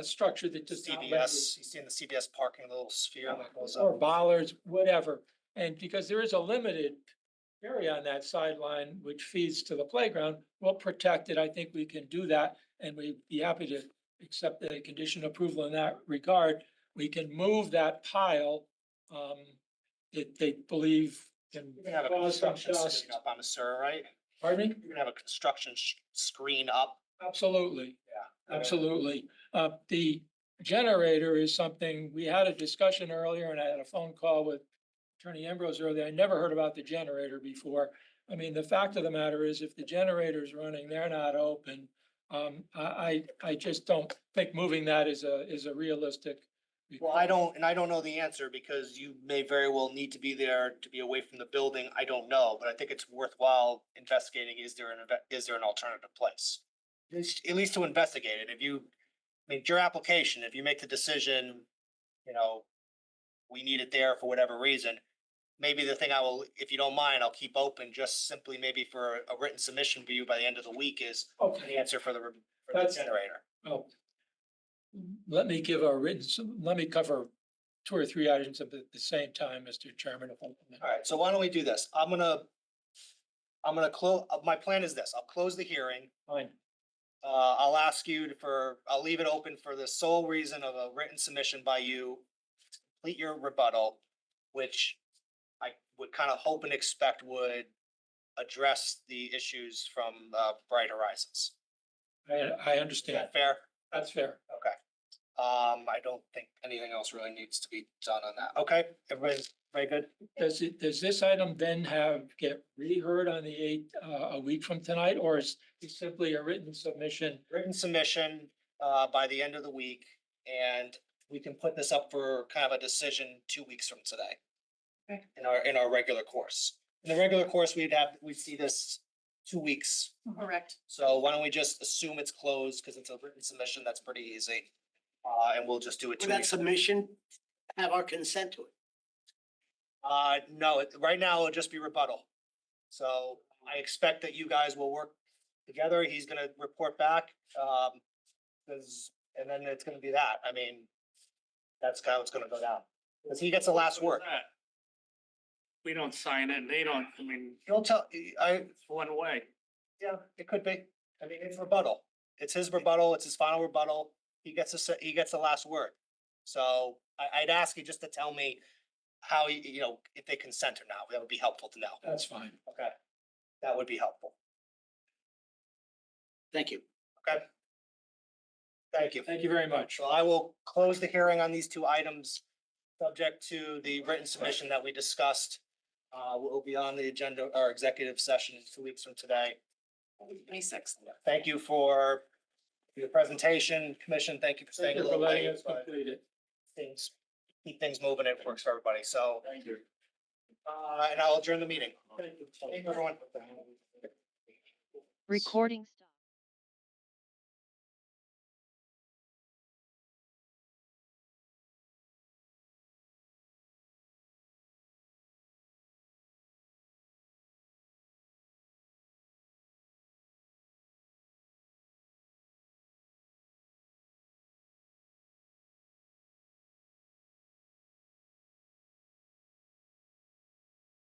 structure that does not. CVS, you see in the CVS parking little sphere that goes Or up. bollards, whatever. And because there is a limited area on that sideline which feeds to the playground, we'll protect it. I think we can do that. And we'd be happy to accept the condition approval in that regard. we can move that pile, that they believe can You're gonna have a cause some construction dust. screen up on the sewer, right? Pardon me? You're gonna have a construction screen up. Absolutely. Yeah. Absolutely. The generator is something, we had a discussion earlier and I had a phone call with Attorney Ambrose earlier. I never heard about the generator before. I mean, the fact of the matter is if the generator's running, they're not open. I just don't think moving that is a realistic. Well, I don't know the answer because you may very well need to be there to be away from the building. I don't know, but I think it's worthwhile investigating. Is there an alternative place? At least to investigate it. If you, I mean, it's your application, if you make the decision, you know, we need it there for whatever reason, maybe the thing I will, if you don't mind, I'll keep open just simply maybe for a written submission for you by the end of the week is the answer for the generator. Oh. Let me give a written, let me cover 2 or 3 items at the same time, Mr. Chairman. If I may. All right, so why don't we do this? I'm gonna close, my plan is this, I'll close the hearing. Fine. I'll ask you I'll leave it open for the sole reason of a written submission by you. To complete your rebuttal, which I would kind of hope and expect would address the issues from Bright Horizons. I Is understand. that fair? That's fair. Okay. I don't think anything else really needs to be done on that. Okay, everybody's very good? Does this item then get reheard on the 8th, a week from tonight, or is it simply a written submission? Written submission by the end of the week, and we can put this up for kind of a decision 2 weeks from today. Okay. In our regular course. In the regular course, we'd see this 2 weeks. Correct. So why don't we just assume it's closed, because it's a written submission, that's pretty easy. And we'll just do it 2 Will that weeks. submission have our consent to it? No, right now it'll just be rebuttal. So I expect that you guys will work together. He's gonna report back. And then it's gonna be that. I mean, that's how it's gonna go down. Because he gets the last word. We don't sign it and they don't, I mean, He'll tell, it's one way. yeah, it could be. I mean, it's rebuttal. It's his rebuttal. It's his final rebuttal. He gets the last word. So I'd ask you just to tell me how, if they consent or not. That would be helpful to know. That's fine. Okay. That would be helpful. Thank you. Okay. Thank you. Thank you very much. So I will close the hearing on these 2 items, subject to the written submission that we discussed. Will be on the agenda, our executive session 2 weeks from today. 26th. Thank you for your presentation, Commission. Thank you for staying Thank a you for little letting late. us but complete it. Keep things moving. It works for everybody. So, Thank you. and I'll adjourn the meeting. Thank you. Thank you, everyone. Recording